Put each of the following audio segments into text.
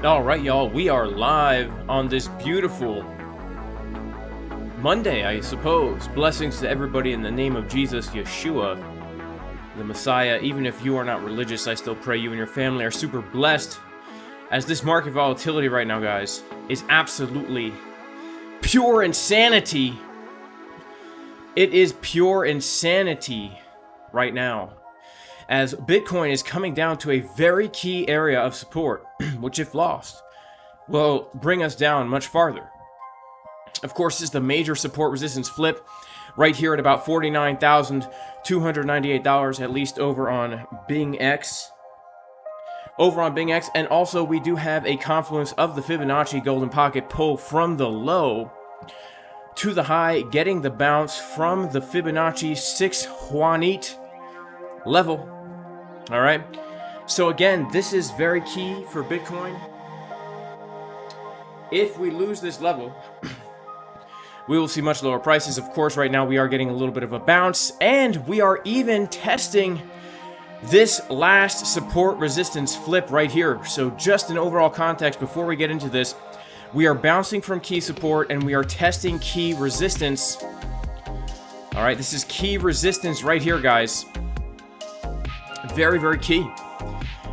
All right, y'all, we are live on this beautiful Monday, I suppose. Blessings to everybody in the name of Jesus, Yeshua, the Messiah. Even if you are not religious, I still pray you and your family are super blessed, as this market volatility right now, guys, is absolutely pure insanity. It is pure insanity right now, as Bitcoin is coming down to a very key area of support, which if lost, will bring us down much farther. Of course, this is the major support resistance flip right here at about $49,298, at least over on BingX. And also we do have a confluence of the Fibonacci golden pocket pull from the low to the high, getting the bounce from the Fibonacci 6 Juanite level. All right, so again, this is very key for Bitcoin. If we lose this level, we will see much lower prices. Of course, right now we are getting a little bit of a bounce, and we are even testing this last support resistance flip right here. So just in overall context, before we get into this, we are bouncing from key support and we are testing key resistance. All right, this is key resistance right here, guys. Very, very key.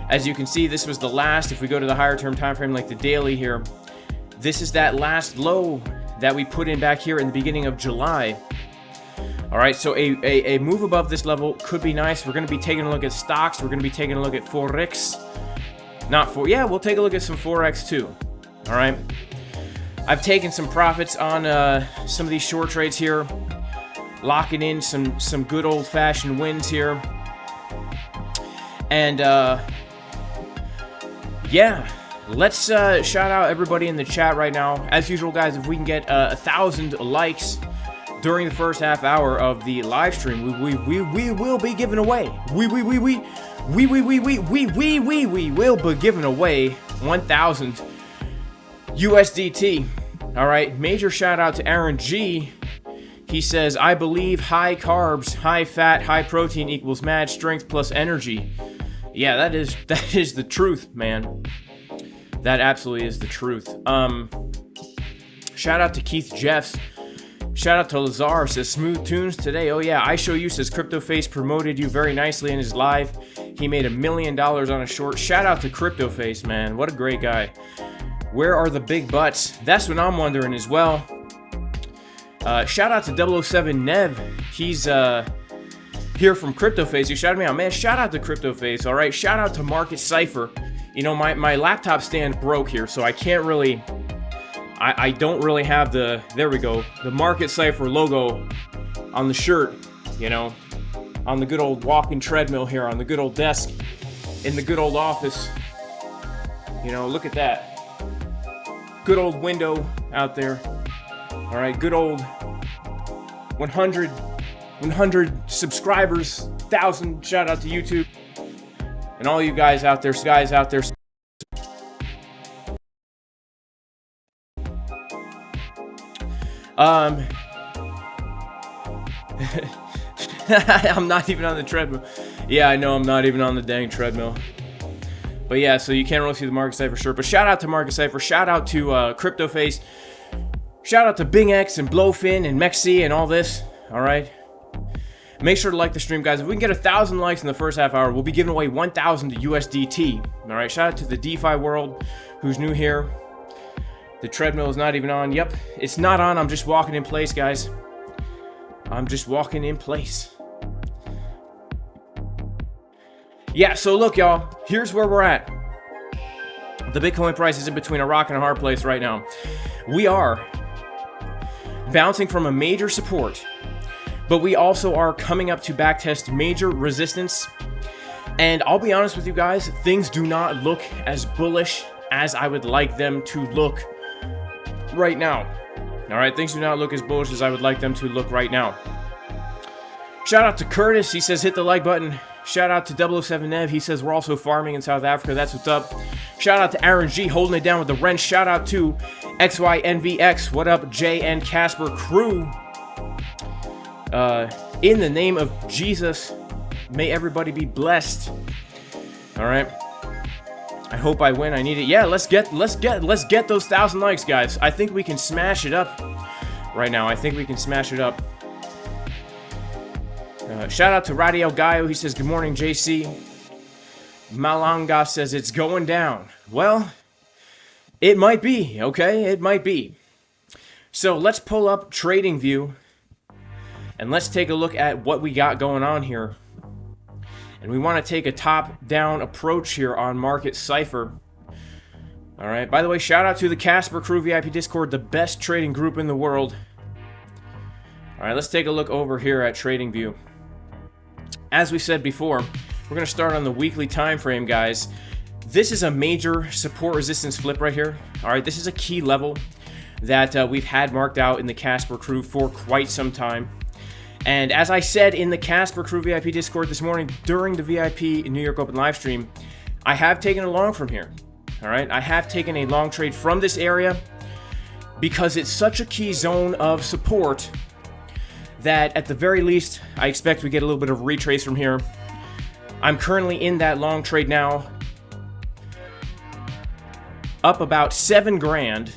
As you can see, this was the last, if we go to the higher term time frame like the daily here, this is that last low that we put in back here in the beginning of July. All right, so a move above this level could be nice. We're going to be taking a look at stocks. We're going to be taking a look at Forex. We'll take a look at some Forex too. All right, I've taken some profits on some of these short trades here, locking in some good old-fashioned wins here. And yeah, let's shout out everybody in the chat right now. As usual, guys, if we can get 1,000 likes during the first half hour of the live stream, we will be giving away. We will be giving away 1,000 USDT. All right, major shout out to Aaron G. He says, I believe high carbs, high fat, high protein equals mad strength plus energy. Yeah, that is the truth, man. That absolutely is the truth. Shout out to Keith Jeffs. Shout out to Lazar, says smooth tunes today. Oh yeah, I show you, says CryptoFace promoted you very nicely in his live. He made $1 million on a short. Shout out to CryptoFace, man. What a great guy. Where are the big butts? That's what I'm wondering as well. Shout out to 007 Nev. He's here from CryptoFace. You shouted me out, man. Shout out to CryptoFace. All right, shout out to Market Cipher. You know, my laptop stand broke here, so I can't really, I don't really have the, there we go, the Market Cipher logo on the shirt, you know, on the good old walking treadmill here, on the good old desk, in the good old office. You know, look at that. Good old window out there. All right, good old 100 subscribers, 1,000. Shout out to YouTube and all you guys out there, I'm not even on the treadmill. Yeah, I know I'm not even on the dang treadmill. But yeah, so you can't really see the Market Cipher shirt. But shout out to Market Cipher. Shout out to CryptoFace. Shout out to BingX and BLOFIN and MEXC and all this. All right. Make sure to like the stream, guys. If we can get 1,000 likes in the first half hour, we'll be giving away 1,000 USDT. All right. Shout out to the DeFi world who's new here. The treadmill is not even on. Yep, it's not on. I'm just walking in place, guys. I'm just walking in place. Yeah, so look, y'all. Here's where we're at. The Bitcoin price is in between a rock and a hard place right now. We are bouncing from a major support, but we also are coming up to backtest major resistance. And I'll be honest with you guys, things do not look as bullish as I would like them to look right now. All right, things do not look as bullish as I would like them to look right now. Shout out to Curtis. He says, hit the like button. Shout out to 007 Nev. He says, we're also farming in South Africa. That's what's up. Shout out to Aaron G holding it down with the wrench. Shout out to XYNVX. What up, Jay and Casper crew? In the name of Jesus, may everybody be blessed. All right. I hope I win. I need it. Yeah, let's get those 1,000 likes, guys. I think we can smash it up right now. I think we can smash it up. Shout out to Radio Gaio. He says, good morning, JC. Malanga says it's going down. Well, it might be, okay? It might be. So let's pull up TradingView and let's take a look at what we got going on here. And we want to take a top-down approach here on Market Cipher. All right. By the way, shout out to the Casper Crew VIP Discord, the best trading group in the world. All right, let's take a look over here at TradingView. As we said before, we're going to start on the weekly time frame, guys. This is a major support resistance flip right here. All right, this is a key level that we've had marked out in the Casper Crew for quite some time. And as I said in the Casper Crew VIP Discord this morning during the VIP New York Open live stream, I have taken a long from here. All right, I have taken a long trade from this area because it's such a key zone of support that at the very least, I expect we get a little bit of retrace from here. I'm currently in that long trade now, up about 7 grand.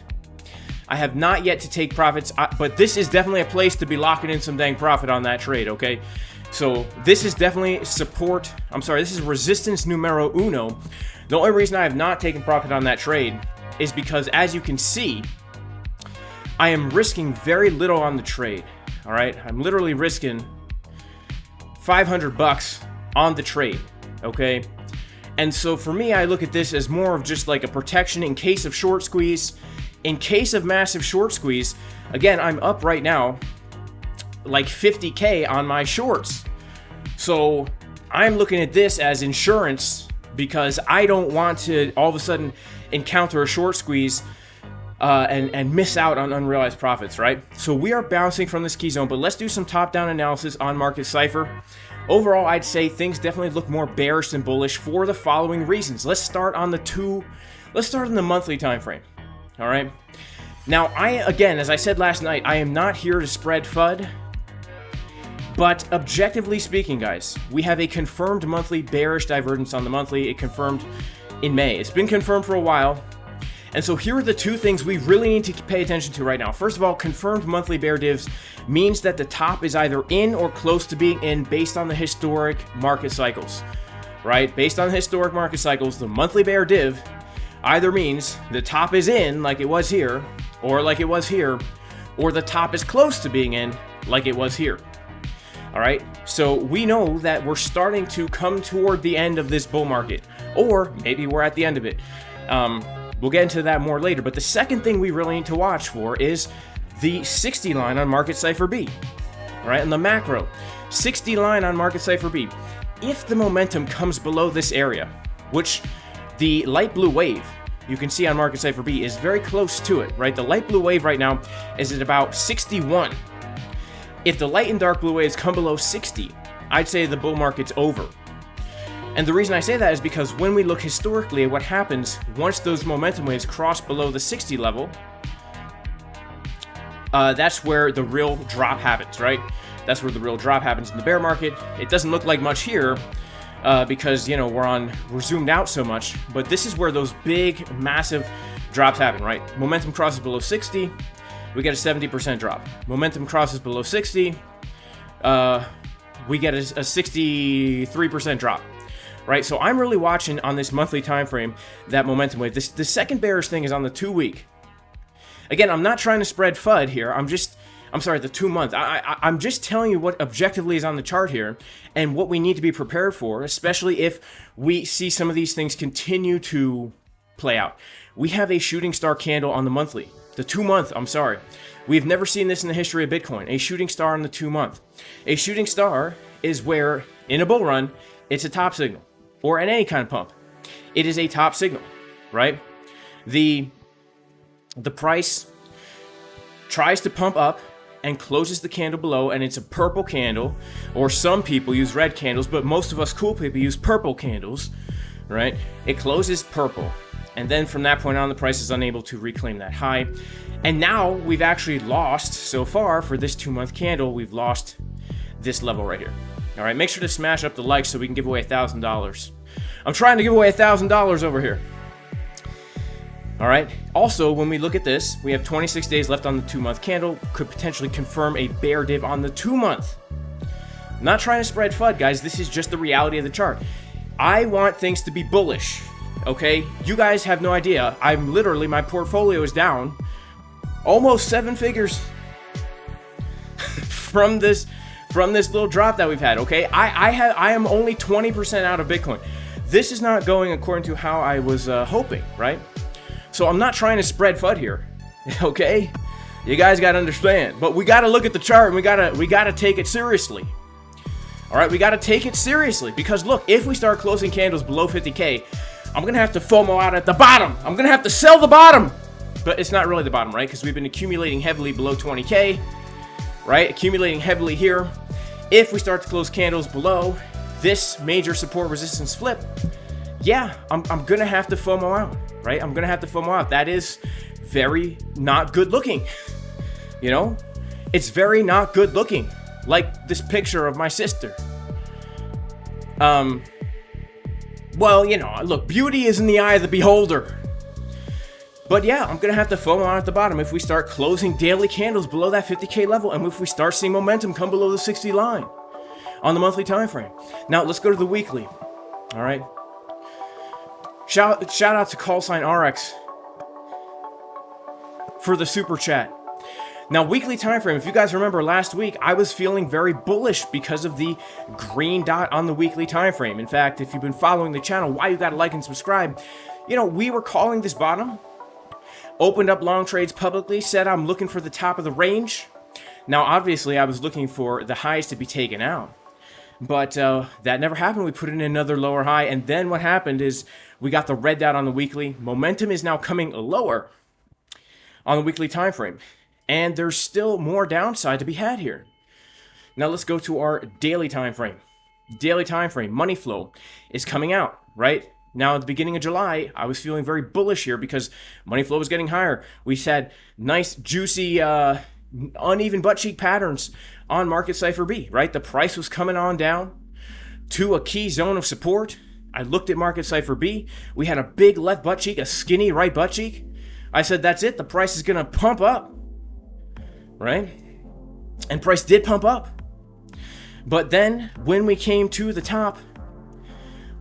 I have not yet to take profits, but this is definitely a place to be locking in some dang profit on that trade, okay? So this is definitely support. I'm sorry, this is resistance numero uno. The only reason I have not taken profit on that trade is because, as you can see, I am risking very little on the trade. All right, I'm literally risking 500 bucks on the trade, okay? And so for me, I look at this as more of just like a protection in case of short squeeze. In case of massive short squeeze, again, I'm up right now like 50K on my shorts. So I'm looking at this as insurance because I don't want to all of a sudden encounter a short squeeze and miss out on unrealized profits, right? So we are bouncing from this key zone, but let's do some top-down analysis on Market Cipher. Overall, I'd say things definitely look more bearish than bullish for the following reasons. Let's start on the monthly time frame. All right. Now, again, as I said last night, I am not here to spread FUD, but objectively speaking, guys, we have a confirmed monthly bearish divergence on the monthly. It confirmed in May. It's been confirmed for a while. And so here are the two things we really need to pay attention to right now. First of all, confirmed monthly bear divs means that the top is either in or close to being in based on the historic market cycles, right? Based on the historic market cycles, the monthly bear div either means the top is in like it was here, or like it was here, or the top is close to being in like it was here. All right, so we know that we're starting to come toward the end of this bull market, or maybe we're at the end of it. We'll get into that more later, but the second thing we really need to watch for is the 60 line on Market Cipher B, all right, and the macro 60 line on Market Cipher B. If the momentum comes below this area, which the light blue wave you can see on Market Cipher B is very close to it, right? The light blue wave right now is at about 61. If the light and dark blue waves come below 60, I'd say the bull market's over. And the reason I say that is because when we look historically at what happens once those momentum waves cross below the 60 level, that's where the real drop happens, right? That's where the real drop happens in the bear market. It doesn't look like much here because, you know, we're zoomed out so much, but this is where those big, massive drops happen, right? Momentum crosses below 60, we get a 70% drop. Momentum crosses below 60, we get a 63% drop. Right, so I'm really watching on this monthly time frame that momentum wave. The second bearish thing is on the 2 week. Again, I'm not trying to spread FUD here. I'm sorry, the 2 month. I'm just telling you what objectively is on the chart here and what we need to be prepared for, especially if we see some of these things continue to play out. We have a shooting star candle on the monthly, the 2 month. I'm sorry, we've never seen this in the history of Bitcoin. A shooting star on the 2 month. A shooting star is where in a bull run it's a top signal. Or in any kind of pump, it is a top signal, right? The price tries to pump up and closes the candle below, and it's a purple candle, or some people use red candles, but most of us cool people use purple candles, right? It closes purple, and then from that point on, the price is unable to reclaim that high. And now we've actually lost, so far for this 2 month candle, we've lost this level right here. All right, make sure to smash up the likes so we can give away $1,000. I'm trying to give away $1,000 over here. All right. Also, when we look at this, we have 26 days left on the 2-month candle. Could potentially confirm a bear div on the 2-month. I'm not trying to spread FUD, guys. This is just the reality of the chart. I want things to be bullish. Okay? You guys have no idea. I'm literally, my portfolio is down almost 7 figures from this little drop that we've had. Okay? I am only 20% out of Bitcoin. This is not going according to how I was hoping, right? So I'm not trying to spread FUD here, okay? You guys got to understand. But we got to look at the chart and we got to take it seriously. All right, we got to take it seriously because look, if we start closing candles below 50K, I'm going to have to FOMO out at the bottom. I'm going to have to sell the bottom. But it's not really the bottom, right? Because we've been accumulating heavily below 20K, right? Accumulating heavily here. If we start to close candles below this major support resistance flip, yeah, I'm going to have to FOMO out. Right? I'm going to have to FOMO out. That is very not good looking. You know? It's very not good looking. Like this picture of my sister. Well, you know, look, beauty is in the eye of the beholder. But yeah, I'm going to have to FOMO out at the bottom if we start closing daily candles below that 50K level and if we start seeing momentum come below the 60 line on the monthly time frame. Now, let's go to the weekly. All right? Shout out to callsign RX for the super chat. Now, weekly time frame, if you guys remember last week, I was feeling very bullish because of the green dot on the weekly time frame. In fact, if you've been following the channel, why you gotta like and subscribe, you know, we were calling this bottom, opened up long trades publicly, said I'm looking for the top of the range. Now, obviously, I was looking for the highs to be taken out. But that never happened. We put in another lower high. And then what happened is we got the red dot on the weekly. Momentum is now coming lower on the weekly time frame. And there's still more downside to be had here. Now let's go to our daily time frame. Daily time frame, money flow is coming out, right? Now at the beginning of July, I was feeling very bullish here because money flow was getting higher. We had nice, juicy, uneven butt cheek patterns on market Cipher B, right? The price was coming on down to a key zone of support. I looked at market Cipher B. We had a big left butt cheek, a skinny right butt cheek. I said, that's it. The price is going to pump up, right? And price did pump up. But then when we came to the top,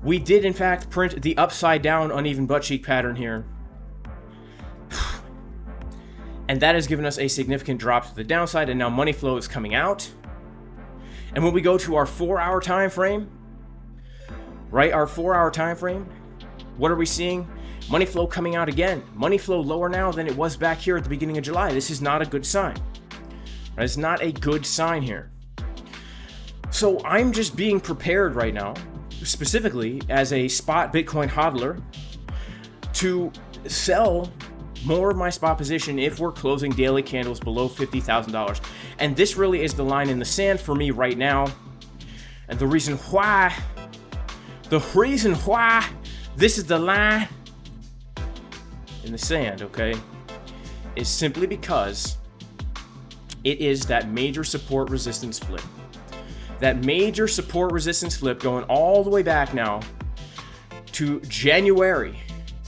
we did in fact print the upside down uneven butt cheek pattern here. And that has given us a significant drop to the downside, and now money flow is coming out. And when we go to our 4-hour time frame, right, our 4-hour time frame, what are we seeing? Money flow coming out again. Money flow lower now than it was back here at the beginning of July. This is not a good sign. Right? It's not a good sign here. So I'm just being prepared right now, specifically as a spot Bitcoin hodler, to sell more of my spot position if we're closing daily candles below $50,000. And this really is the line in the sand for me right now. And the reason why this is the line in the sand, okay, is simply because it is that major support resistance flip. That major support resistance flip going all the way back now to January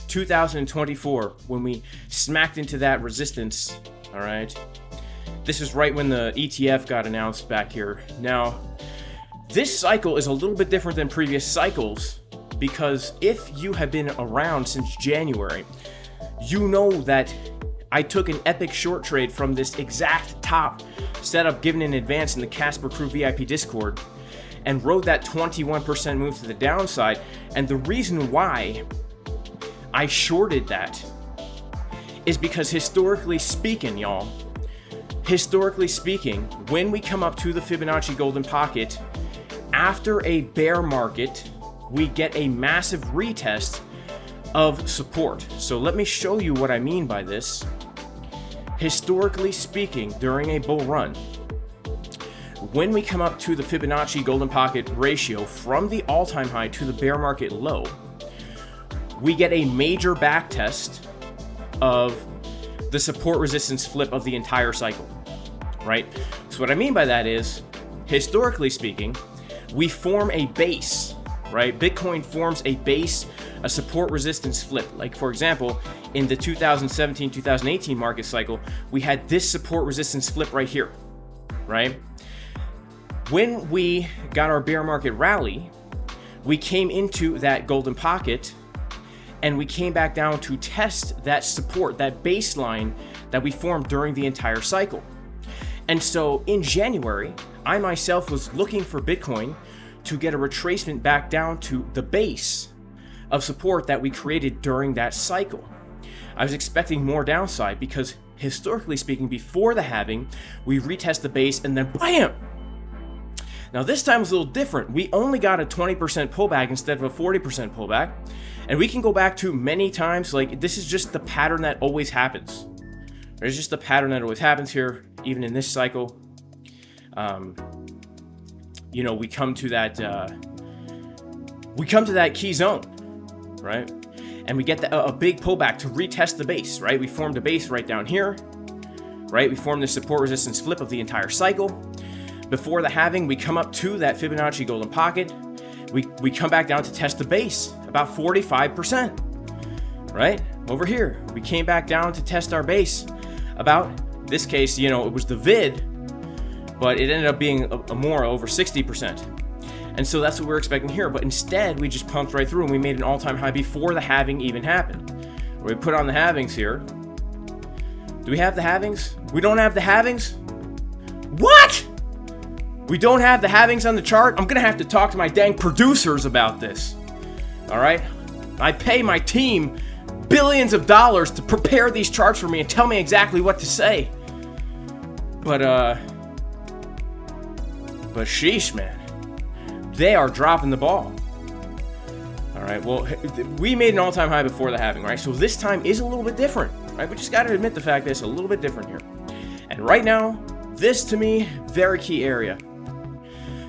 2024 when we smacked into that resistance. All right, this is right when the ETF got announced back here. Now this cycle is a little bit different than previous cycles because if you have been around since January, you know that I took an epic short trade from this exact top setup given in advance in the Casper Crew VIP Discord and rode that 21% move to the downside. And the reason why I shorted that is because historically speaking, y'all, when we come up to the Fibonacci golden pocket, after a bear market, we get a massive retest of support. So let me show you what I mean by this. Historically speaking, during a bull run, when we come up to the Fibonacci golden pocket ratio from the all-time high to the bear market low, we get a major back test of the support resistance flip of the entire cycle, right? So what I mean by that is, historically speaking, we form a base, right? Bitcoin forms a base a support resistance flip. Like for example, in the 2017-2018 market cycle, we had this support resistance flip right here, right? When we got our bear market rally, we came into that golden pocket and we came back down to test that support, that baseline that we formed during the entire cycle. And so in January, I myself was looking for Bitcoin to get a retracement back down to the base of support that we created during that cycle. I was expecting more downside because historically speaking, before the halving, we retest the base and then BAM! Now this time was a little different. We only got a 20% pullback instead of a 40% pullback. And we can go back to many times, like this is just the pattern that always happens. There's just the pattern that always happens here, even in this cycle. You know, we come to that key zone, right? And we get a big pullback to retest the base, right? We formed a base right down here, right? We formed the support resistance flip of the entire cycle. Before the halving, we come up to that Fibonacci golden pocket. We come back down to test the base, about 45%, right? Over here, we came back down to test our base. About this case, you know, it was the vid, but it ended up being a more over 60%. And so that's what we're expecting here. But instead, we just pumped right through and we made an all-time high before the halving even happened. We put on the halvings here. Do we have the halvings? We don't have the halvings? What? We don't have the halvings on the chart? I'm gonna have to talk to my dang producers about this. All right? I pay my team billions of dollars to prepare these charts for me and tell me exactly what to say. But sheesh, man. They are dropping the ball. All right, well, we made an all-time high before the halving, right? So this time is a little bit different, right? We just got to admit the fact that it's a little bit different here. And right now, this to me, very key area.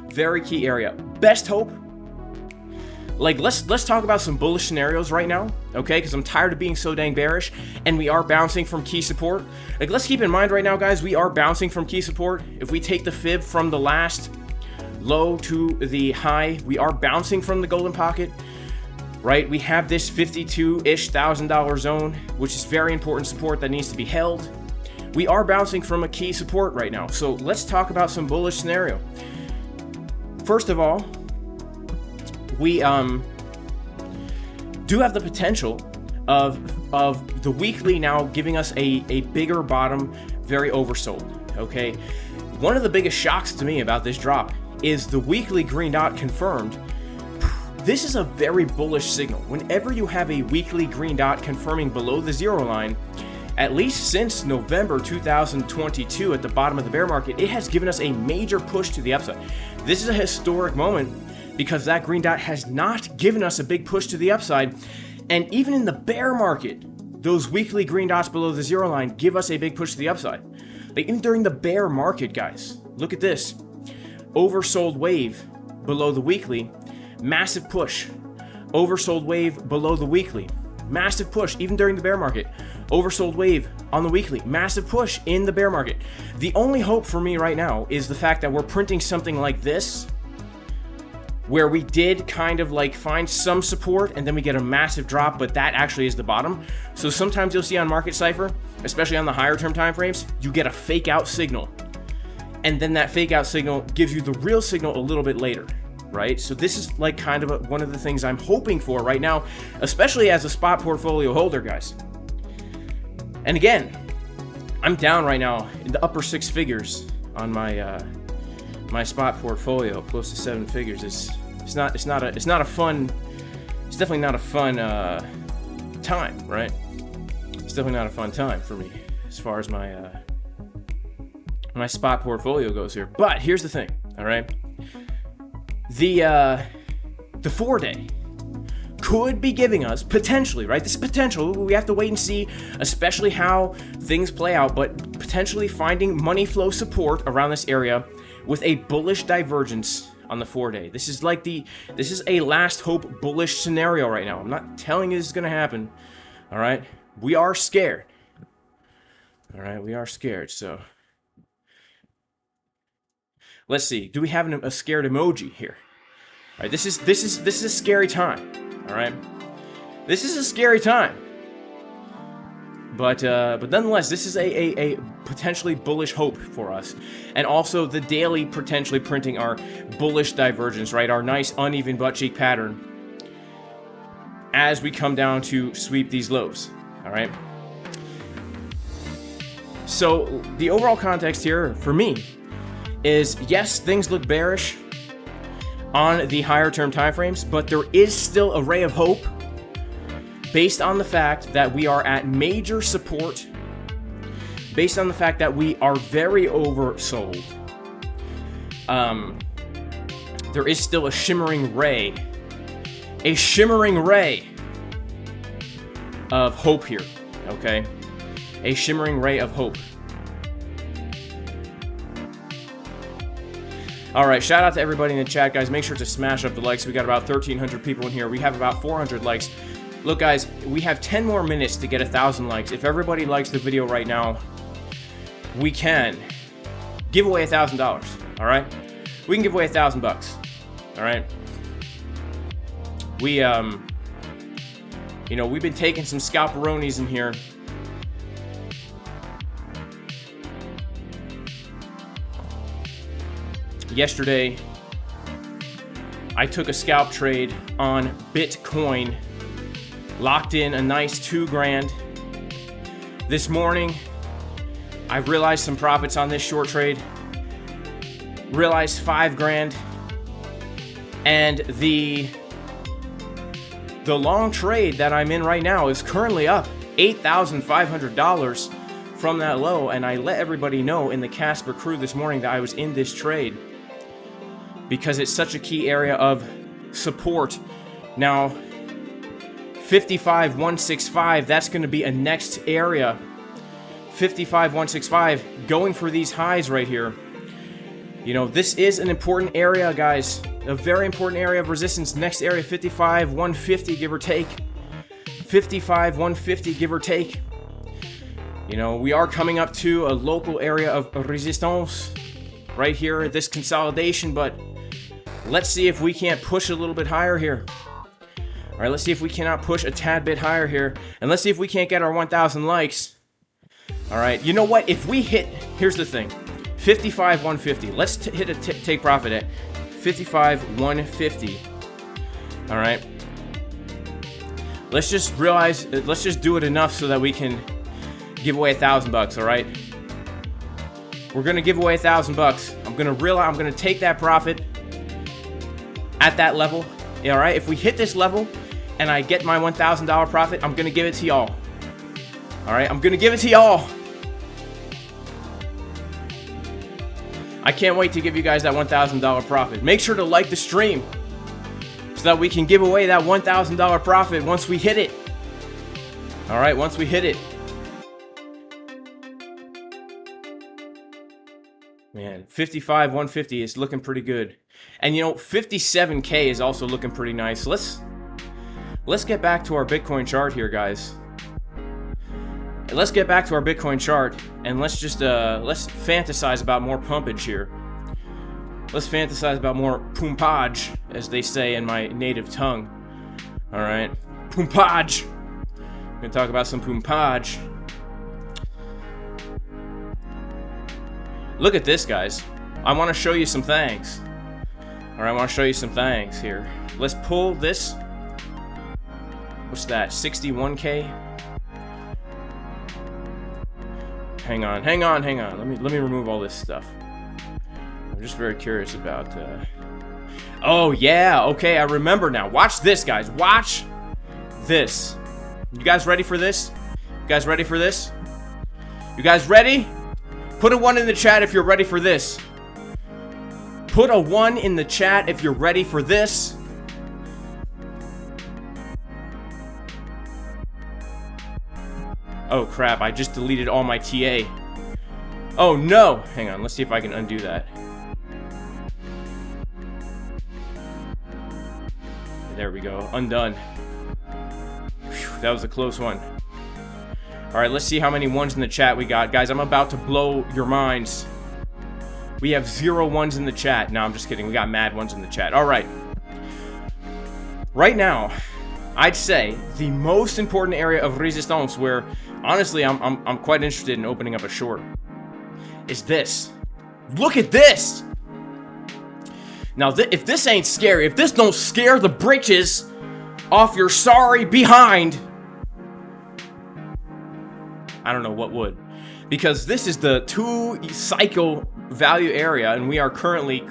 Very key area. Best hope. Like, let's talk about some bullish scenarios right now, okay? Because I'm tired of being so dang bearish, and we are bouncing from key support. Like, let's keep in mind right now, guys, we are bouncing from key support. If we take the fib from the last low to the high, we are bouncing from the golden pocket, right? We have this 52-ish $1,000 zone, which is very important support that needs to be held. We are bouncing from a key support right now. So let's talk about some bullish scenario. First of all, we do have the potential of the weekly now giving us a bigger bottom, very oversold, okay? One of the biggest shocks to me about this drop is the weekly green dot confirmed. This is a very bullish signal. Whenever you have a weekly green dot confirming below the zero line, at least since November 2022 at the bottom of the bear market, it has given us a major push to the upside. This is a historic moment because that green dot has not given us a big push to the upside. And even in the bear market, those weekly green dots below the zero line give us a big push to the upside. Like even during the bear market, guys, look at this. Oversold wave below the weekly, massive push. Oversold wave below the weekly, massive push even during the bear market. Oversold wave on the weekly, massive push in the bear market. The only hope for me right now is the fact that we're printing something like this, where we did kind of like find some support and then we get a massive drop, but that actually is the bottom. So sometimes you'll see on market Cipher, especially on the higher term time frames, you get a fake out signal. And then that fake out signal gives you the real signal a little bit later, right? So this is like kind of one of the things I'm hoping for right now, especially as a spot portfolio holder, guys. And again, I'm down right now in the upper six figures on my my spot portfolio, close to 7 figures. It's definitely not a fun time, right? It's definitely not a fun time for me as far as my spot portfolio goes here. But here's the thing, all right? The 4-day could be giving us potentially, right? This is potential. We have to wait and see, especially how things play out, but potentially finding money flow support around this area with a bullish divergence on the 4-day. This is a last hope bullish scenario right now. I'm not telling you this is going to happen. All right? We are scared. All right? We are scared. So let's see. Do we have a scared emoji here? All right, this is a scary time. All right? This is a scary time. But nonetheless, this is a potentially bullish hope for us. And also the daily potentially printing our bullish divergence, right? Our nice uneven butt cheek pattern as we come down to sweep these lows, all right? So the overall context here for me is, yes, things look bearish on the higher term timeframes, but there is still a ray of hope based on the fact that we are at major support, based on the fact that we are very oversold. There is still a shimmering ray of hope here, okay? A shimmering ray of hope. All right, shout out to everybody in the chat, guys. Make sure to smash up the likes. We got about 1,300 people in here. We have about 400 likes. Look, guys, we have 10 more minutes to get 1,000 likes. If everybody likes the video right now, we can give away $1,000, all right? We can give away $1,000 bucks, all right? We, you know, we've been taking some scalperonis in here. Yesterday, I took a scalp trade on Bitcoin, locked in a nice $2,000. This morning, I realized some profits on this short trade, realized $5,000, and the long trade that I'm in right now is currently up $8,500 from that low, and I let everybody know in the Casper crew this morning that I was in this trade because it's such a key area of support. Now, 55,165, that's going to be a next area. 55,165, going for these highs right here. You know, this is an important area, guys. A very important area of resistance. Next area, 55,150, give or take. 55,150, give or take. You know, we are coming up to a local area of resistance right here, this consolidation, but let's see if we can't push a little bit higher here. All right, let's see if we cannot push a tad bit higher here, and let's see if we can't get our 1,000 likes. All right, you know what? If we hit, here's the thing, 55,150. Let's hit a take profit at 55,150. All right. Let's just realize, let's just do it enough so that we can give away $1,000. All right. We're gonna give away $1,000. I'm gonna take that profit at that level. All right. If we hit this level and I get my $1,000 profit, I'm gonna give it to y'all. All right. I'm gonna give it to y'all. I can't wait to give you guys that $1,000 profit. Make sure to like the stream so that we can give away that $1,000 profit once we hit it. All right, once we hit it. Man, 55,150 is looking pretty good. And you know, 57K is also looking pretty nice. Let's get back to our Bitcoin chart here, guys. Let's get back to our Bitcoin chart and let's just let's fantasize about more pumpage here. Let's fantasize about more pumpage, as they say in my native tongue. All right, pumpage. We're gonna talk about some pumpage. Look at this, guys. I want to show you some things. All right, I want to show you some things here. Let's pull this. What's that? 61K. Hang on. Let me remove all this stuff. I'm just very curious about. Oh yeah, okay, I remember now. Watch this, guys. Watch this. You guys ready for this? You guys ready for this? You guys ready? Put a 1 in the chat if you're ready for this. Put a 1 in the chat if you're ready for this. Oh crap, I just deleted all my TA. Oh no! Hang on, let's see if I can undo that. There we go, undone. Whew, that was a close one. Alright, let's see how many 1s in the chat we got. Guys, I'm about to blow your minds. We have 0 1s in the chat. No, I'm just kidding, we got mad 1s in the chat. Alright. Right now, I'd say the most important area of resistance, where honestly I'm quite interested in opening up a short, is this. Look at this. Now, if this ain't scary, if this don't scare the britches off your sorry behind, I don't know what would. Because this is the 2 cycle value area, and we are currently,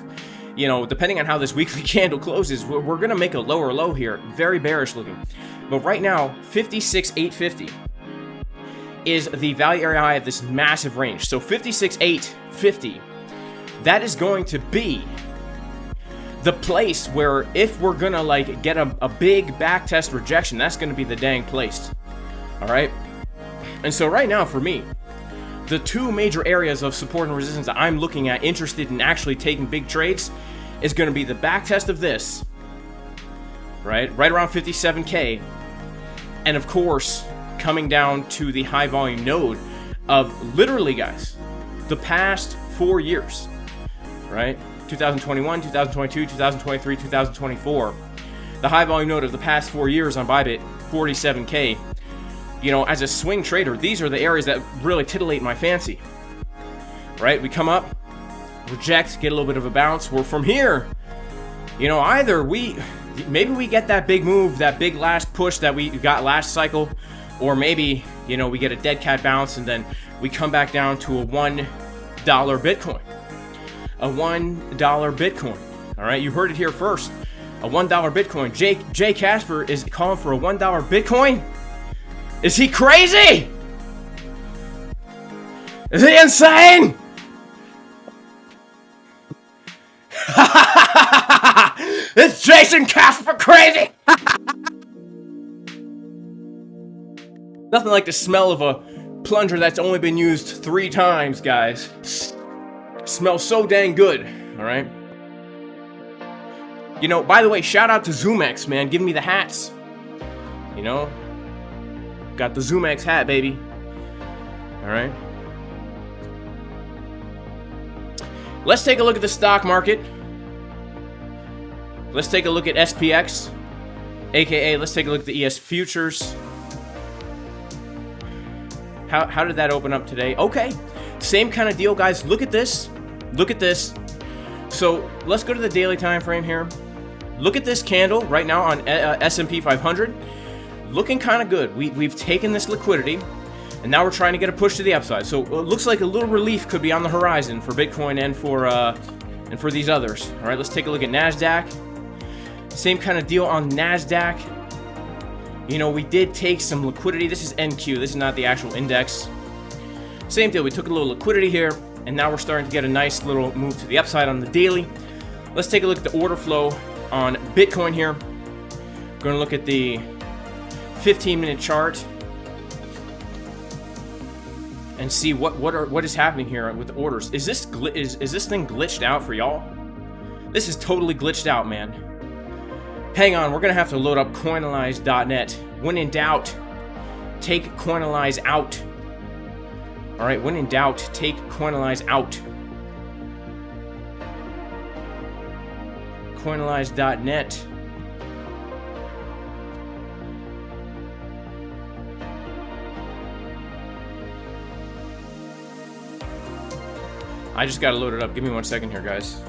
you know, depending on how this weekly candle closes, we're gonna make a lower low here. Very bearish looking. But right now, 56,850 is the value area high of this massive range. So 56,850, that is going to be the place where, if we're gonna like get a big back test rejection, that's gonna be the dang place. All right. And so right now for me, the 2 major areas of support and resistance that I'm looking at, interested in actually taking big trades, is going to be the back test of this, right around 57K, and of course coming down to the high volume node of, literally guys, the past 4 years, right? 2021, 2022, 2023, 2024. The high volume node of the past 4 years on ByBit, 47K. You know, as a swing trader, these are the areas that really titillate my fancy, right? We come up, reject, get a little bit of a bounce. We're from here, you know, either maybe we get that big move, that big last push that we got last cycle, or maybe, you know, we get a dead cat bounce and then we come back down to a $1 Bitcoin. A $1 Bitcoin. All right, you heard it here first. A $1 Bitcoin. Jay Casper is calling for a $1 Bitcoin. Is he crazy? Is he insane? Is Jason Casper crazy? Nothing like the smell of a plunger that's only been used 3 times, guys. Smells so dang good, all right? You know, by the way, shout out to ZOOMEX, man, giving me the hats. You know? Got the ZOOMEX hat, baby. All right. Let's take a look at the stock market. Let's take a look at SPX, aka let's take a look at the ES futures. How did that open up today? Okay, same kind of deal, guys. Look at this. Look at this. So let's go to the daily time frame here. Look at this candle right now on S&P 500. Looking kind of good. We've taken this liquidity, and now we're trying to get a push to the upside. So it looks like a little relief could be on the horizon for Bitcoin and for these others. All right, let's take a look at NASDAQ. Same kind of deal on NASDAQ. You know, we did take some liquidity. This is NQ. This is not the actual index. Same deal. We took a little liquidity here, and now we're starting to get a nice little move to the upside on the daily. Let's take a look at the order flow on Bitcoin here. We're going to look at the 15-minute chart and see what is happening here with the orders. Is this thing glitched out for y'all? This is totally glitched out, man. Hang on, we're gonna have to load up Coinalyze.net. When in doubt, take Coinalyze out. All right, when in doubt, take Coinalyze out. Coinalyze.net. I just gotta load it up. Give me 1 second here, guys.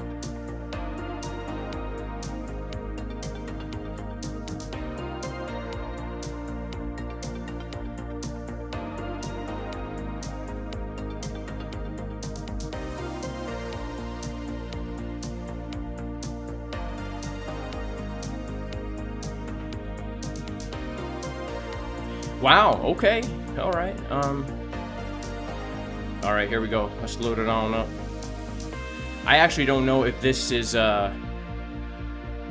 Wow, okay. All right. All right, here we go. Let's load it on up. I actually don't know if this is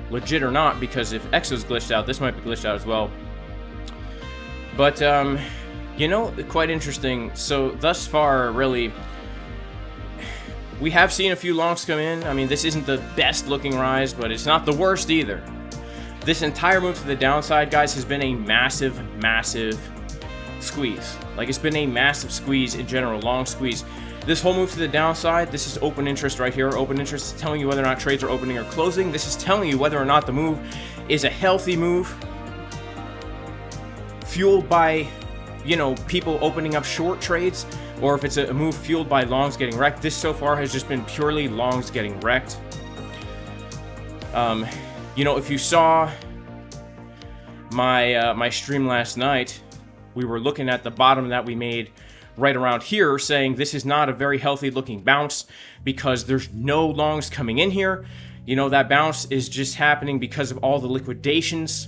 legit or not, because if X was glitched out, this might be glitched out as well. But you know, quite interesting. So thus far, really, we have seen a few longs come in. I mean, this isn't the best looking rise, but it's not the worst either. This entire move to the downside, guys, has been a massive, massive squeeze. Like, it's been a massive squeeze in general, long squeeze. This whole move to the downside, this is open interest right here. Open interest is telling you whether or not trades are opening or closing. This is telling you whether or not the move is a healthy move. fueled by, you know, people opening up short trades, or if it's a move fueled by longs getting wrecked. This so far has just been purely longs getting wrecked. You know, if you saw my my stream last night, we were looking at the bottom that we made right around here, saying this is not a very healthy looking bounce because there's no longs coming in here. You know, that bounce is just happening because of all the liquidations,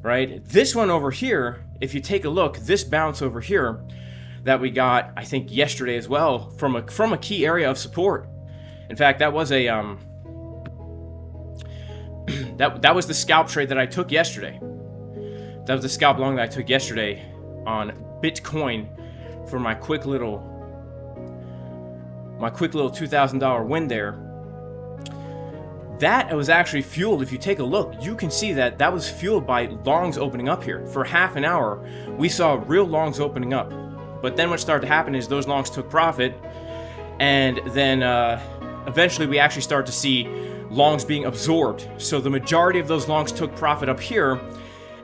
right? This one over here, if you take a look, this bounce over here that we got, I think yesterday as well, from a key area of support. In fact, that was a that was the scalp trade that I took yesterday. That was the scalp long that I took yesterday on Bitcoin for my quick little $2,000 win there. That was actually fueled. If you take a look, you can see that that was fueled by longs opening up here. For half an hour, we saw real longs opening up. But then what started to happen is those longs took profit, and then eventually we actually started to see longs being absorbed. So the majority of those longs took profit up here,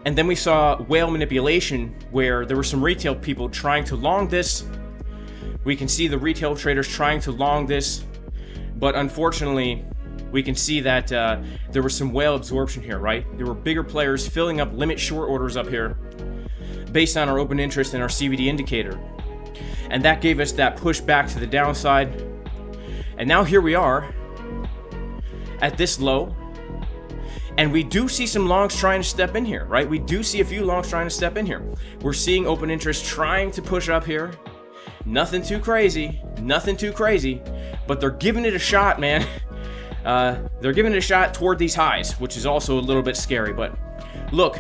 and then we saw whale manipulation where there were some retail people trying to long this. We can see the retail traders trying to long this, but unfortunately we can see that there was some whale absorption here, right? There were bigger players filling up limit short orders up here based on our open interest in our CVD indicator. And that gave us that push back to the downside. And now here we are at this low. And we do see some longs trying to step in here, right? We do see a few longs trying to step in here. We're seeing open interest trying to push up here. Nothing too crazy, but they're giving it a shot, man. They're giving it a shot toward these highs, which is also a little bit scary. But look,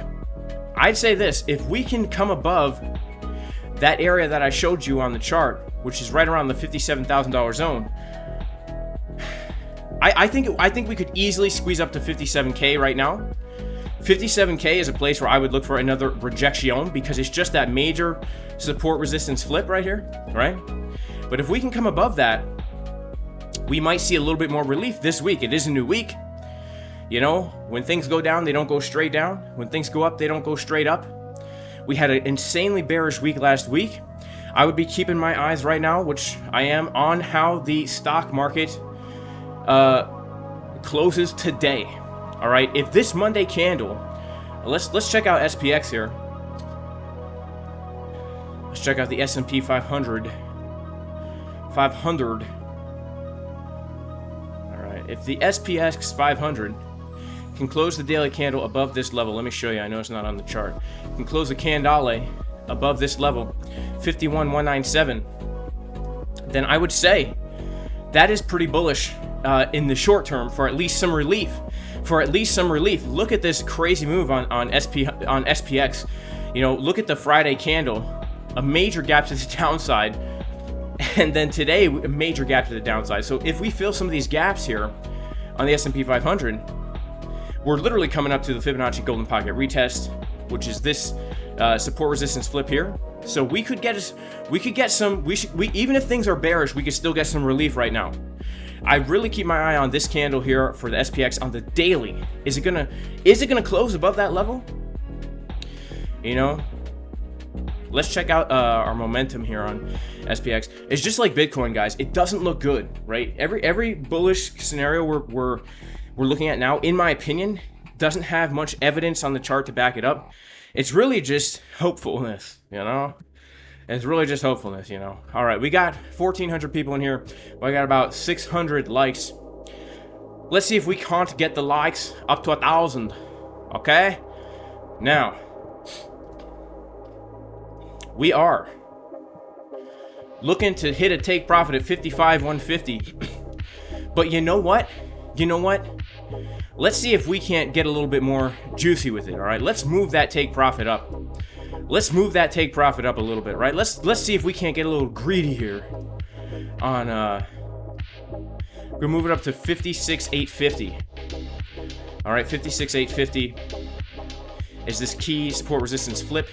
I'd say this: if we can come above that area that I showed you on the chart, which is right around the $57,000 zone, I think we could easily squeeze up to 57K right now. 57K is a place where I would look for another rejection, because it's just that major support resistance flip right here, right? But if we can come above that, we might see a little bit more relief this week. It is a new week. You know, when things go down, they don't go straight down. When things go up, they don't go straight up. We had an insanely bearish week last week. I would be keeping my eyes right now, which I am, on how the stock market closes today. All right, if this Monday candle, let's check out SPX here. Let's check out the S&P 500. If the SPX 500 can close the daily candle above this level, let me show you. I know it's not on the chart. It can close the candle above this level, 51,197. Then I would say that is pretty bullish in the short term for at least some relief. Look at this crazy move on SPX. You know, look at the Friday candle, a major gap to the downside. And then today, a major gap to the downside. So if we fill some of these gaps here on the S&P 500, we're literally coming up to the Fibonacci golden pocket retest, which is this support resistance flip here. So we could get some. Even if things are bearish, we could still get some relief right now. I really keep my eye on this candle here for the SPX on the daily. Is it gonna close above that level? You know. Let's check out our momentum here on SPX. It's just like Bitcoin, guys. It doesn't look good, right? Every bullish scenario we're looking at now, in my opinion, doesn't have much evidence on the chart to back it up. It's really just hopefulness, you know? It's really just hopefulness, you know? All right, we got 1,400 people in here. We got about 600 likes. Let's see if we can't get the likes up to 1,000, okay? Now, we are looking to hit a take profit at 55,150. But you know what? Let's see if we can't get a little bit more juicy with it, all right? Let's move that take profit up. Let's move that take profit up a little bit, right? Let's see if we can't get a little greedy here on we'll move it up to 56,850. All right, 56,850 is this key support resistance flip.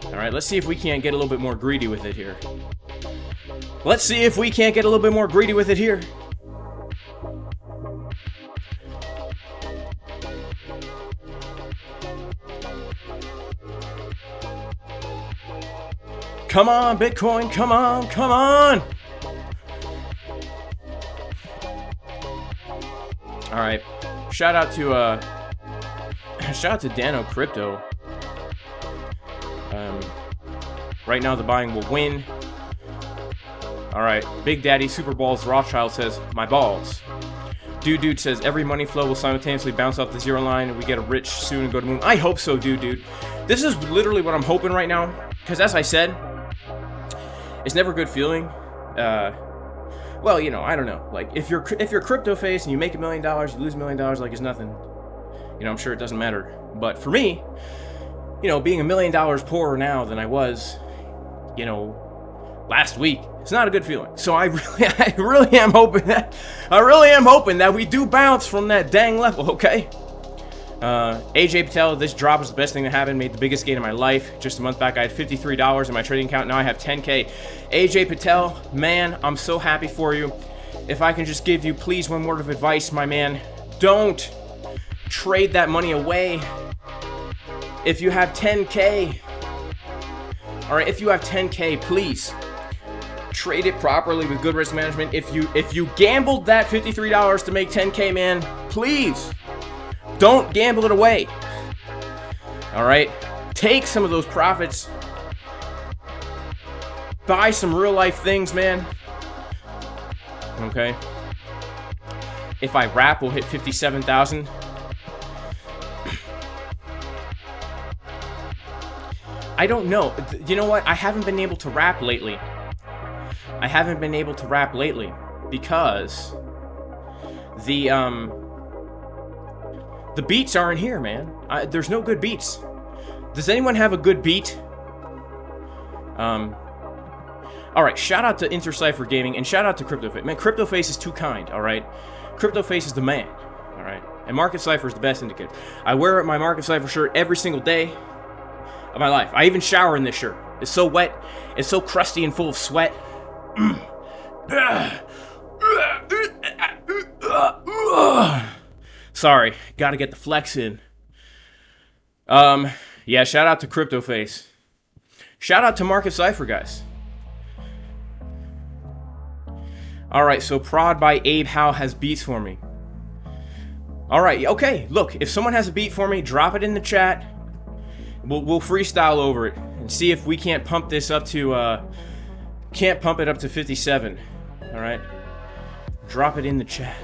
All right, let's see if we can't get a little bit more greedy with it here. Let's see if we can't get a little bit more greedy with it here. Come on, Bitcoin. Come on. Come on. All right. Shout out to Dano Crypto. Right now the buying will win. All right. Big Daddy Super Balls Rothschild says, my balls. Dude says, every money flow will simultaneously bounce off the zero line and we get rich soon and go to moon. I hope so, dude. This is literally what I'm hoping right now. Because as I said, it's never a good feeling. Well, you know, I don't know. Like, if you're crypto face and you make $1 million, you lose $1 million like it's nothing. You know, I'm sure it doesn't matter. But for me, you know, being $1 million poorer now than I was, you know, last week, it's not a good feeling. So I really am hoping that we do bounce from that dang level, okay? AJ Patel, this drop is the best thing that happened. Made the biggest gain in my life. Just a month back, I had $53 in my trading account. Now I have 10K. AJ Patel, man, I'm so happy for you. If I can just give you, please, one word of advice, my man. Don't trade that money away. If you have 10K, all right, if you have 10K, please trade it properly with good risk management. If you gambled that $53 to make 10K, man, please don't gamble it away. All right, take some of those profits, buy some real life things, man. Okay, if I wrap, we'll hit 57,000. I don't know. You know what? I haven't been able to wrap lately. Because the beats aren't here, man. There's no good beats. Does anyone have a good beat? All right, shout out to Cipher Gaming and shout out to CryptoFace. Man, CryptoFace is too kind, all right? CryptoFace is the man, all right? And Market Cipher is the best indicator. I wear my Market Cipher shirt every single day of my life. I even shower in this shirt. It's so wet. It's so crusty and full of sweat. Sorry, gotta get the flex in. Yeah, shout out to CryptoFace. Shout out to Market Cipher, guys. Alright, so Prod by Abe Howe has beats for me. Alright, okay, look, if someone has a beat for me, drop it in the chat. We'll freestyle over it and see if we can't pump this up to, can't pump it up to 57. Alright? Drop it in the chat.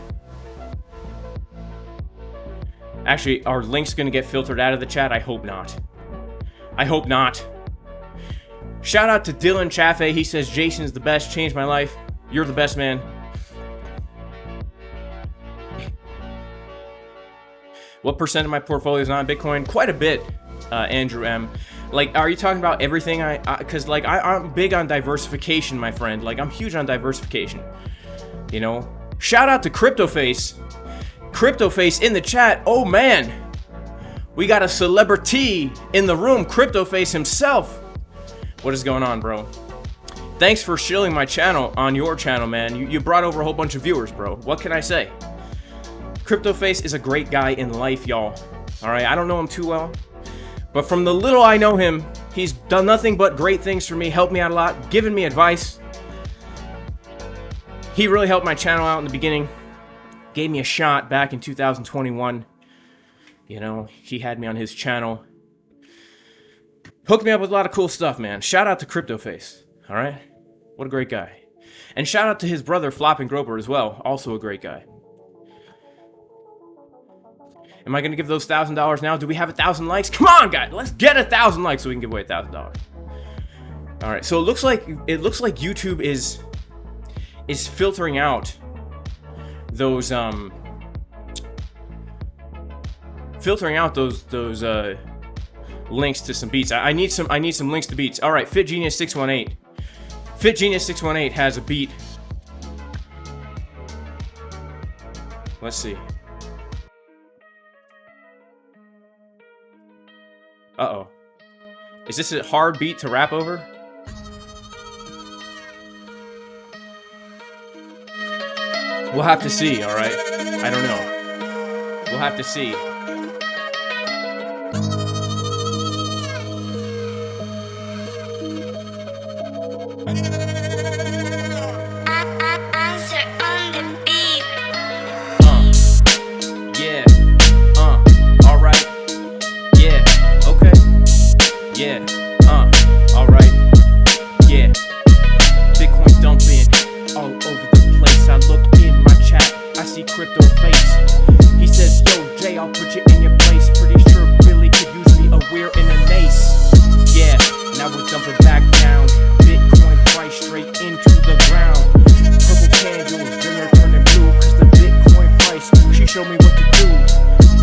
Actually, our link's gonna get filtered out of the chat? I hope not. I hope not. Shout out to Dylan Chaffee. He says, Jason's the best, changed my life. You're the best, man. What percent of my portfolio is on Bitcoin? Quite a bit, Andrew M. Like, are you talking about everything? Because, like, I'm big on diversification, my friend. Like, I'm huge on diversification. You know? Shout out to CryptoFace. CryptoFace in the chat. Oh, man. We got a celebrity in the room. CryptoFace himself. What is going on, bro? Thanks for shilling my channel on your channel, man. You brought over a whole bunch of viewers, bro. What can I say? CryptoFace is a great guy in life, y'all. Alright, I don't know him too well. But from the little I know him, he's done nothing but great things for me, helped me out a lot, given me advice. He really helped my channel out in the beginning. Gave me a shot back in 2021. You know, he had me on his channel. Hooked me up with a lot of cool stuff, man. Shout out to CryptoFace. Alright? What a great guy. And shout out to his brother, Flopping Groper, as well. Also a great guy. Am I going to give those $1,000 now? Do we have 1,000 likes? Come on, guys! Let's get 1,000 likes so we can give away $1,000. Alright, so it looks like YouTube is filtering out those links to some beats. I need some links to beats. All right, FitGenius618. FitGenius618 has a beat. Let's see. Uh-oh. Is this a hard beat to rap over? We'll have to see, all right? I don't know. We'll have to see. Answer on the beat. Yeah. Alright. Yeah. Okay. Yeah. Alright. Yeah. Bitcoin dumping all over the place. I look in my chat, I see crypto face. He says, yo, Jay, I'll put you in your place. Pretty sure Billy could use me a weir and a nace. Yeah, now we're dumping back down. Bitcoin price straight into the ground. Purple candles, then they're turning blue. Cause the Bitcoin price, she showed me what to do.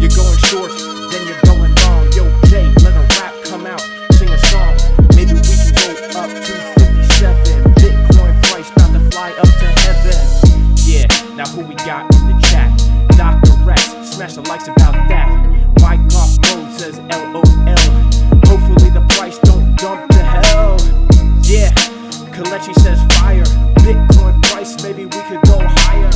You're going short, then you're going long. Yo, Jay, let a rap come out, sing a song. Maybe we can go up to 57. Bitcoin price about to fly up to heaven. Yeah, now who we got in the chat? Dr. Rex, smash the likes about that. Wyckoff Mode says LOL. Hopefully the price don't dump to hell. Yeah, Kalechi says fire. Bitcoin price, maybe we could go higher.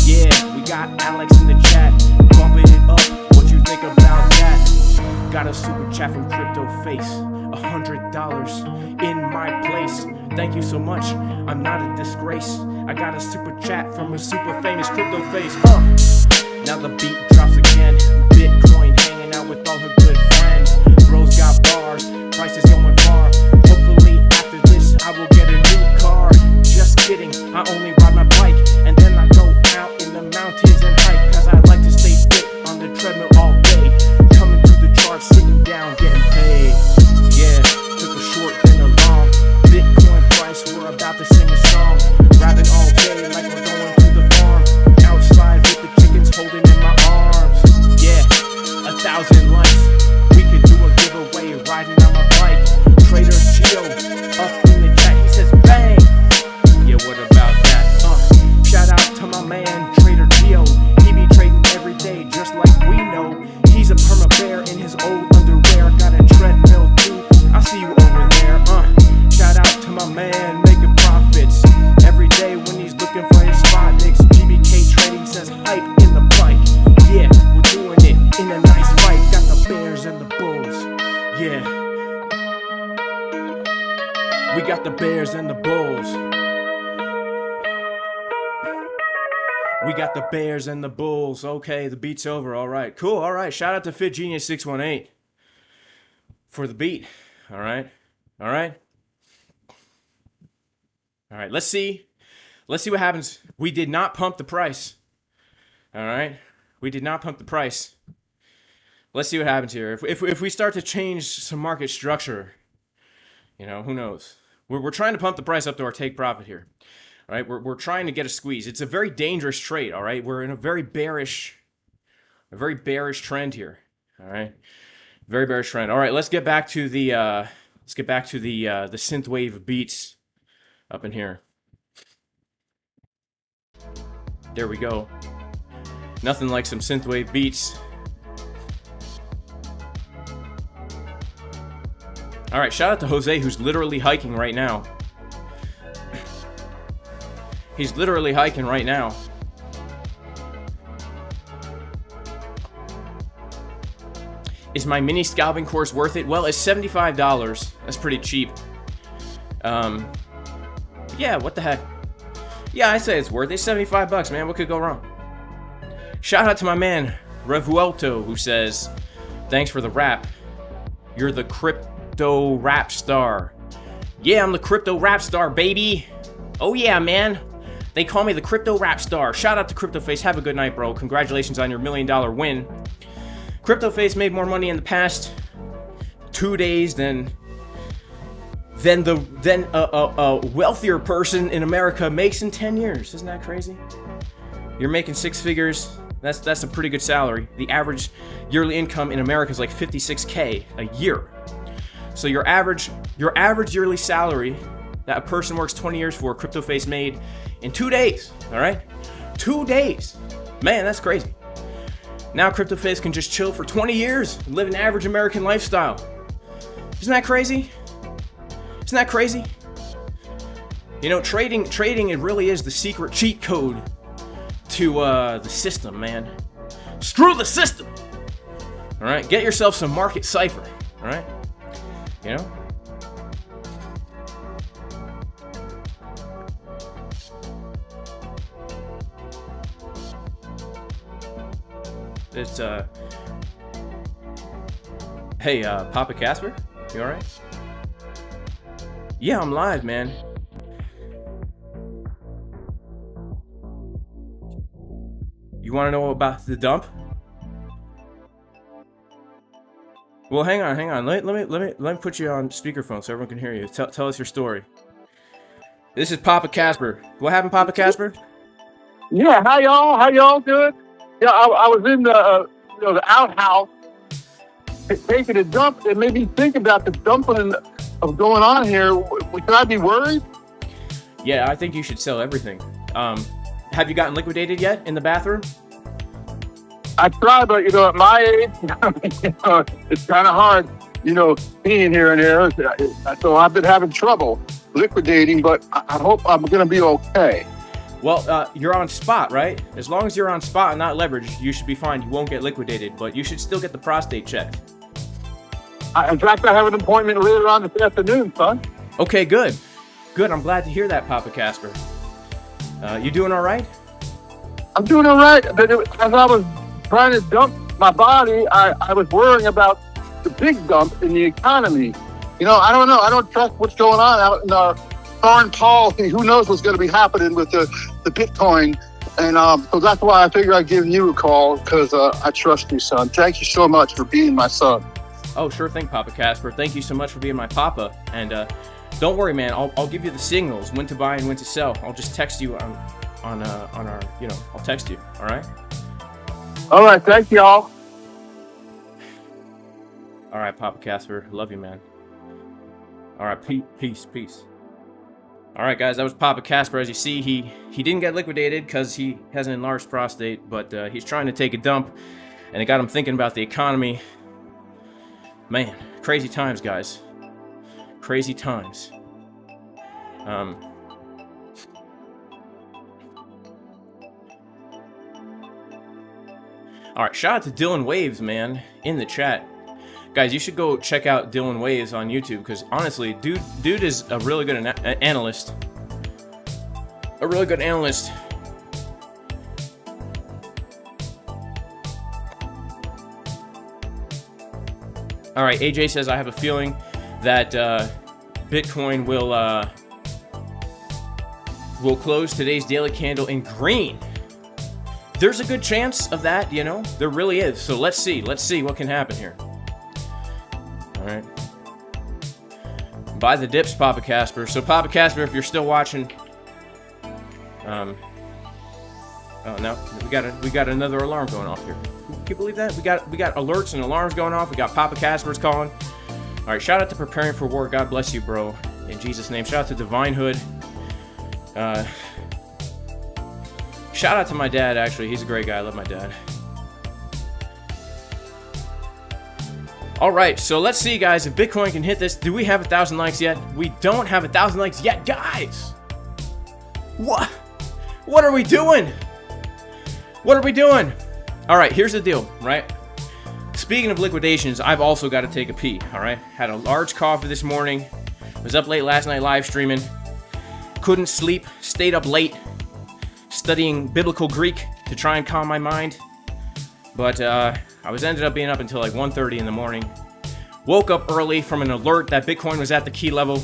Yeah, we got Alex in the chat, bumping it up. What you think about that? Got a super chat from Crypto Face, $100 in my place. Thank you so much, I'm not a disgrace. I got a super chat from a super famous Crypto Face. Now the beat drops again. Bitcoin hanging out with all her good friends. Bros got bars, price is going far. Hopefully after this I will get a new car. Just kidding, I only ride my bike, and then I go out in the mountains and hike. Cause I like to stay fit on the treadmill all day. Coming through the charts, sitting down, getting paid. Yeah, took a short then a long. Bitcoin price, we're about to sing a song. Rapping all day like we're going to the farm. Outside with the chickens holding in my arms. Yeah, 1,000 likes. We could do a giveaway riding on my bike. Trader Geo up in the chat, he says bang. Yeah, what about that? Shout out to my man Trader Geo. He be trading every day just like we know. He's a perma bear in his old underwear. Got a treadmill too, I see you over there. Shout out to my man making profits every day when he's looking for his spot. Next GBK Trading says hype in the bike. Yeah, we're doing it in a nice fight. Got the Bears and the Bulls. Yeah, we got the Bears and the Bulls. We got the Bears and the Bulls. Okay, the beat's over. All right, cool. All right, shout out to FitGenius618 for the beat. All right, all right. All right, let's see what happens. We did not pump the price. All right, we did not pump the price. Let's see what happens here. If we start to change some market structure, you know, who knows? We're trying to pump the price up to our take profit here. All right, we're trying to get a squeeze. It's a very dangerous trade. All right, we're in a very bearish trend here. All right, very bearish trend. All right, let's get back to the the synthwave beats up in here. There we go. Nothing like some synthwave beats. All right, shout out to Jose, who's literally hiking right now. He's literally hiking right now. Is my mini scalping course worth it? Well, it's $75. That's pretty cheap. Yeah, what the heck? Yeah, I say it's worth it. It's 75 bucks, man. What could go wrong? Shout out to my man Revuelto, who says, thanks for the rap. You're the crypto rap star. Yeah, I'm the crypto rap star, baby. Oh yeah, man. They call me the crypto rap star. Shout out to CryptoFace. Have a good night, bro. Congratulations on your $1 million win. CryptoFace made more money in the past 2 days than a wealthier person in America makes in 10 years. Isn't that crazy? You're making 6 figures. That's a pretty good salary. The average yearly income in America is like $56K a year. So your average yearly salary that a person works 20 years for, CryptoFace made in 2 days. All right, 2 days. Man, that's crazy. Now CryptoFace can just chill for 20 years and live an average American lifestyle. Isn't that crazy? Isn't that crazy? You know, trading it really is the secret cheat code to the system, man. Screw the system. All right, get yourself some market Cipher. All right, you know. It's Hey, Papa Casper, you all right? Yeah, I'm live, man. You want to know about the dump? Well, hang on. Let me put you on speakerphone so everyone can hear you. Tell us your story. This is Papa Casper. What happened, Papa Casper? Yeah, how y'all doing? Yeah, I was in the the outhouse taking a dump. It made me think about the dumping of going on here. Should I be worried? Yeah, I think you should sell everything. Have you gotten liquidated yet in the bathroom? I tried, but at my age, it's kind of hard, being here and there. So I've been having trouble liquidating, but I hope I'm going to be okay. Well, you're on spot, right? As long as you're on spot and not leveraged, you should be fine. You won't get liquidated, but you should still get the prostate checked. In fact, I have an appointment later on this afternoon, son. Okay, good. Good, I'm glad to hear that, Papa Casper. You doing all right? I'm doing all right, but as I was trying to dump my body, I was worrying about the big dump in the economy. I don't know. I don't trust what's going on out in our foreign policy. Who knows what's going to be happening with the Bitcoin? And so that's why I figured I'd give you a call, because I trust you, son. Thank you so much for being my son. Oh, sure thing, Papa Casper. Thank you so much for being my papa. And don't worry, man. I'll give you the signals when to buy and when to sell. I'll just text you on our, I'll text you. All right. All right. Thank y'all. All right, Papa Casper. Love you, man. All right. Peace. All right, guys. That was Papa Casper. As you see, he didn't get liquidated because he has an enlarged prostate, but he's trying to take a dump, and it got him thinking about the economy. Man, crazy times, guys. Crazy times. All right, shout out to Dylan Waves, man, in the chat. Guys, you should go check out Dylan Waves on YouTube, because honestly, dude is a really good analyst. A really good analyst. All right, AJ says, I have a feeling that Bitcoin will close today's daily candle in green. There's a good chance of that, there really is. So let's see what can happen here. All right. Buy the dips, Papa Casper. So Papa Casper, if you're still watching, oh no, we got another alarm going off here. Can you believe that? We got alerts and alarms going off. We got Papa Casper's calling. All right, shout out to Preparing for War. God bless you, bro. In Jesus' name. Shout out to Divine Hood. Shout out to my dad, actually. He's a great guy. I love my dad. All right, so let's see, guys, if Bitcoin can hit this. Do we have 1,000 likes yet? We don't have 1,000 likes yet, guys. What are we doing? What are we doing? All right, here's the deal, right? Speaking of liquidations, I've also got to take a pee, all right? Had a large coffee this morning. Was up late last night live streaming. Couldn't sleep, stayed up late studying biblical Greek to try and calm my mind. But I ended up being up until like 1:30 in the morning. Woke up early from an alert that Bitcoin was at the key level.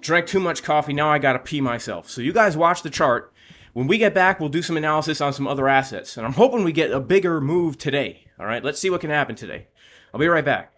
Drank too much coffee, now I gotta pee myself. So you guys watch the chart. When we get back, we'll do some analysis on some other assets. And I'm hoping we get a bigger move today. All right, let's see what can happen today. I'll be right back.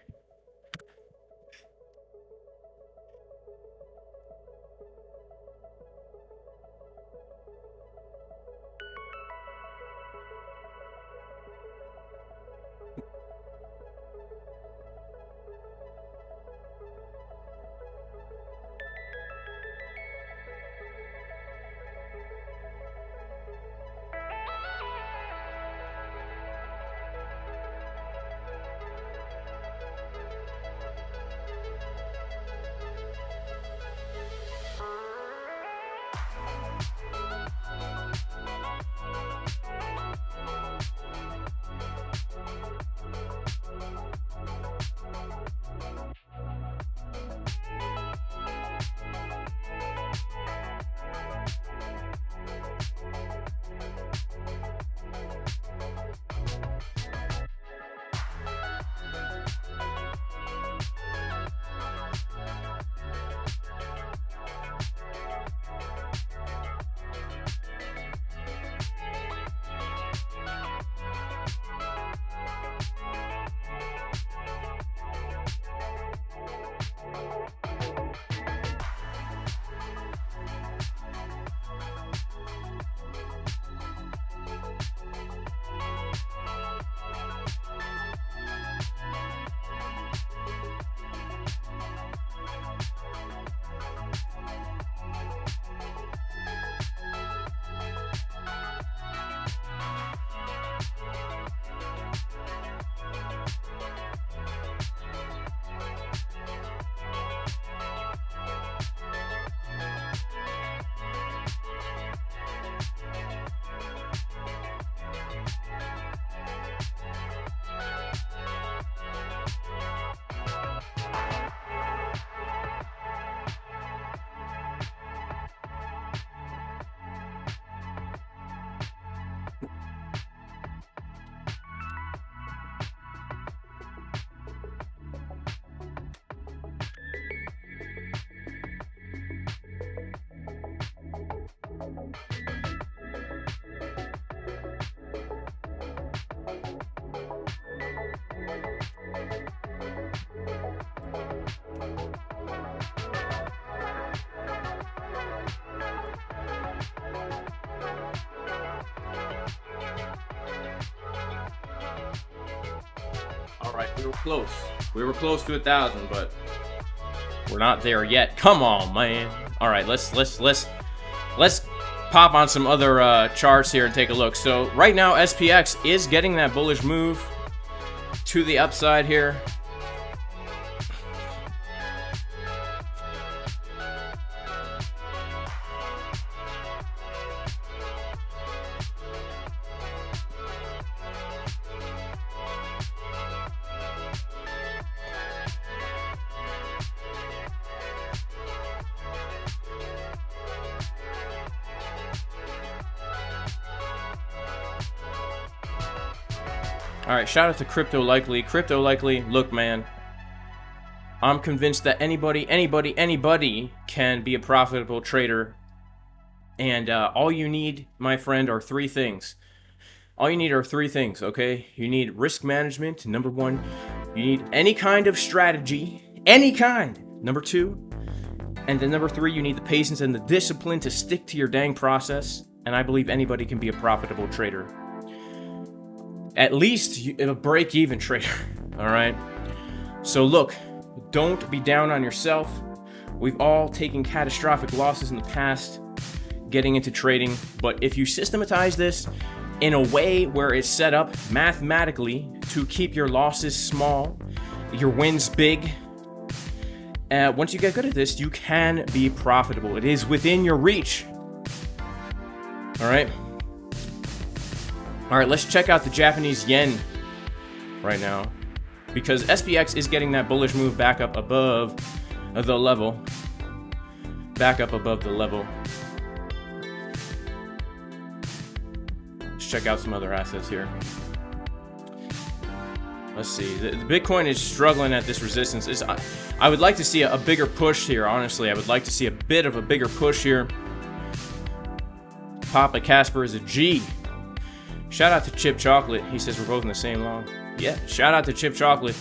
right, we were close. We were close to 1,000, but we're not there yet. Come on, man. All right, let's pop on some other charts here and take a look. So right now, SPX is getting that bullish move to the upside here. Alright, shout out to Crypto Likely. Crypto Likely, look, man, I'm convinced that anybody can be a profitable trader. And all you need, my friend, are three things. All you need are three things, okay? You need risk management, number one. You need any kind of strategy, any kind, number two. And then number three, you need the patience and the discipline to stick to your dang process. And I believe anybody can be a profitable trader. At least a break-even trader, all right? So look, don't be down on yourself. We've all taken catastrophic losses in the past getting into trading, but if you systematize this in a way where it's set up mathematically to keep your losses small, your wins big, once you get good at this, you can be profitable. It is within your reach, all right? All right, let's check out the Japanese yen right now, because SPX is getting that bullish move back up above the level. Back up above the level. Let's check out some other assets here. Let's see. The Bitcoin is struggling at this resistance. I would like to see a bigger push here, honestly. I would like to see a bit of a bigger push here. Papa Casper is a G. Shout out to Chip Chocolate. He says we're both in the same long. Yeah, shout out to Chip Chocolate.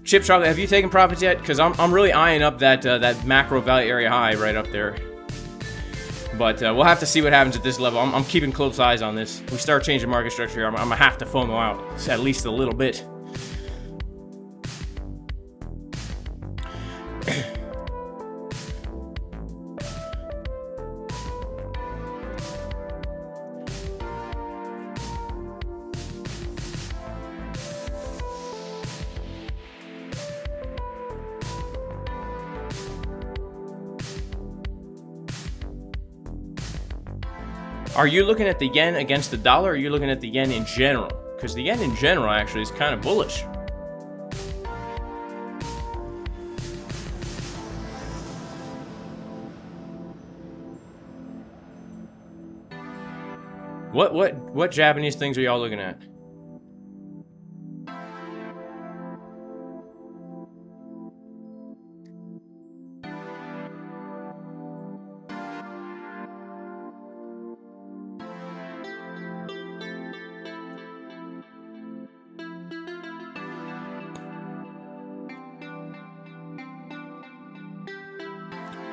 Chip Chocolate, have you taken profits yet? Because I'm really eyeing up that macro value area high right up there. But we'll have to see what happens at this level. I'm keeping close eyes on this. We start changing market structure here. I'm gonna have to FOMO out at least a little bit. Are you looking at the yen against the dollar, or are you looking at the yen in general? Because the yen in general actually is kind of bullish. What Japanese things are y'all looking at?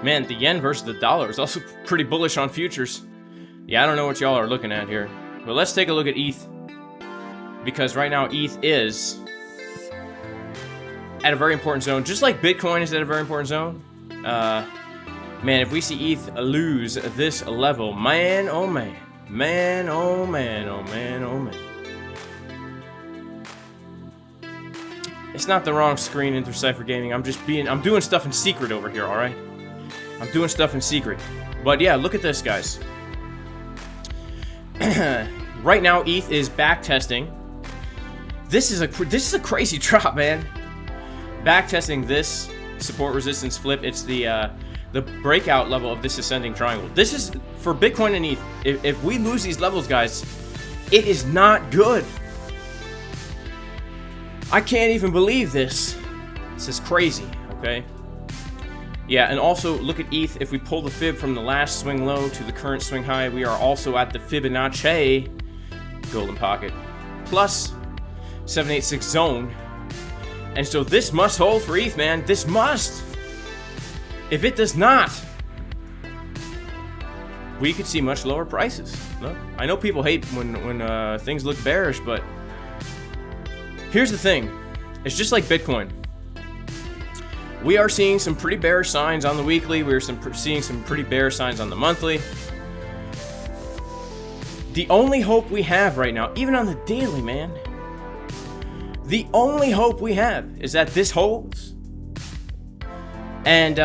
Man, the yen versus the dollar is also pretty bullish on futures. Yeah, I don't know what y'all are looking at here. But let's take a look at ETH. Because right now, ETH is at a very important zone. Just like Bitcoin is at a very important zone. Man, if we see ETH lose this level, man, oh man. Man, oh man, oh man, oh man. It's not the wrong screen in Cipher Gaming. I'm doing stuff in secret over here, alright? I'm doing stuff in secret. But yeah, look at this, guys. Right now, ETH is back testing. This is a crazy drop, man. Back testing this support resistance flip. It's the breakout level of this ascending triangle. This is for Bitcoin and ETH. If we lose these levels, guys, it is not good. I can't even believe this. This is crazy. Okay. Yeah, and also look at ETH. If we pull the fib from the last swing low to the current swing high, we are also at the Fibonacci golden pocket plus 786 zone. And so this must hold for ETH, man. This must. If it does not, we could see much lower prices. Look, I know people hate when things look bearish, but here's the thing. it's just like Bitcoin. We are seeing some pretty bearish signs on the weekly. We're seeing some pretty bearish signs on the monthly. The only hope we have right now, even on the daily, man, the only hope we have is that this holds. And,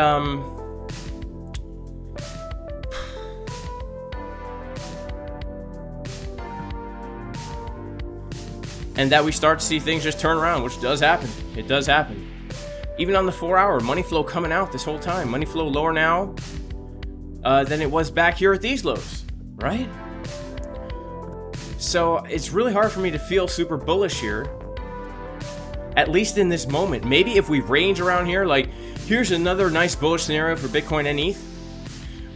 and that we start to see things just turn around, which does happen. It does happen. Even on the 4-hour, money flow coming out this whole time. Money flow lower now than it was back here at these lows, right? So it's really hard for me to feel super bullish here, at least in this moment. Maybe if we range around here, like here's another nice bullish scenario for Bitcoin and ETH.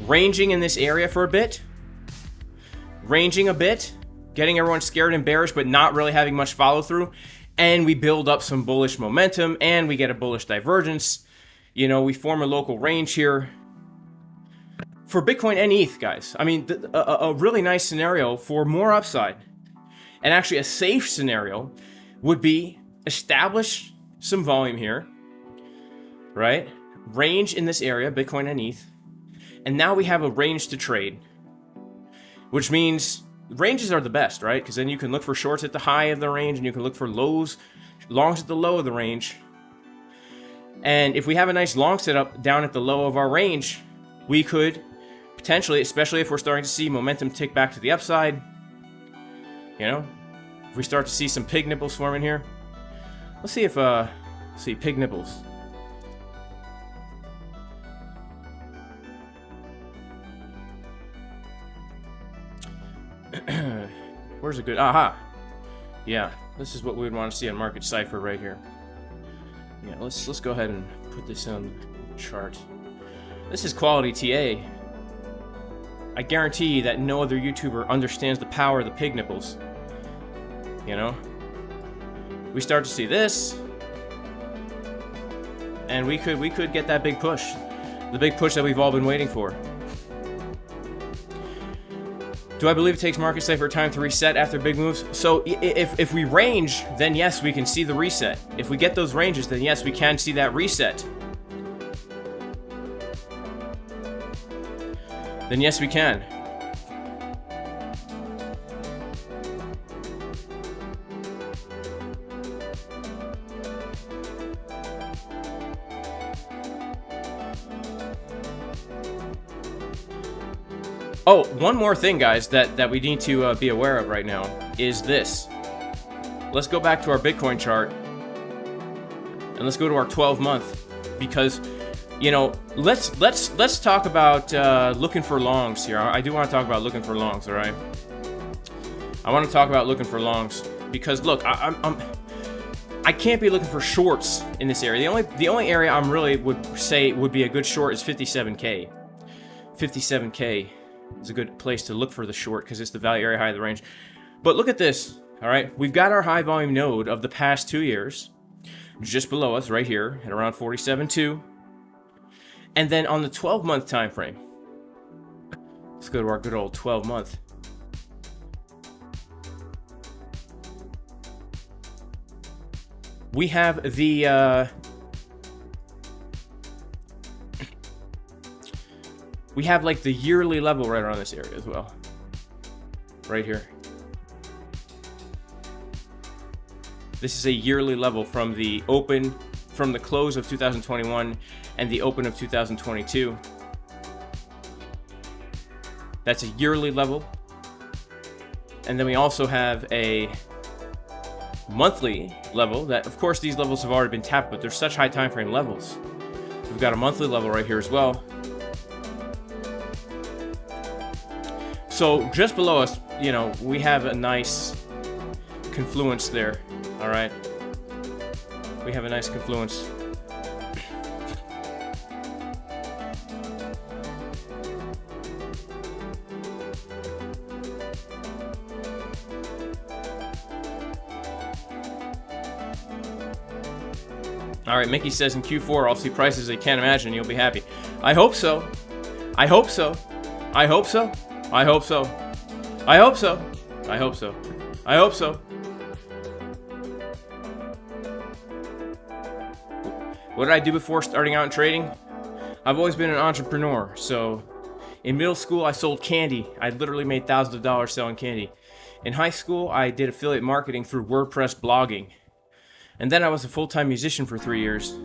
Ranging in this area for a bit. Ranging a bit. Getting everyone scared and bearish, but not really having much follow through. And we build up some bullish momentum, and we get a bullish divergence. You know, we form a local range here. For Bitcoin and ETH, guys, I mean, a really nice scenario for more upside, and actually a safe scenario, would be establish some volume here, right? Range in this area, Bitcoin and ETH. And now we have a range to trade, which means ranges are the best, right? Because then you can look for shorts at the high of the range, and you can look for longs at the low of the range. And if we have a nice long setup down at the low of our range, we could potentially, especially if we're starting to see momentum tick back to the upside, you know, if we start to see some pig nipples forming here. Let's see if, let's see, pig nipples. Where's a good, aha. Yeah, this is what we would want to see on market Cipher right here. Yeah, let's go ahead and put this on the chart. This is quality TA. I guarantee you that no other YouTuber understands the power of the pig nipples. You know? We start to see this, and we could get that big push. The big push that we've all been waiting for. Do I believe it takes market Cipher time to reset after big moves? So if we range, then yes, we can see the reset. If we get those ranges, then yes, we can see that reset. Then yes, we can. Oh, one more thing, guys, that we need to be aware of right now is this. Let's go back to our Bitcoin chart, and let's go to our 12-month, because, you know, let's talk about looking for longs here. I do want to talk about looking for longs, all right? I want to talk about looking for longs because, look, I can't be looking for shorts in this area. The only area I'm really would say would be a good short is 57K. 57K. Is a good place to look for the short because it's the value area high of the range. But look at this, all right? We've got our high volume node of the past 2 years just below us right here at around 47.2. And then on the 12-month time frame, let's go to our good old 12-month. We have the we have like the yearly level right around this area as well. Right here. This is a yearly level from the open, from the close of 2021 and the open of 2022. That's a yearly level. And then we also have a monthly level that, of course, these levels have already been tapped, but they're such high time frame levels. We've got a monthly level right here as well. So just below us, you know, we have a nice confluence there, all right? We have a nice confluence. All right, Mickey says in Q4, I'll see prices I can't imagine. You'll be happy. I hope so. I hope so. I hope so. I hope so. I hope so. I hope so. I hope so. What did I do before starting out in trading? I've always been an entrepreneur. So in middle school, I sold candy. I literally made thousands of dollars selling candy. In high school, I did affiliate marketing through WordPress blogging. And then I was a full-time musician for 3 years.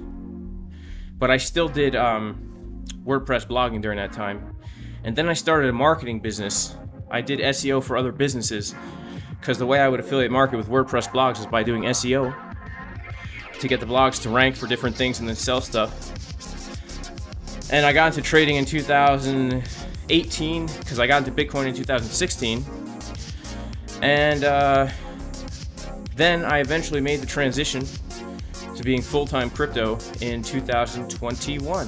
But I still did WordPress blogging during that time. And then I started a marketing business. I did SEO for other businesses, because the way I would affiliate market with WordPress blogs is by doing SEO to get the blogs to rank for different things and then sell stuff. And I got into trading in 2018 because I got into Bitcoin in 2016. And then I eventually made the transition to being full-time crypto in 2021.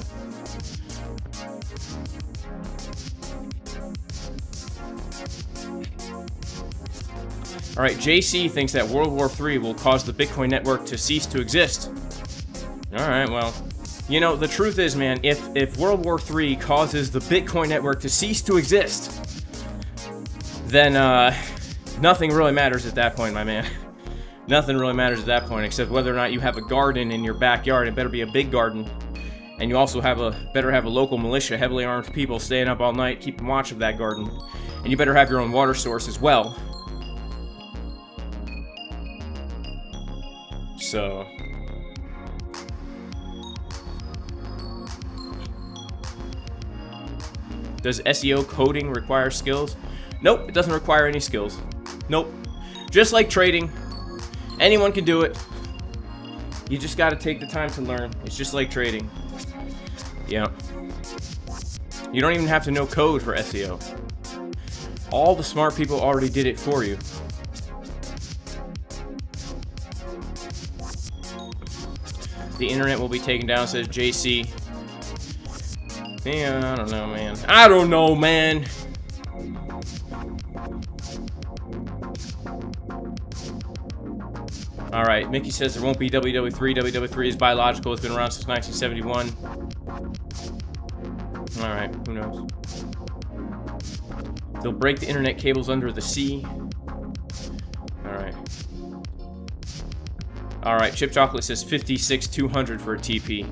All right, JC thinks that World War III will cause the Bitcoin network to cease to exist. All right, well, you know, the truth is, man, if World War III causes the Bitcoin network to cease to exist, then nothing really matters at that point, my man. Nothing really matters at that point, except whether or not you have a garden in your backyard. It better be a big garden. And you also better have a local militia, heavily armed people staying up all night, keeping watch of that garden. And you better have your own water source as well. So, does SEO coding require skills? Nope, it doesn't require any skills. Nope. Just like trading, anyone can do it. You just got to take the time to learn. It's just like trading. Yeah. You don't even have to know code for SEO. All the smart people already did it for you. The internet will be taken down, says JC. Yeah, I don't know, man. I don't know, man. Alright, Mickey says there won't be WW3. WW3 is biological. It's been around since 1971. Alright, who knows? They'll break the internet cables under the sea. Alright. Alright, Chip Chocolate says 56,200 for a TP.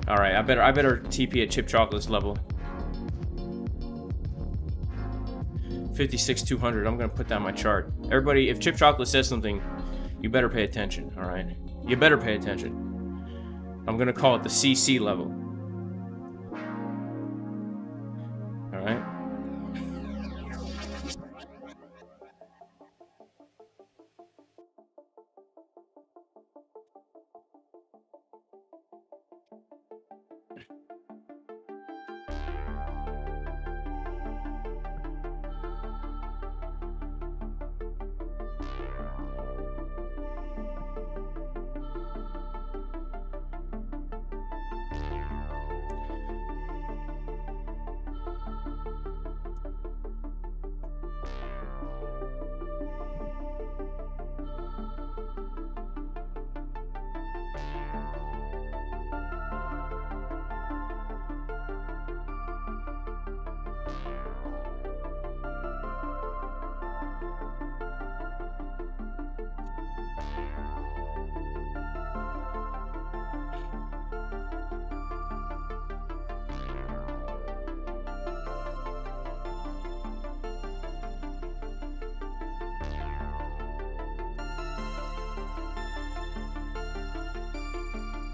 Alright, I better TP at Chip Chocolate's level. 56,200. I'm gonna put down my chart. Everybody, if Chip Chocolate says something, you better pay attention, alright? You better pay attention. I'm gonna call it the CC level. Alright?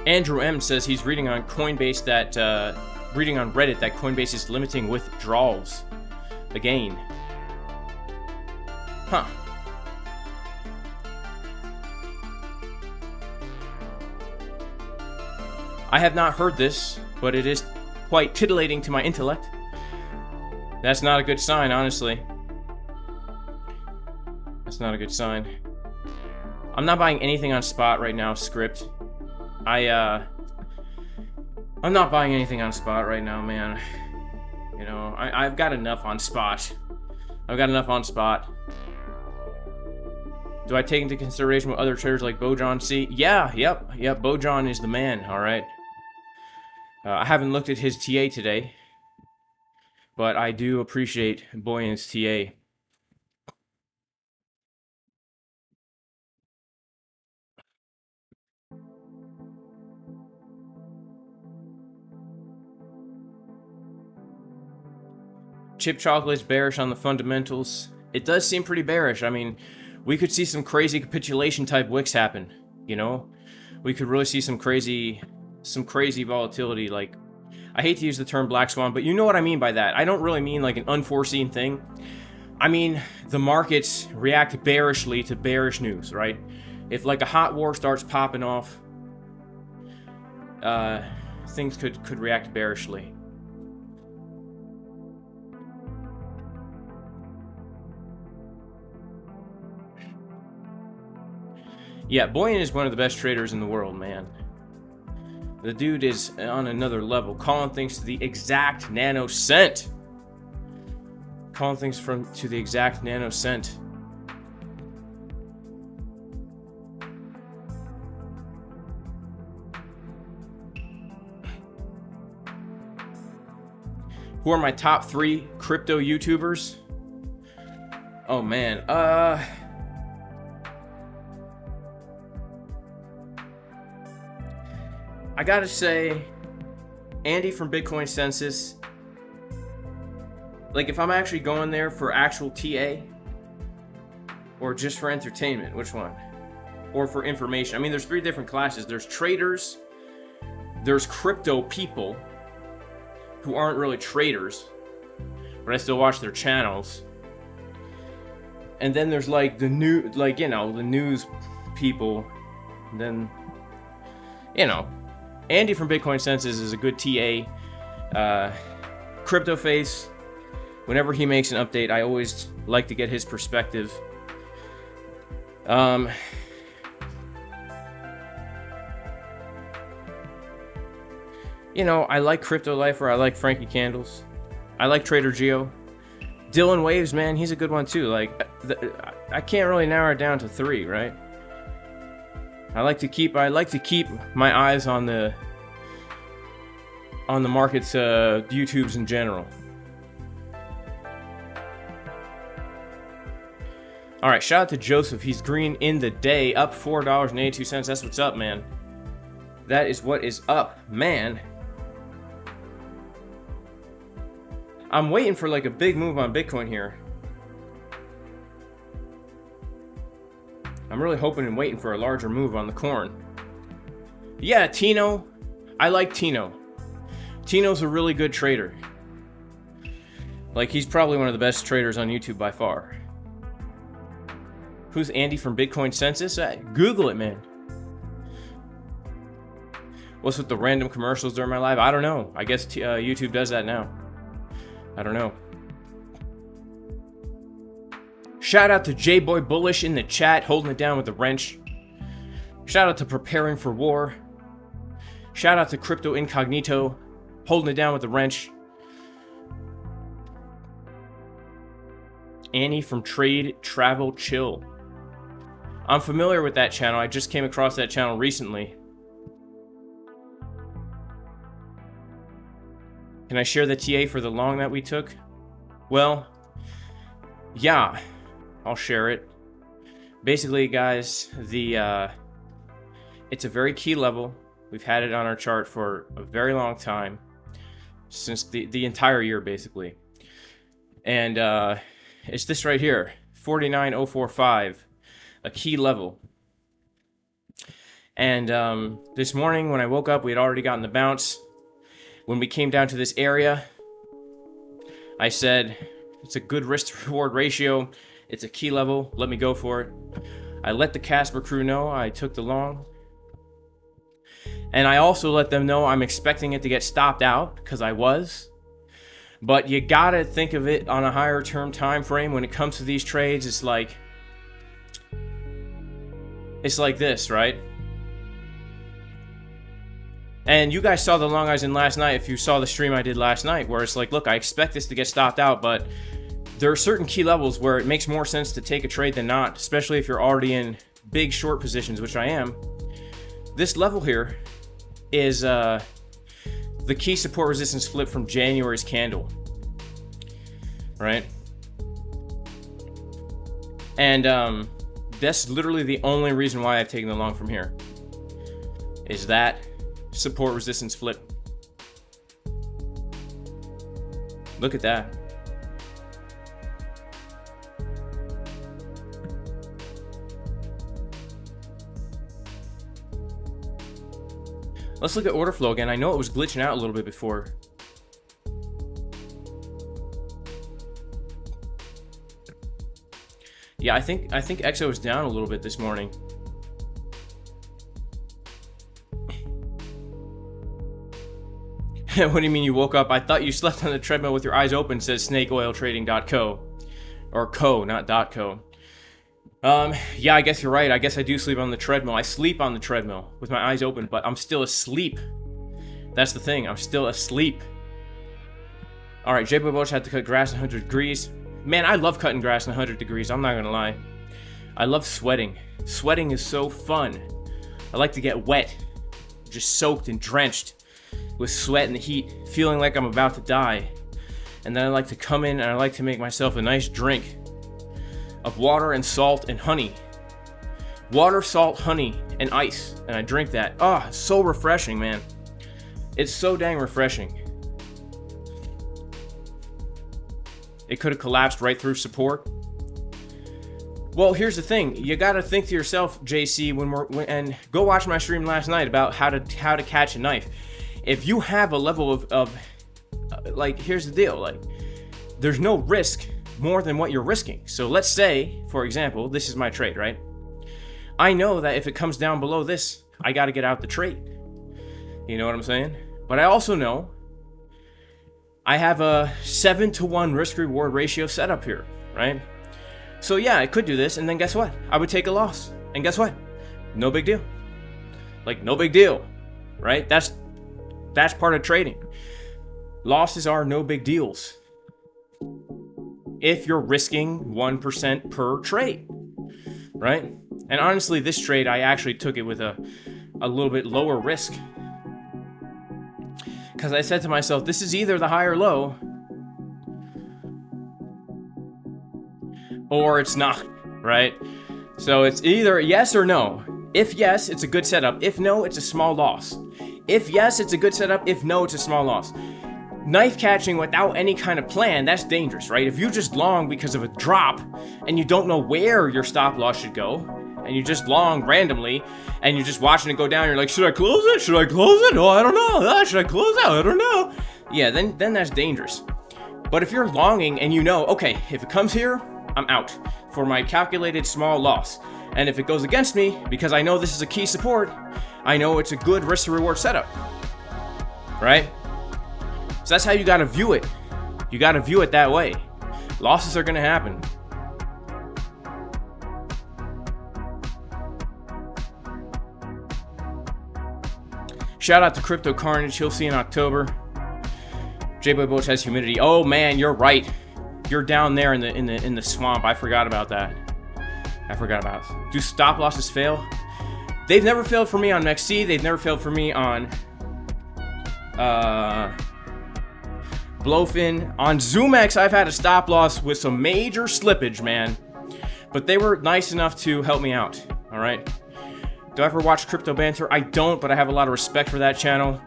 Andrew M says he's reading on Coinbase that, reading on Reddit that Coinbase is limiting withdrawals again. Huh. I have not heard this, but it is quite titillating to my intellect. That's not a good sign, honestly. That's not a good sign. I'm not buying anything on spot right now, script. I'm not buying anything on spot right now, man. You know, I've got enough on spot. I've got enough on spot. Do I take into consideration what other traders like Bojan see? Yeah, yep, Bojan is the man, alright. I haven't looked at his TA today, but I do appreciate Boyan's TA. Chip chocolate's bearish on the fundamentals. It does seem pretty bearish. I mean, we could see some crazy capitulation type wicks happen, you know? We could really see some crazy volatility. Like, I hate to use the term black swan, but you know what I mean by that. I don't really mean like an unforeseen thing. I mean, the markets react bearishly to bearish news, right? If like a hot war starts popping off, things could react bearishly. Yeah, Boyan is one of the best traders in the world, man. The dude is on another level, calling things to the exact nanocent. Calling things to the exact nanocent. Who are my top 3 crypto YouTubers? Oh man, I gotta say, Andy from Bitcoin Census. Like, if I'm actually going there for actual TA, or just for entertainment, which one? Or for information? I mean, there's 3 different classes. There's traders, there's crypto people who aren't really traders, but I still watch their channels. And then there's like the new, like, you know, the news people. And then, you know, Andy from Bitcoin Census is a good TA. Crypto Face, whenever he makes an update, I always like to get his perspective. You know, I like Crypto Lifer, I like Frankie Candles, I like Trader Geo. Dylan Waves, man, he's a good one too. Like, I can't really narrow it down to 3, right? I like to keep my eyes on the markets, YouTubes in general. All right, shout out to Joseph. He's green in the day, up $4.82. That's what's up, man. That is what is up, man. I'm waiting for like a big move on Bitcoin here. I'm really hoping and waiting for a larger move on the corn. Yeah, Tino. I like Tino. Tino's a really good trader. Like, he's probably one of the best traders on YouTube by far. Who's Andy from Bitcoin Census? Google it, man. What's with the random commercials during my live? I don't know. I guess YouTube does that now. I don't know. Shout out to J-Boy Bullish in the chat, holding it down with the wrench. Shout out to Preparing for War. Shout out to Crypto Incognito, holding it down with the wrench. Annie from Trade Travel Chill. I'm familiar with that channel. I just came across that channel recently. Can I share the TA for the long that we took? Well, yeah, I'll share it. Basically, guys, it's a very key level. We've had it on our chart for a very long time, since the entire year, basically. And it's this right here, 49,045, a key level. And this morning when I woke up, we had already gotten the bounce. When we came down to this area, I said, it's a good risk-to-reward ratio. It's a key level. Let me go for it. I let the Casper crew know I took the long. And I also let them know I'm expecting it to get stopped out, because I was. But you gotta think of it on a higher term time frame. When it comes to these trades, it's like this, right? And you guys saw the long I was in last night, if you saw the stream I did last night, where it's like, look, I expect this to get stopped out, but there are certain key levels where it makes more sense to take a trade than not, especially if you're already in big short positions, which I am. This level here is the key support resistance flip from January's candle, right? And that's literally the only reason why I've taken the long from here, is that support resistance flip. Look at that. Let's look at order flow again. I know it was glitching out a little bit before. Yeah, I think XO is down a little bit this morning. What do you mean you woke up? I thought you slept on the treadmill with your eyes open, says snakeoiltrading.co. Or co, not .co. Yeah, I guess you're right. I guess I do sleep on the treadmill. I sleep on the treadmill with my eyes open, but I'm still asleep. That's the thing. I'm still asleep. All right, J-Boy Bullish had to cut grass 100 degrees. Man, I love cutting grass 100 degrees. I'm not going to lie. I love sweating. Sweating is so fun. I like to get wet, just soaked and drenched with sweat and the heat, feeling like I'm about to die. And then I like to come in and I like to make myself a nice drink of water and salt and honey. Water, salt, honey, and ice. And I drink that. Oh, so refreshing, man. It's so dang refreshing. It could have collapsed right through support. Well, here's the thing. You got to think to yourself, JC, and go watch my stream last night about how to catch a knife. If you have a level of like, here's the deal. Like, there's no risk more than what you're risking. So let's say, for example, this is my trade, right? I know that if it comes down below this, I got to get out the trade. You know what I'm saying? But I also know I have a 7-to-1 risk-reward ratio set up here, right? So yeah, I could do this, and then guess what? I would take a loss. And guess what? No big deal. Like, no big deal, right? That's part of trading. Losses are no big deals if you're risking 1% per trade, right? And honestly, this trade, I actually took it with a little bit lower risk, because I said to myself, this is either the high or low, or it's not, right? So it's either yes or no. If yes, it's a good setup. If no, it's a small loss. If yes, it's a good setup. If no, it's a small loss. Knife catching without any kind of plan, that's dangerous, right? If you just long because of a drop and you don't know where your stop loss should go, and you just long randomly and you're just watching it go down, you're like, should I close it? Should I close it? Oh, I don't know. Should I close out? I don't know. Yeah, then that's dangerous. But if you're longing and you know, okay, if it comes here, I'm out for my calculated small loss. And if it goes against me, because I know this is a key support, I know it's a good risk to reward setup, right? So that's how you gotta view it. You gotta view it that way. Losses are gonna happen. Shout out to Crypto Carnage. He'll see in October. J-Boy Bullish has humidity. Oh man, you're right. You're down there in the swamp. I forgot about that. I forgot about it. Do stop losses fail? They've never failed for me on MEXC. They've never failed for me on BLOFIN. On ZOOMEX, I've had a stop loss with some major slippage, man. But they were nice enough to help me out. All right. Do I ever watch Crypto Banter? I don't, but I have a lot of respect for that channel.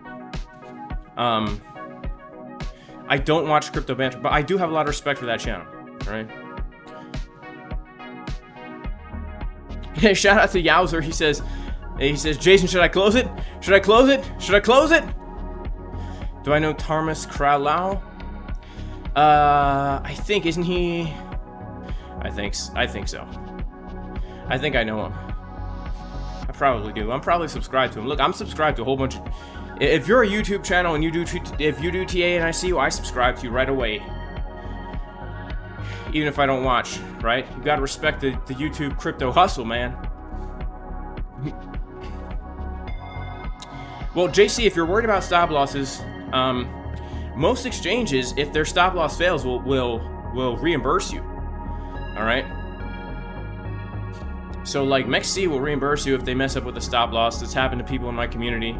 I don't watch Crypto Banter, but I do have a lot of respect for that channel. All right. Shout out to Yowzer. He says, Jason, should I close it? Should I close it? Should I close it? Do I know Tarmas Kralau? I think, isn't he? I think so. I think I know him. I probably do. I'm probably subscribed to him. Look, I'm subscribed to a whole bunch of... If you're a YouTube channel and if you do TA and I see you, I subscribe to you right away. Even if I don't watch, right? You gotta respect the YouTube crypto hustle, man. Well, JC, if you're worried about stop losses, most exchanges, if their stop loss fails, will reimburse you. All right. So like MEXC will reimburse you if they mess up with a stop loss. That's happened to people in my community.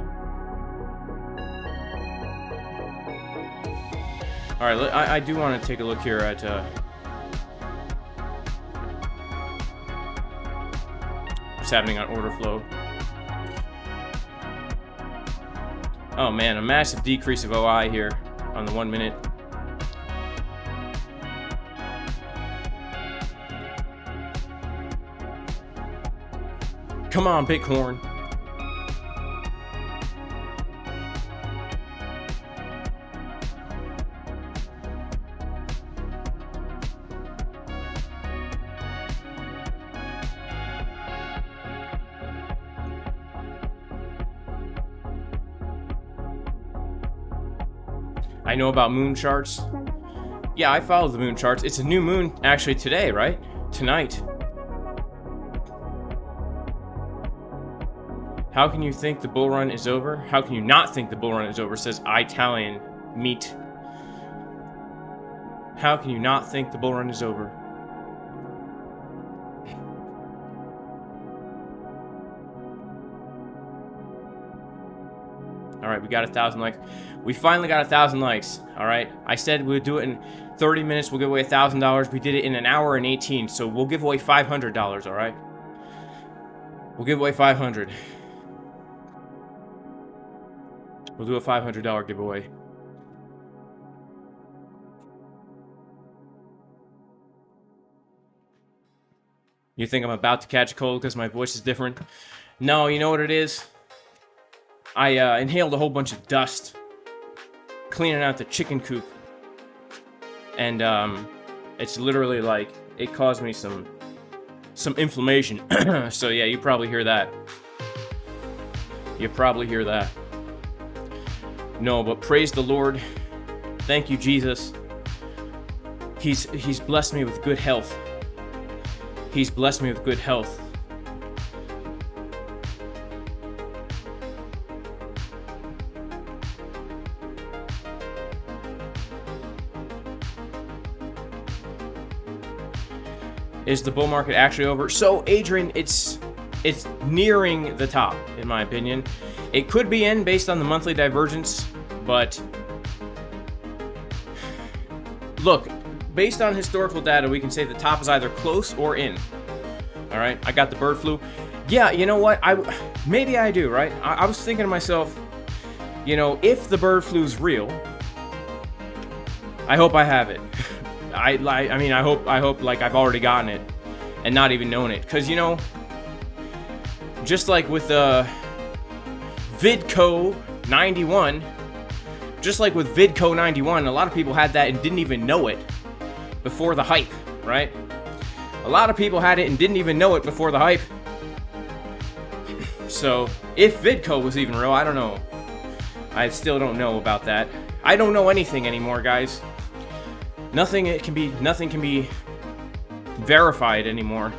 All right, I do want to take a look here at what's happening on order flow. Oh man, a massive decrease of OI here on the 1 minute. Come on, Bitcoin. I know about moon charts. Yeah, I follow the moon charts. It's a new moon actually today, right? Tonight. How can you think the bull run is over? How can you not think the bull run is over? Says Italian meat. How can you not think the bull run is over? All right, we got 1,000 likes. We finally got 1,000 likes. All right, I said we would do it in 30 minutes. We'll give away $1,000. We did it in an hour and 18. So we'll give away $500. All right, we'll give away 500. We'll do a $500 giveaway. You think I'm about to catch a cold because my voice is different? No, you know what it is? I inhaled a whole bunch of dust cleaning out the chicken coop. And it's literally like, it caused me some inflammation. So yeah, you probably hear that. You probably hear that. No, but praise the Lord. Thank you, Jesus. He's blessed me with good health. He's blessed me with good health. Is the bull market actually over? So, Adrian, it's nearing the top, in my opinion. It could be in based on the monthly divergence, but look, based on historical data, we can say the top is either close or in. All right, I got the bird flu. Yeah, you know what? Maybe I do, right? I was thinking to myself, you know, if the bird flu's real, I hope I have it. I mean, I hope like I've already gotten it and not even known it, because you know, just like with Vidco 91, just like with Vidco 91, a lot of people had that and didn't even know it before the hype, right? A lot of people had it and didn't even know it before the hype. So if Vidco was even real, I don't know. I still don't know about that. I don't know anything anymore, guys. Nothing can be verified anymore.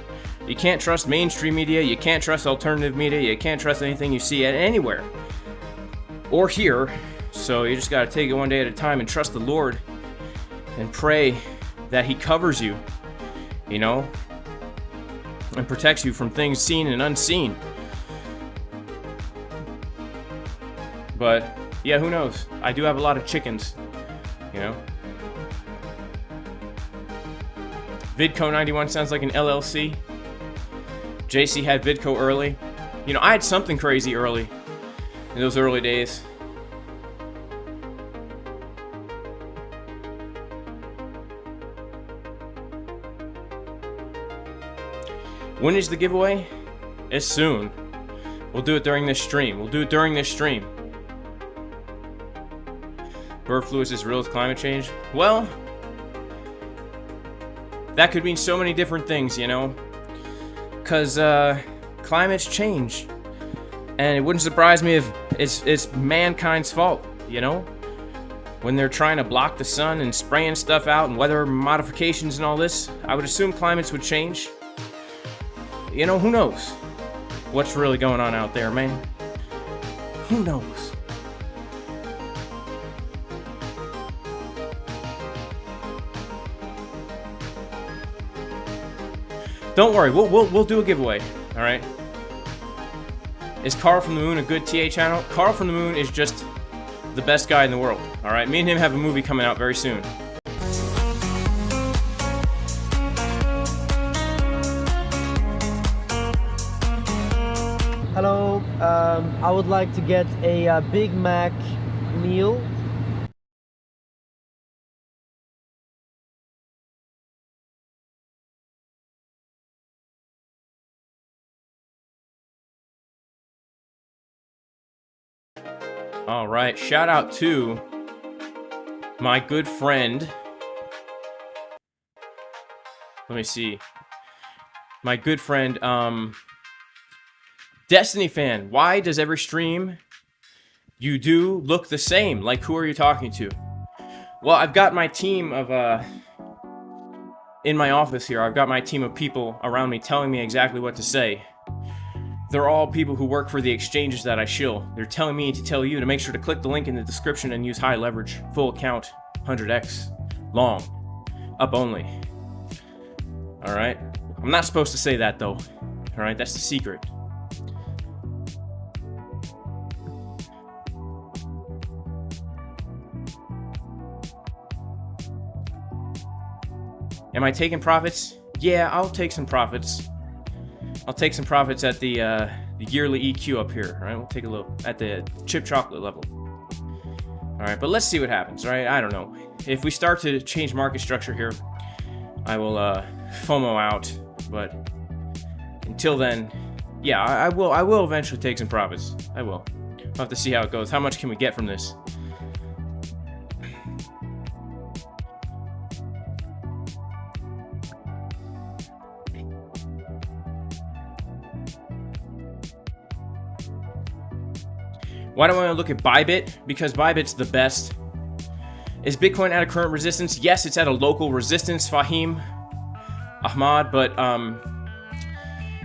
You can't trust mainstream media, you can't trust alternative media, you can't trust anything you see anywhere or hear. So you just gotta take it one day at a time and trust the Lord and pray that He covers you, you know, and protects you from things seen and unseen. But yeah, who knows? I do have a lot of chickens, you know. Vidco 91 sounds like an LLC. JC had Vidco early. You know, I had something crazy early in those early days. When is the giveaway? It's soon. We'll do it during this stream. Bird flu is as real as climate change? Well, that could mean so many different things, you know, because climates change, and it wouldn't surprise me if it's mankind's fault, you know, when they're trying to block the sun and spraying stuff out and weather modifications and all this. I would assume climates would change. You know, who knows what's really going on out there, man? Who knows? Don't worry, we'll do a giveaway, all right? Is Carl from the Moon a good TA channel? Carl from the Moon is just the best guy in the world, all right? Me and him have a movie coming out very soon. Hello, I would like to get a Big Mac meal. All right, shout out to my good friend. Let me see. My good friend, Destiny fan. Why does every stream you do look the same? Like, who are you talking to? Well, I've got my team of in my office here. I've got my team of people around me telling me exactly what to say. They're all people who work for the exchanges that I shill. They're telling me to tell you to make sure to click the link in the description and use high leverage, full account, 100x, long, up only. All right. I'm not supposed to say that though. All right, that's the secret. Am I taking profits? Yeah, I'll take some profits. I'll take some profits at the yearly EQ up here. All right, we'll take a look at the chip chocolate level. All right, but let's see what happens. Right, I don't know. If we start to change market structure here, I will FOMO out. But until then, yeah, I will eventually take some profits. I will. We'll have to see how it goes. How much can we get from this? Why do I want to look at ByBit? Because ByBit's the best. Is Bitcoin at a current resistance? Yes, it's at a local resistance, Fahim Ahmad, but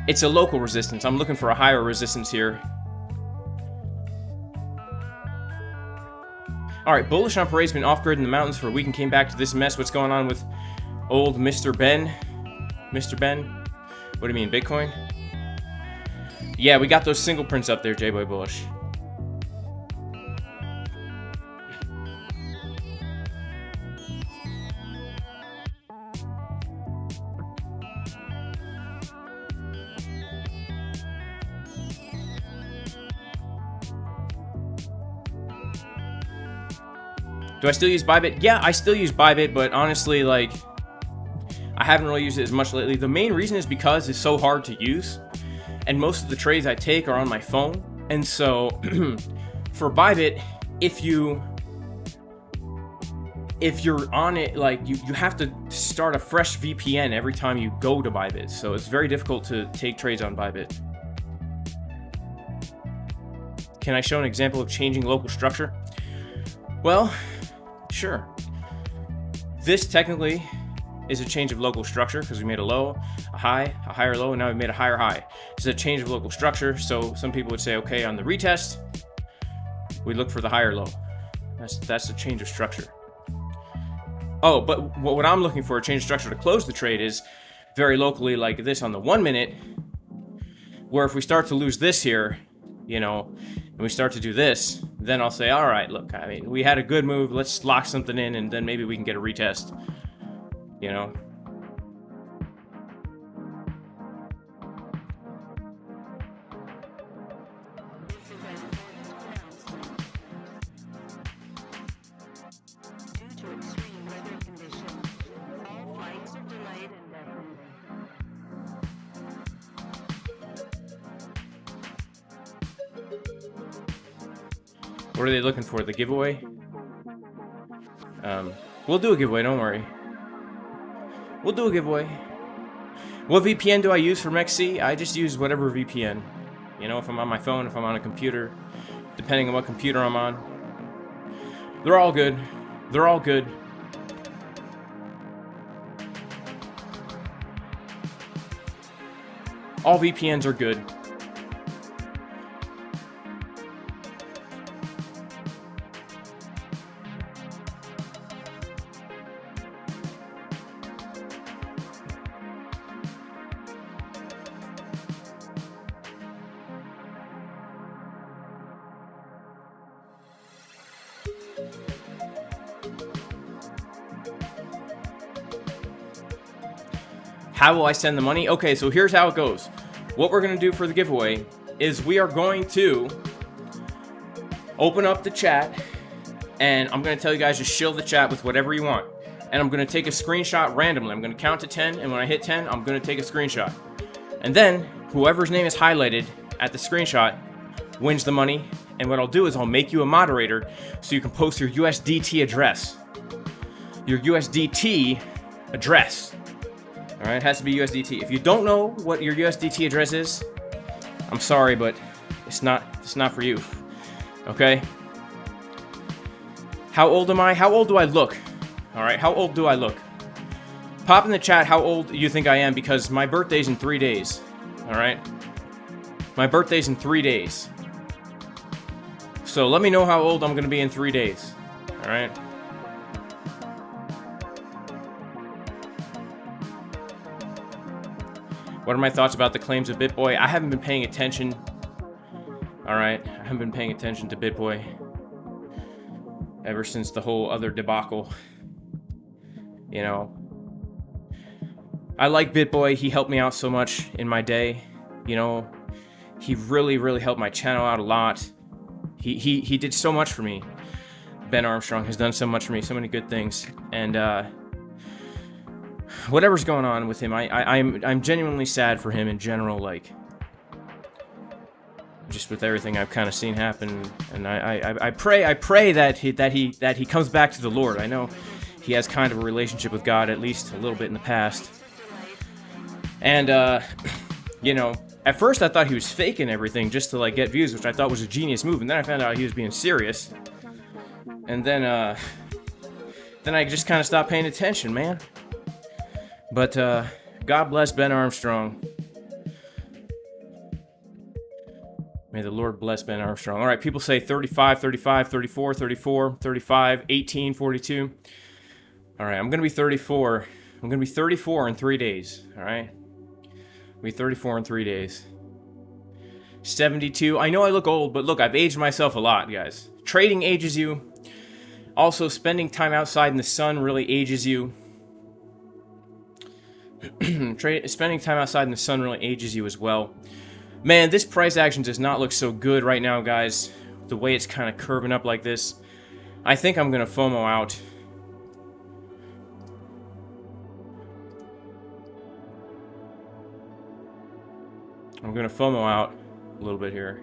it's a local resistance. I'm looking for a higher resistance here. All right, Bullish on parade's been off-grid in the mountains for a week and came back to this mess. What's going on with old Mr. Ben? Mr. Ben? What do you mean, Bitcoin? Yeah, we got those single prints up there, J-Boy Bullish. Do I still use ByBit? Yeah, I still use ByBit, but honestly, like, I haven't really used it as much lately. The main reason is because it's so hard to use, and most of the trades I take are on my phone. And so, for ByBit, if you're on it, like, you have to start a fresh VPN every time you go to ByBit. So it's very difficult to take trades on ByBit. Can I show an example of changing local structure? Well, sure. This technically is a change of local structure because we made a low, a high, a higher low, and now we made a higher high. It's a change of local structure. So some people would say, okay, on the retest, we look for the higher low. That's a change of structure. Oh, but what I'm looking for, a change of structure to close the trade, is very locally like this on the 1 minute, where if we start to lose this here, you know, and we start to do this, then I'll say, all right, look, I mean, we had a good move, let's lock something in, and then maybe we can get a retest, you know. What are they looking for? The giveaway? We'll do a giveaway, don't worry. We'll do a giveaway. What VPN do I use for MEXC? I just use whatever VPN. You know, if I'm on my phone, if I'm on a computer, depending on what computer I'm on. They're all good. They're all good. All VPNs are good. How will I send the money? Okay, so here's how it goes. What we're going to do for the giveaway is we are going to open up the chat, and I'm going to tell you guys to shill the chat with whatever you want. And I'm going to take a screenshot randomly. I'm going to count to 10, and when I hit 10, I'm going to take a screenshot. And then whoever's name is highlighted at the screenshot wins the money. And what I'll do is I'll make you a moderator so you can post your USDT address. Your USDT address. All right, it has to be USDT. If you don't know what your USDT address is, I'm sorry, but it's not for you. Okay? How old am I? How old do I look? All right, how old do I look? Pop in the chat how old you think I am, because my birthday's in 3 days. All right, my birthday's in 3 days. So let me know how old I'm gonna be in 3 days. All right. What are my thoughts about the claims of BitBoy? I haven't been paying attention. All right, I haven't been paying attention to BitBoy ever since the whole other debacle. You know, I like BitBoy. He helped me out so much in my day. You know, he really helped my channel out a lot. He did so much for me. Ben Armstrong has done so much for me, so many good things. And whatever's going on with him, I'm genuinely sad for him in general. Like, just with everything I've kind of seen happen, and I pray that he comes back to the Lord. I know he has kind of a relationship with God, at least a little bit in the past. And you know, at first I thought he was faking everything just to like get views, which I thought was a genius move. And then I found out he was being serious. And then I just kind of stopped paying attention, man. But God bless Ben Armstrong. May the Lord bless Ben Armstrong. All right, people say 35, 35, 34, 34, 35, 18, 42. All right, I'm going to be 34. I'm going to be 34 in 3 days, all right? I'll be 34 in 3 days. 72. I know I look old, but look, I've aged myself a lot, guys. Trading ages you. Also, spending time outside in the sun really ages you. Spending time outside in the sun really ages you as well. Man, this price action does not look so good right now, guys. The way it's kind of curving up like this. I think I'm going to FOMO out. I'm going to FOMO out a little bit here.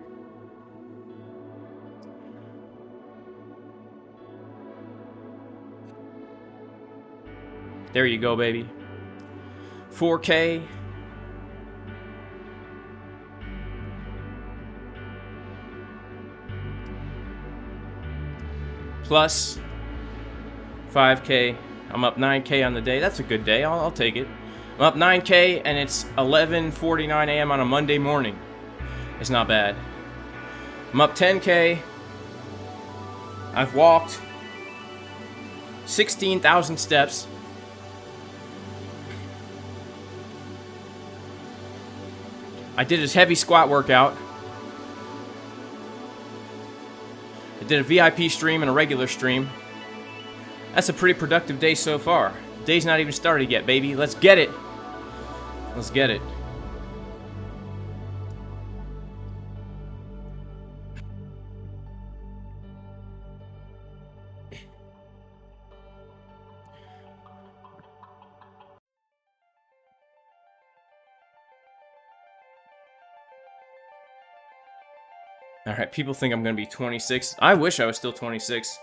There you go, baby. 4K. Plus 5K. I'm up 9K on the day. That's a good day. I'll take it. I'm up 9K and it's 11:49 a.m. on a Monday morning. It's not bad. I'm up 10K. I've walked 16,000 steps. I did a heavy squat workout. I did a VIP stream and a regular stream. That's a pretty productive day so far. Day's not even started yet, baby. Let's get it. Let's get it. Alright, people think I'm going to be 26. I wish I was still 26.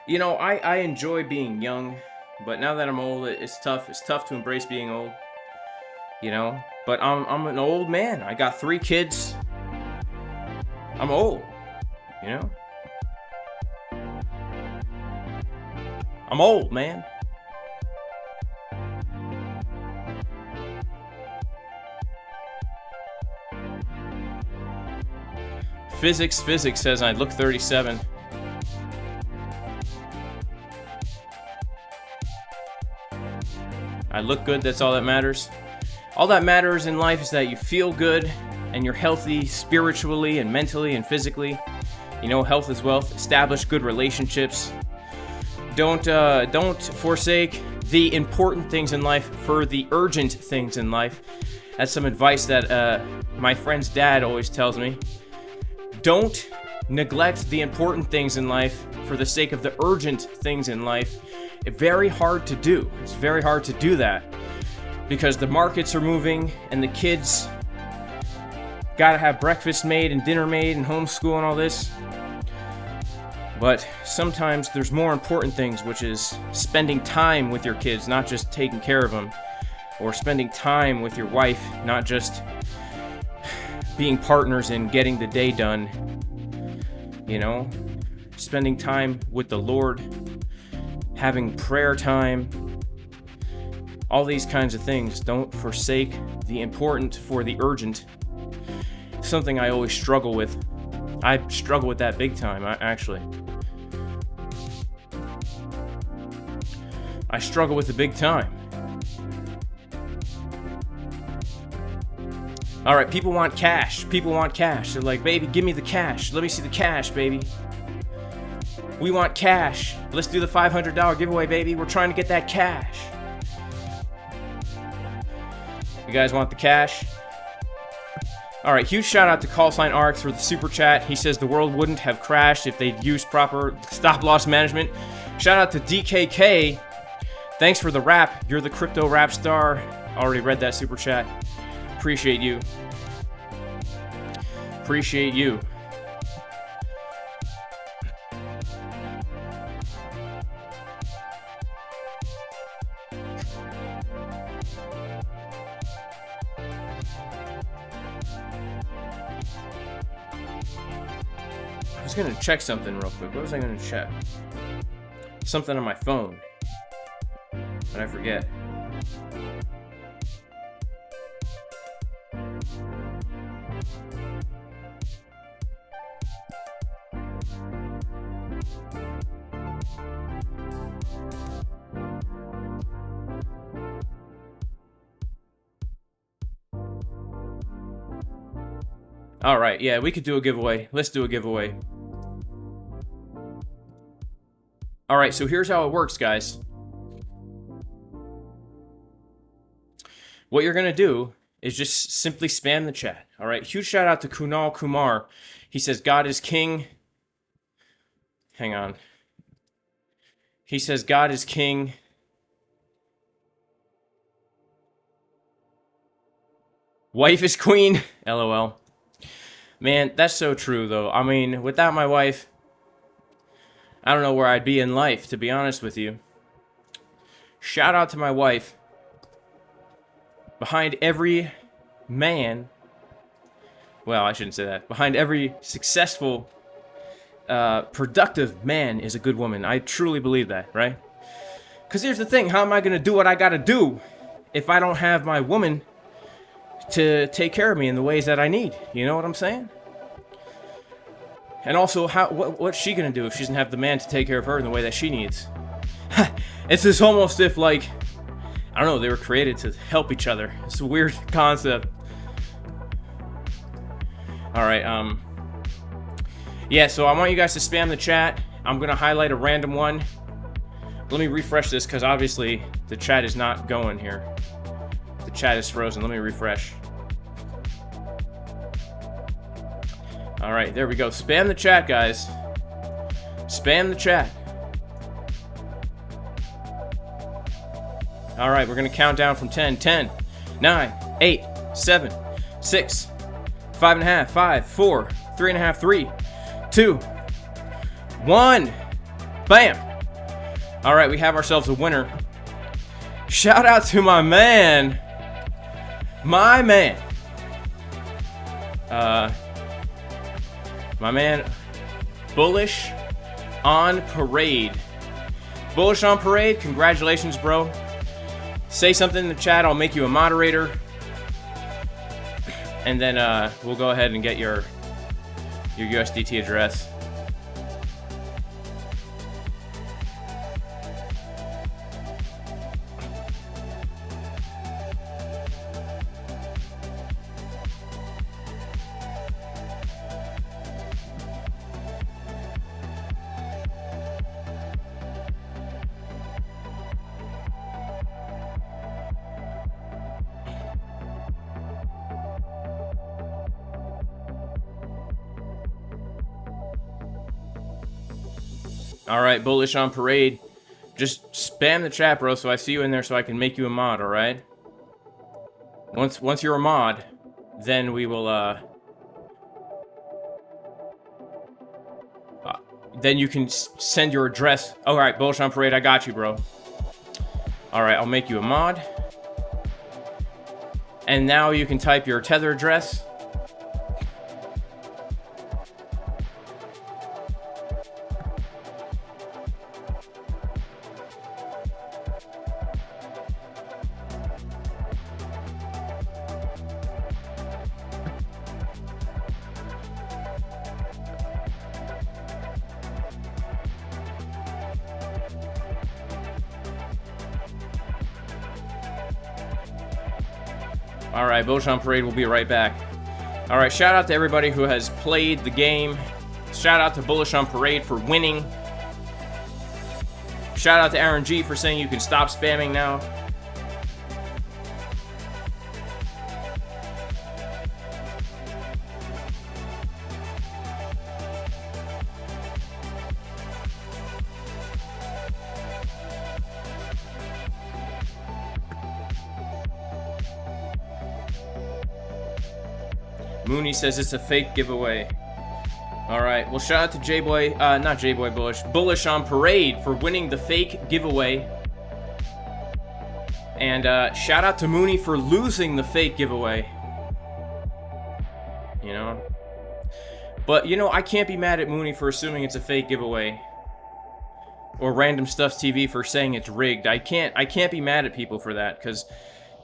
You know, I enjoy being young, but now that I'm old, it's tough. It's tough to embrace being old. You know? But I'm an old man. I got 3 kids. I'm old. You know? I'm old, man. Physics says I look 37. I look good, that's all that matters. All that matters in life is that you feel good and you're healthy spiritually and mentally and physically. You know, health is wealth. Establish good relationships. Don't forsake the important things in life for the urgent things in life. That's some advice that my friend's dad always tells me. Don't neglect the important things in life for the sake of the urgent things in life. It's very hard to do. It's very hard to do that because the markets are moving and the kids gotta have breakfast made and dinner made and homeschool and all this. But sometimes there's more important things, which is spending time with your kids, not just taking care of them, or spending time with your wife, not just being partners in getting the day done. You know, spending time with the Lord, having prayer time, all these kinds of things. Don't forsake the important for the urgent. Something I always struggle with. I struggle with that big time, actually. I struggle with the big time. All right, people want cash. People want cash. They're like, baby, give me the cash. Let me see the cash, baby. We want cash. Let's do the $500 giveaway, baby. We're trying to get that cash. You guys want the cash? All right, huge shout out to Callsign Arcs for the super chat. He says the world wouldn't have crashed if they'd used proper stop loss management. Shout out to DKK. Thanks for the rap. You're the crypto rap star. Already read that super chat. Appreciate you. Appreciate you. I was gonna check something real quick. What was I gonna check? Something on my phone. But I forget. All right, yeah, we could do a giveaway. Let's do a giveaway. All right, so here's how it works, guys. What you're gonna do is just simply spam the chat. All right, huge shout out to Kunal Kumar. He says God is king. Hang on. He says God is king. Wife is queen. LOL. Man, that's so true, though. I mean, without my wife, I don't know where I'd be in life, to be honest with you. Shout out to my wife. Behind every man, well, I shouldn't say that. Behind every successful, productive man is a good woman. I truly believe that, right? Because here's the thing. How am I going to do what I got to do if I don't have my woman to take care of me in the ways that I need? You know what I'm saying? And also, what's she gonna do if she doesn't have the man to take care of her in the way that she needs? It's just almost if, like, I don't know, they were created to help each other. It's a weird concept. All right, yeah, so I want you guys to spam the chat. I'm gonna highlight a random one. Let me refresh this, because obviously the chat is not going here. The chat is frozen. Let me refresh. All right, there we go. Spam the chat, guys. Spam the chat. All right, we're going to count down from 10. 10, 9, 8, 7, 6, 5.5, 5, 4, 3.5, 3, 2, 1. Bam. All right, we have ourselves a winner. Shout out to my man. My man. My man, Bullish on Parade. Bullish on Parade, congratulations, bro. Say something in the chat, I'll make you a moderator. And then we'll go ahead and get your USDT address. All right, Bullish on Parade. Just spam the chat, bro, so I see you in there so I can make you a mod, all right? Once you're a mod, then we will, then you can send your address. All right, Bullish on Parade, I got you, bro. All right, I'll make you a mod. And now you can type your Tether address. All right, Bullish on Parade. We'll be right back. All right, shout out to everybody who has played the game. Shout out to Bullish on Parade for winning. Shout out to Aaron G for saying you can stop spamming now. Mooney says it's a fake giveaway. All right. Well, shout out to J-Boy, not J-Boy Bullish, Bullish on Parade for winning the fake giveaway. And shout out to Mooney for losing the fake giveaway. You know? But, you know, I can't be mad at Mooney for assuming it's a fake giveaway. Or Random Stuffs TV for saying it's rigged. I can't be mad at people for that, because,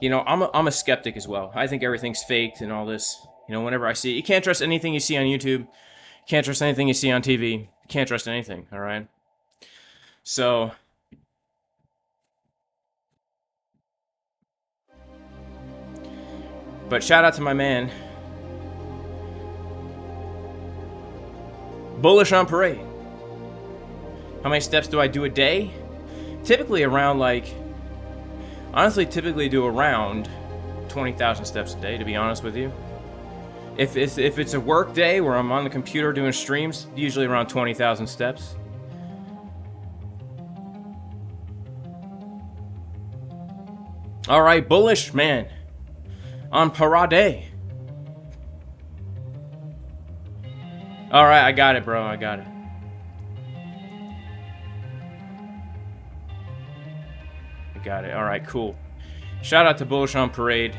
you know, I'm a skeptic as well. I think everything's faked and all this. You know, whenever I see it, you can't trust anything you see on YouTube. You can't trust anything you see on TV. You can't trust anything, all right? So, but shout out to my man, Bullish on Parade. How many steps do I do a day? Typically around, like, honestly, typically do around 20,000 steps a day, to be honest with you. If it's a work day where I'm on the computer doing streams, usually around 20,000 steps. All right, Bullish, man. On Parade. All right, I got it, bro. I got it. I got it. All right, cool. Shout out to Bullish on Parade.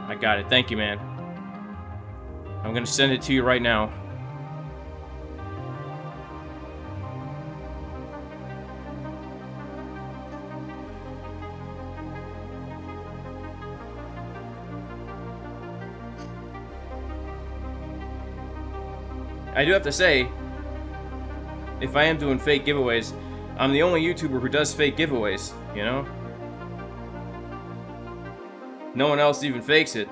I got it. Thank you, man. I'm going to send it to you right now. I do have to say, if I am doing fake giveaways, I'm the only YouTuber who does fake giveaways, you know? No one else even fakes it.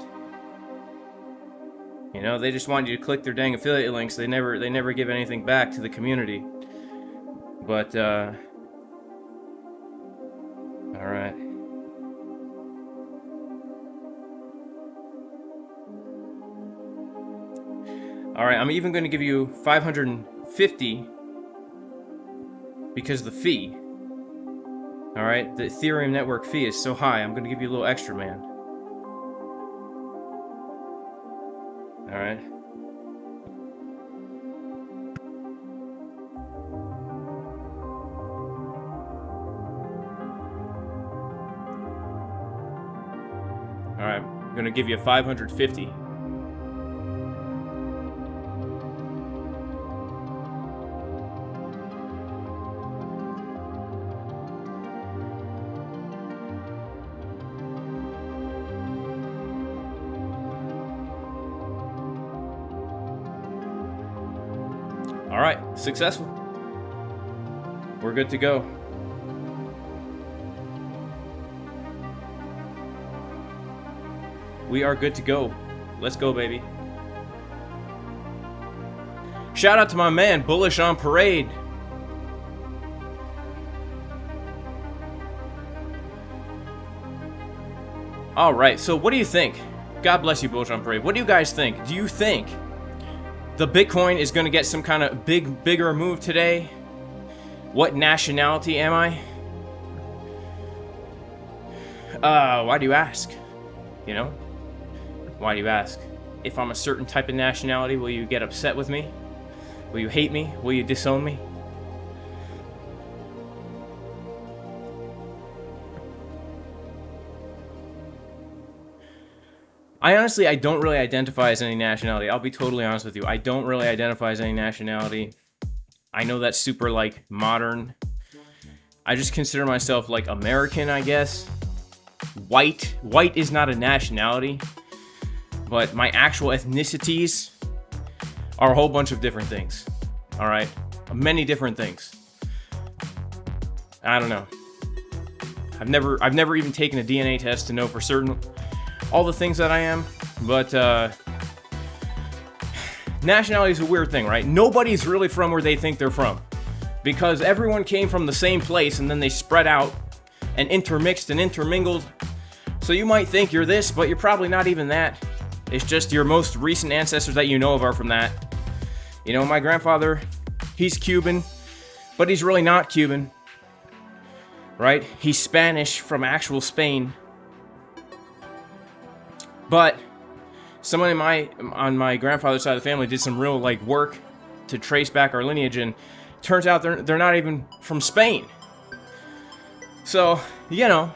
You know, they just want you to click their dang affiliate links. They never give anything back to the community. But all right. All right, I'm even going to give you 550 because of the fee. All right, the Ethereum network fee is so high. I'm going to give you a little extra, man. All right. All right, I'm going to give you 550. All right, successful. We're good to go. We are good to go. Let's go, baby. Shout out to my man, Bullish on Parade. All right, so what do you think? God bless you, Bullish on Parade. What do you guys think? Do you think the Bitcoin is going to get some kind of bigger move today? What nationality am I? Why do you ask? You know? Why do you ask? If I'm a certain type of nationality, will you get upset with me? Will you hate me? Will you disown me? I don't really identify as any nationality. I'll be totally honest with you. I don't really identify as any nationality. I know that's super, like, modern. I just consider myself, like, American, I guess. White. White is not a nationality. But my actual ethnicities are a whole bunch of different things. Alright? Many different things. I don't know. I've never even taken a DNA test to know for certain all the things that I am, but nationality is a weird thing, right? Nobody's really from where they think they're from, because everyone came from the same place and then they spread out and intermixed and intermingled. So you might think you're this, but you're probably not even that. It's just your most recent ancestors that you know of are from that. You know, my grandfather, he's Cuban, but he's really not Cuban, right? He's Spanish from actual Spain. But someone on my grandfather's side of the family did some real like work to trace back our lineage, and turns out they're not even from Spain. So, you know,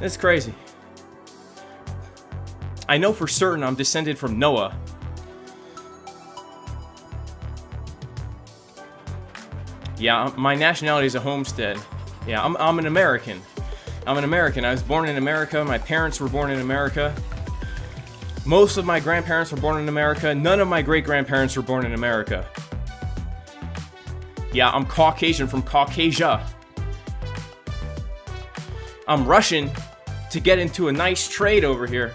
it's crazy. I know for certain I'm descended from Noah. Yeah, my nationality is a homestead. Yeah, I'm an American. I'm an American. I was born in America. My parents were born in America. Most of my grandparents were born in America. None of my great-grandparents were born in America. Yeah, I'm Caucasian from Caucasia. I'm Russian to get into a nice trade over here.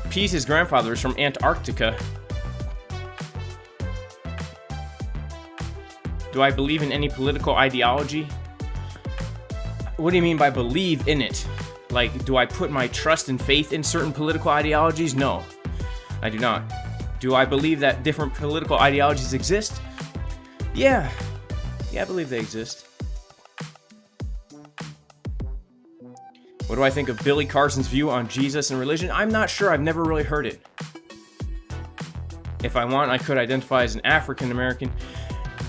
Peace's grandfather is from Antarctica. Do I believe in any political ideology? What do you mean by believe in it? Like, do I put my trust and faith in certain political ideologies? No, I do not. Do I believe that different political ideologies exist? Yeah, I believe they exist. What do I think of Billy Carson's view on Jesus and religion? I'm not sure. I've never really heard it. If I want, I could identify as an African American.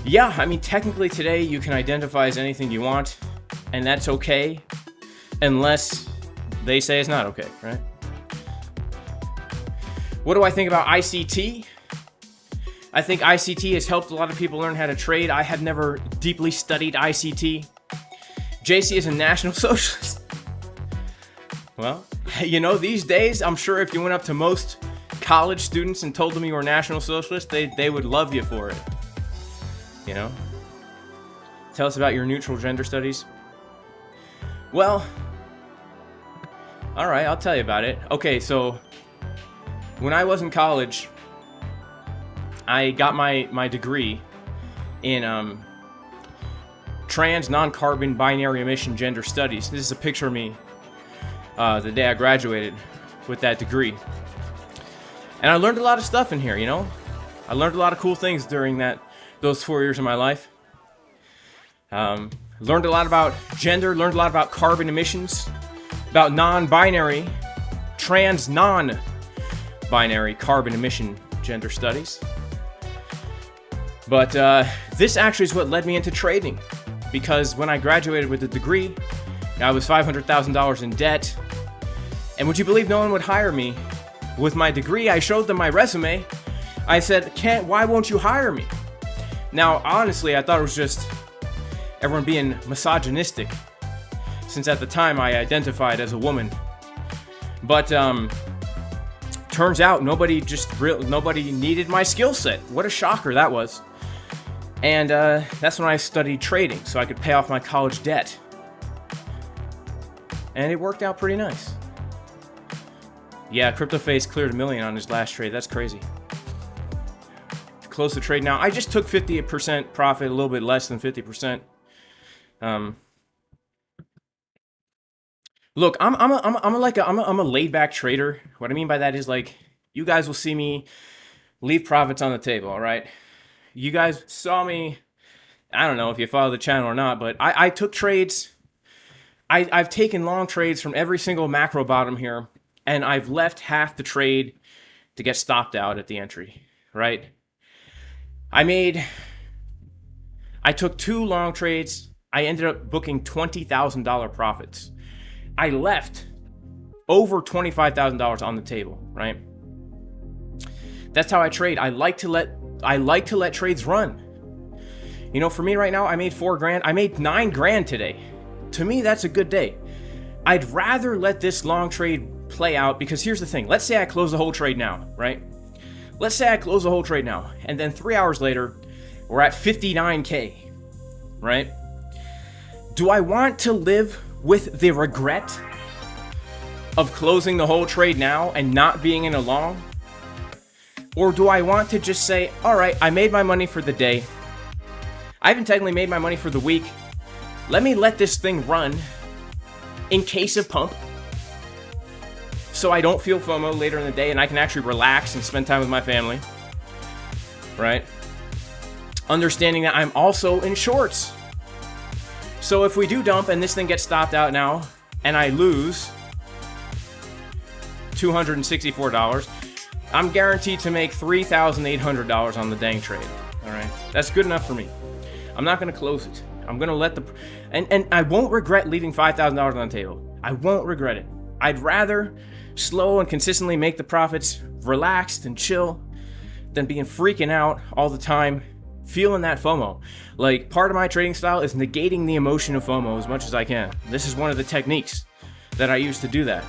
Yeah, I mean, technically today you can identify as anything you want, and that's okay, unless they say it's not okay, right? What do I think about ICT? I think ICT has helped a lot of people learn how to trade. I have never deeply studied ICT. JC is a National Socialist. Well, you know, these days, I'm sure if you went up to most college students and told them you were a National Socialist, they would love you for it. You know? Tell us about your neutral gender studies. Well, alright, I'll tell you about it. Okay, so when I was in college, I got my degree in trans, non-carbon, binary emission gender studies. This is a picture of me the day I graduated with that degree. And I learned a lot of stuff in here, you know? I learned a lot of cool things during those 4 years of my life. Learned a lot about gender, learned a lot about carbon emissions, about non-binary, trans non-binary carbon emission gender studies. But this actually is what led me into trading, because when I graduated with a degree, I was $500,000 in debt. And would you believe no one would hire me? With my degree, I showed them my resume. I said, why won't you hire me? Now, honestly, I thought it was just everyone being misogynistic, since at the time I identified as a woman. But turns out nobody needed my skill set. What a shocker that was. And that's when I studied trading, so I could pay off my college debt. And it worked out pretty nice. Yeah, CryptoFace cleared $1 million on his last trade. That's crazy. Close the trade now. I just took 50% profit, a little bit less than 50%. Look, I'm a laid back trader. What I mean by that is, like, you guys will see me leave profits on the table. All right, you guys saw me. I don't know if you follow the channel or not, but I took trades. I've taken long trades from every single macro bottom here, and I've left half the trade to get stopped out at the entry, right? I took 2 long trades. I ended up booking $20,000 profits. I left over $25,000 on the table, right? That's how I trade. I like to let trades run. You know, for me right now, I made $4 grand. I made $9 grand today. To me, that's a good day. I'd rather let this long trade play out, because here's the thing. Let's say I close the whole trade now, right? Let's say I close the whole trade now, and then 3 hours later, we're at 59K. right? Do I want to live with the regret of closing the whole trade now and not being in a long? Or do I want to just say, all right, I made my money for the day. I haven't technically made my money for the week. Let me let this thing run in case of pump, so I don't feel FOMO later in the day and I can actually relax and spend time with my family, right? Understanding that I'm also in shorts. So if we do dump and this thing gets stopped out now and I lose $264, I'm guaranteed to make $3,800 on the dang trade, all right? That's good enough for me. I'm not going to close it. I'm going to let the... And I won't regret leaving $5,000 on the table. I won't regret it. I'd rather slow and consistently make the profits, relaxed and chill, than being freaking out all the time, feeling that FOMO. Like, part of my trading style is negating the emotion of FOMO as much as I can. This is one of the techniques that I use to do that.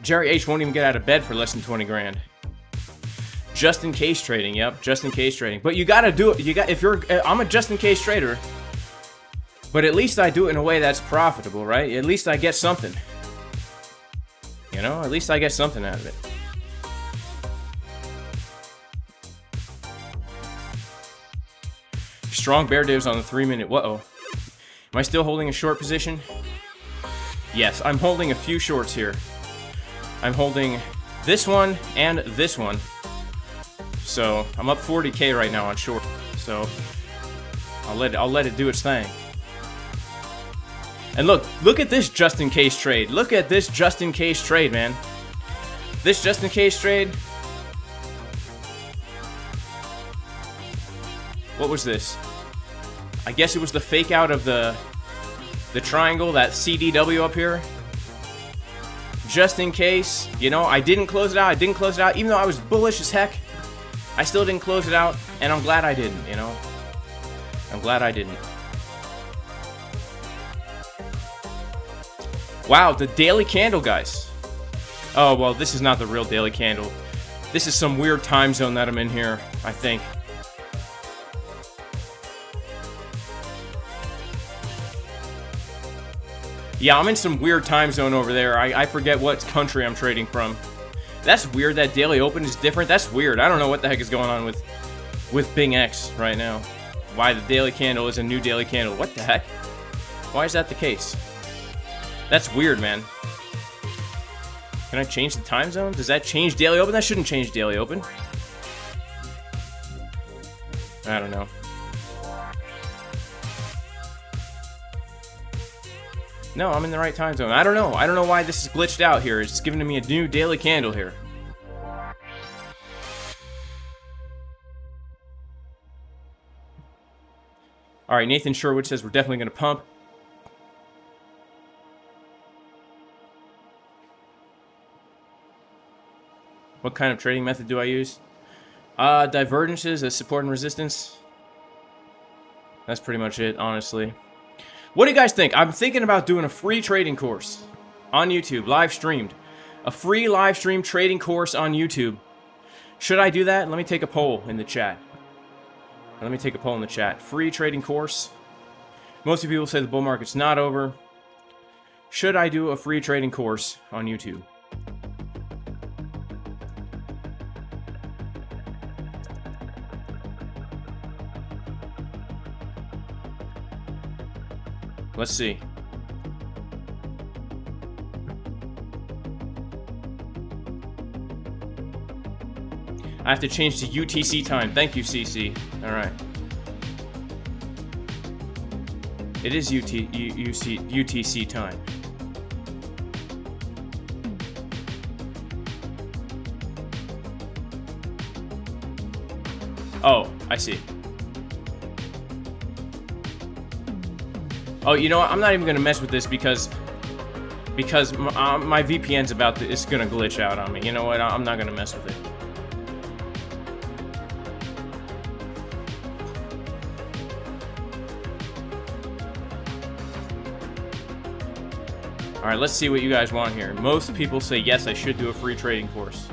Jerry H won't even get out of bed for less than 20 grand. Just in case trading, yep, just in case trading. But you gotta do it. I'm a just in case trader, but at least I do it in a way that's profitable, right? At least I get something. You know, at least I get something out of it. Strong bear divs on the 3-minute. Whoa. Am I still holding a short position? Yes, I'm holding a few shorts here. I'm holding this one and this one. So I'm up 40K right now on short. So I'll let it do its thing. And look at this just in case trade. Look at this just in case trade, man. This just in case trade. What was this? I guess it was the fake out of the triangle, that CDW up here. Just in case, you know, I didn't close it out. Even though I was bullish as heck, I still didn't close it out, and I'm glad I didn't, you know. I'm glad I didn't. Wow, the daily candle, guys. Oh, well, this is not the real daily candle. This is some weird time zone that I'm in here, I think. Yeah, I'm in some weird time zone over there. I forget what country I'm trading from. That's weird, that daily open is different. That's weird. I don't know what the heck is going on with BingX right now. Why the daily candle is a new daily candle. What the heck? Why is that the case? That's weird, man. Can I change the time zone? Does that change daily open? That shouldn't change daily open. I don't know. No, I'm in the right time zone. I don't know. I don't know why this is glitched out here. It's giving me a new daily candle here. All right, Nathan Sherwood says we're definitely going to pump. What kind of trading method do I use? Divergences as support and resistance. That's pretty much it, honestly. What do you guys think? I'm thinking about doing a free trading course on YouTube, live streamed. A free live stream trading course on YouTube. Should I do that? Let me take a poll in the chat. Free trading course. Most of you people say the bull market's not over. Should I do a free trading course on YouTube? Let's see. I have to change to UTC time. Thank you, CC. All right. It is UTC time. Oh, I see. Oh, you know what? I'm not even gonna mess with this because my VPN's it's gonna glitch out on me. You know what? I'm not gonna mess with it. All right, let's see what you guys want here. Most people say, yes, I should do a free trading course.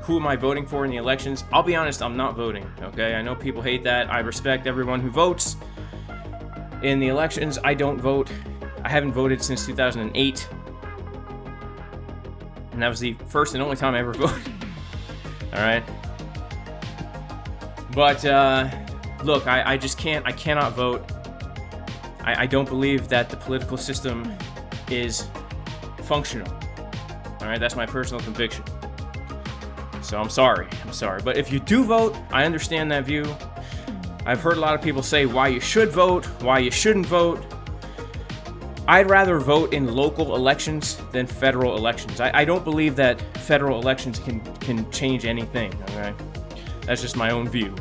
Who am I voting for in the elections? I'll be honest, I'm not voting, okay? I know people hate that. I respect everyone who votes. In the elections, I don't vote. I haven't voted since 2008. And that was the first and only time I ever voted. All right? But, look, I just can't, I cannot vote. I don't believe that the political system is functional. All right, that's my personal conviction. So I'm sorry. But if you do vote, I understand that view. I've heard a lot of people say why you should vote, why you shouldn't vote. I'd rather vote in local elections than federal elections. I don't believe that federal elections can change anything, okay? That's just my own view.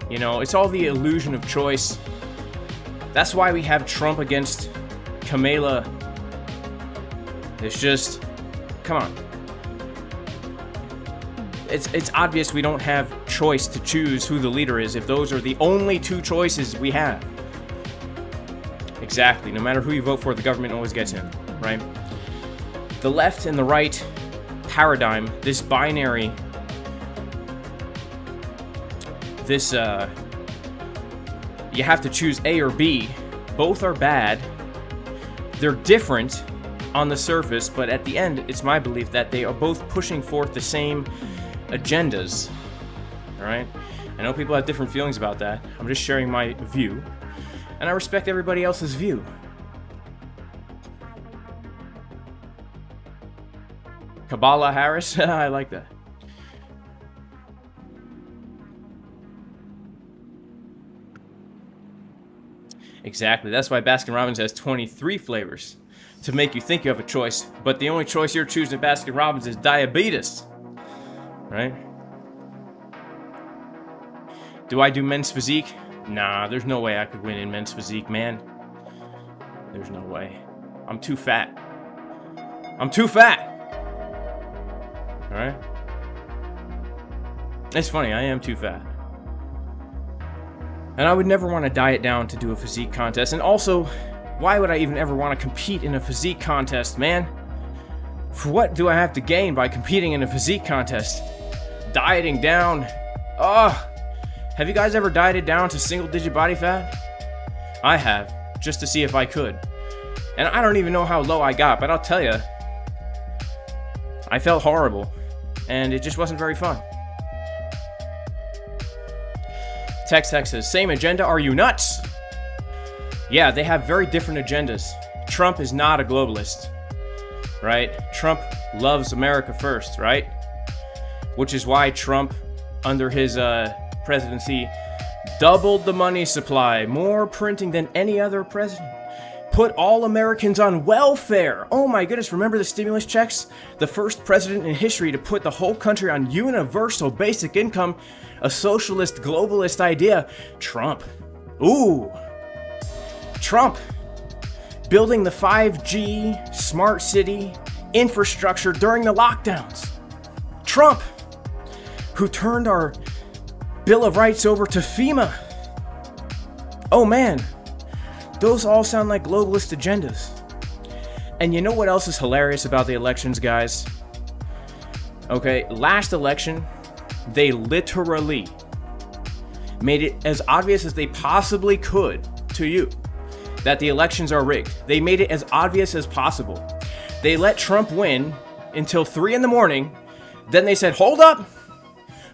You know, it's all the illusion of choice. That's why we have Trump against Kamala. It's just, come on. It's obvious we don't have choice to choose who the leader is if those are the only two choices we have. Exactly. No matter who you vote for, the government always gets in, right? The left and the right paradigm, this binary, this, you have to choose A or B. Both are bad. They're different on the surface, but at the end, it's my belief that they are both pushing forth the same agendas. All right? I know people have different feelings about that. I'm just sharing my view, and I respect everybody else's view. Kamala Harris? I like that. Exactly. That's why Baskin-Robbins has 23 flavors. To make you think you have a choice. But the only choice you're choosing at Baskin-Robbins is diabetes. Right? Do I do men's physique? Nah, there's no way I could win in men's physique, man. There's no way. I'm too fat. I'm too fat! Alright? It's funny, I am too fat. And I would never want to diet down to do a physique contest. And also, why would I even ever want to compete in a physique contest, man? For what do I have to gain by competing in a physique contest? Dieting down. Ugh. Have you guys ever dieted down to single-digit body fat? I have, just to see if I could. And I don't even know how low I got, but I'll tell you, I felt horrible. And it just wasn't very fun. Tex says, same agenda, are you nuts? Yeah, they have very different agendas. Trump is not a globalist, right? Trump loves America first, right? Which is why Trump, under his presidency, doubled the money supply, more printing than any other president. Put all Americans on welfare. Oh my goodness, remember the stimulus checks? The first president in history to put the whole country on universal basic income, a socialist globalist idea. Trump. Ooh. Trump. Building the 5G, smart city, infrastructure during the lockdowns. Trump. Who turned our Bill of Rights over to FEMA. Oh man. Those all sound like globalist agendas. And you know what else is hilarious about the elections, guys? Okay, last election, they literally made it as obvious as they possibly could to you that the elections are rigged. They made it as obvious as possible. They let Trump win until 3 in the morning. Then they said, hold up.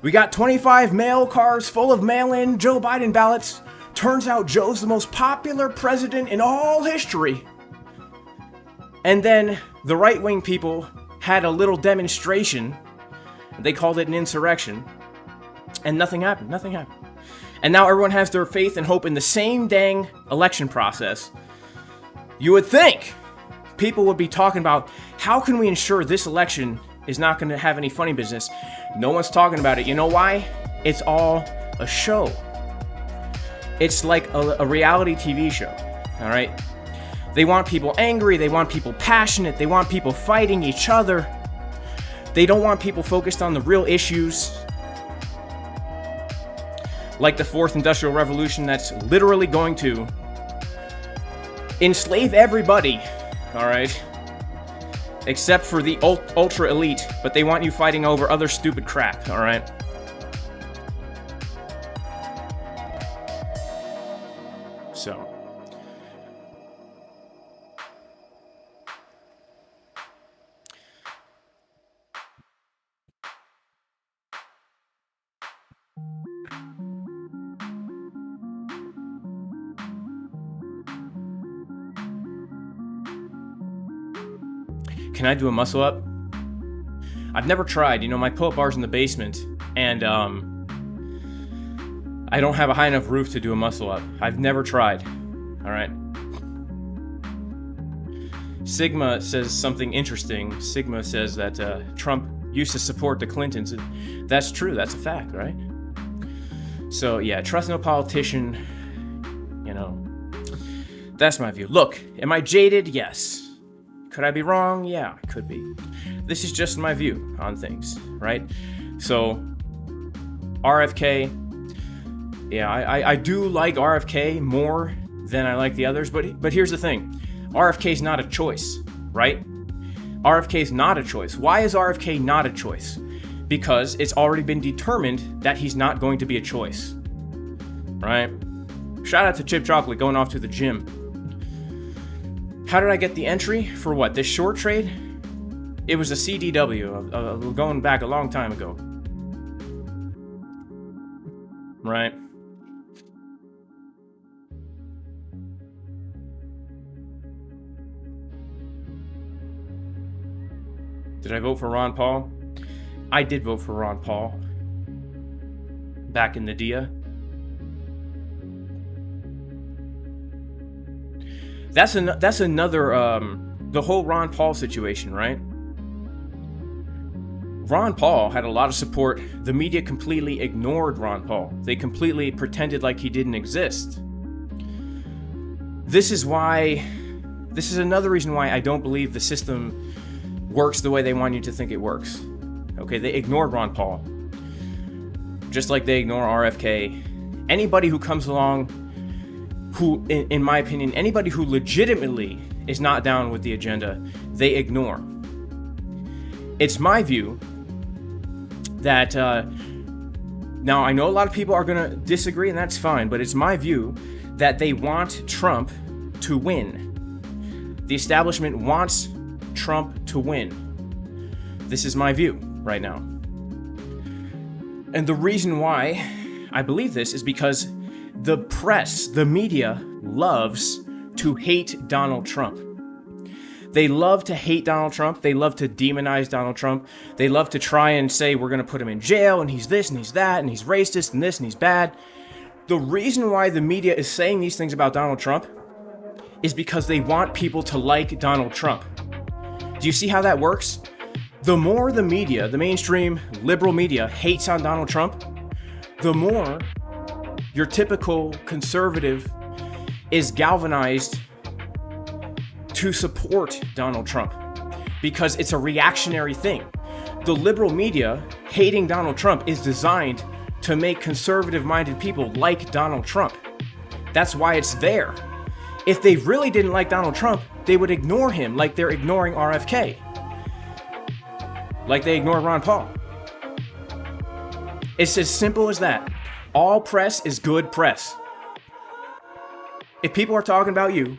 We got 25 mail cars full of mail-in Joe Biden ballots. Turns out Joe's the most popular president in all history. And then the right-wing people had a little demonstration. They called it an insurrection. And nothing happened. Nothing happened. And now everyone has their faith and hope in the same dang election process. You would think people would be talking about, how can we ensure this election is not going to have any funny business? No one's talking about it. You know why? It's all a show. It's like a reality TV show, all right? They want people angry, they want people passionate, they want people fighting each other. They don't want people focused on the real issues. like the fourth industrial revolution that's literally going to enslave everybody, all right? Except for the ultra elite, but they want you fighting over other stupid crap, all right? So. Can I do a muscle up? I've never tried. You know, my pull-up bar's in the basement, and I don't have a high enough roof to do a muscle up. I've never tried. All right. Sigma says something interesting. Sigma says that Trump used to support the Clintons. And that's true. That's a fact, right? So, yeah, trust no politician. You know, that's my view. Look, am I jaded? Yes. Could I be wrong? Yeah, I could be. This is just my view on things, right? So, RFK, yeah, I do like RFK more than I like the others, but here's the thing. RFK is not a choice, right? RFK is not a choice. Why is RFK not a choice? Because it's already been determined that he's not going to be a choice, right? Shout out to Chip Chocolate going off to the gym. How did I get the entry? For what? This short trade? It was a CDW, going back a long time ago. Right? Did I vote for Ron Paul? I did vote for Ron Paul. Back in the dia. That's another, the whole Ron Paul situation, right? Ron Paul had a lot of support. The media completely ignored Ron Paul. They completely pretended like he didn't exist. This is another reason why I don't believe the system works the way they want you to think it works. Okay, they ignored Ron Paul. Just like they ignore RFK. Anybody who comes along who, in my opinion, anybody who legitimately is not down with the agenda, they ignore. It's my view that, now I know a lot of people are going to disagree, and that's fine, but it's my view that they want Trump to win. The establishment wants Trump to win. This is my view right now. And the reason why I believe this is because the press, the media, loves to hate Donald Trump. They love to hate Donald Trump. They love to demonize Donald Trump. They love to try and say, we're going to put him in jail, and he's this, and he's that, and he's racist, and this, and he's bad. The reason why the media is saying these things about Donald Trump is because they want people to like Donald Trump. Do you see how that works? The more the media, the mainstream liberal media, hates on Donald Trump, the more your typical conservative is galvanized to support Donald Trump because it's a reactionary thing. The liberal media hating Donald Trump is designed to make conservative-minded people like Donald Trump. That's why it's there. If they really didn't like Donald Trump, they would ignore him like they're ignoring RFK. Like they ignore Ron Paul. It's as simple as that. All press is good press. If people are talking about you,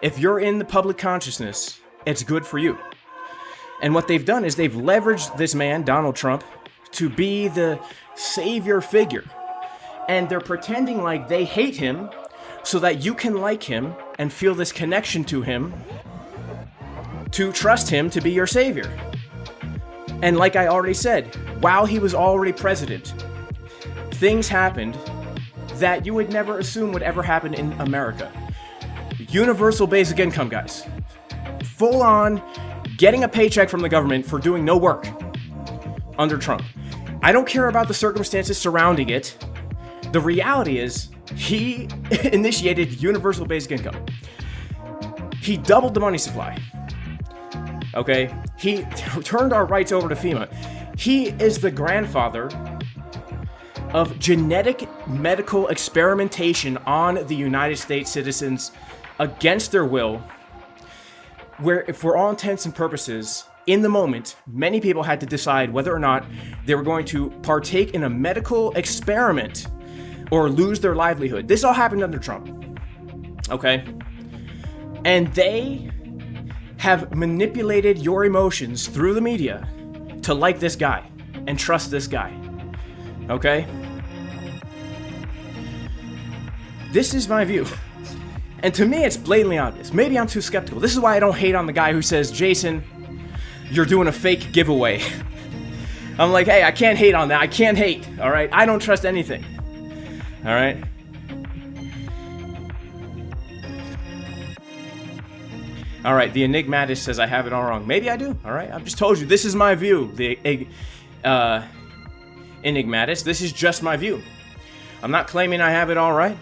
if you're in the public consciousness, it's good for you. And what they've done is they've leveraged this man, Donald Trump, to be the savior figure. And they're pretending like they hate him so that you can like him and feel this connection to him, to trust him to be your savior. And like I already said, while he was already president, things happened that you would never assume would ever happen in America. Universal basic income, guys. Full on getting a paycheck from the government for doing no work under Trump. I don't care about the circumstances surrounding it. The reality is he initiated universal basic income. He doubled the money supply. Okay? He turned our rights over to FEMA. He is the grandfather of genetic medical experimentation on the United States citizens against their will, where, for all intents and purposes, in the moment, many people had to decide whether or not they were going to partake in a medical experiment or lose their livelihood. This all happened under Trump, okay? And they have manipulated your emotions through the media to like this guy and trust this guy, okay? This is my view. And to me, it's blatantly obvious. Maybe I'm too skeptical. This is why I don't hate on the guy who says, Jason, you're doing a fake giveaway. I'm like, hey, I can't hate on that. I can't hate, all right? I don't trust anything, all right? All right, the Enigmatis says I have it all wrong. Maybe I do, all right? I've just told you, this is my view. The Enigmatis, this is just my view. I'm not claiming I have it all right.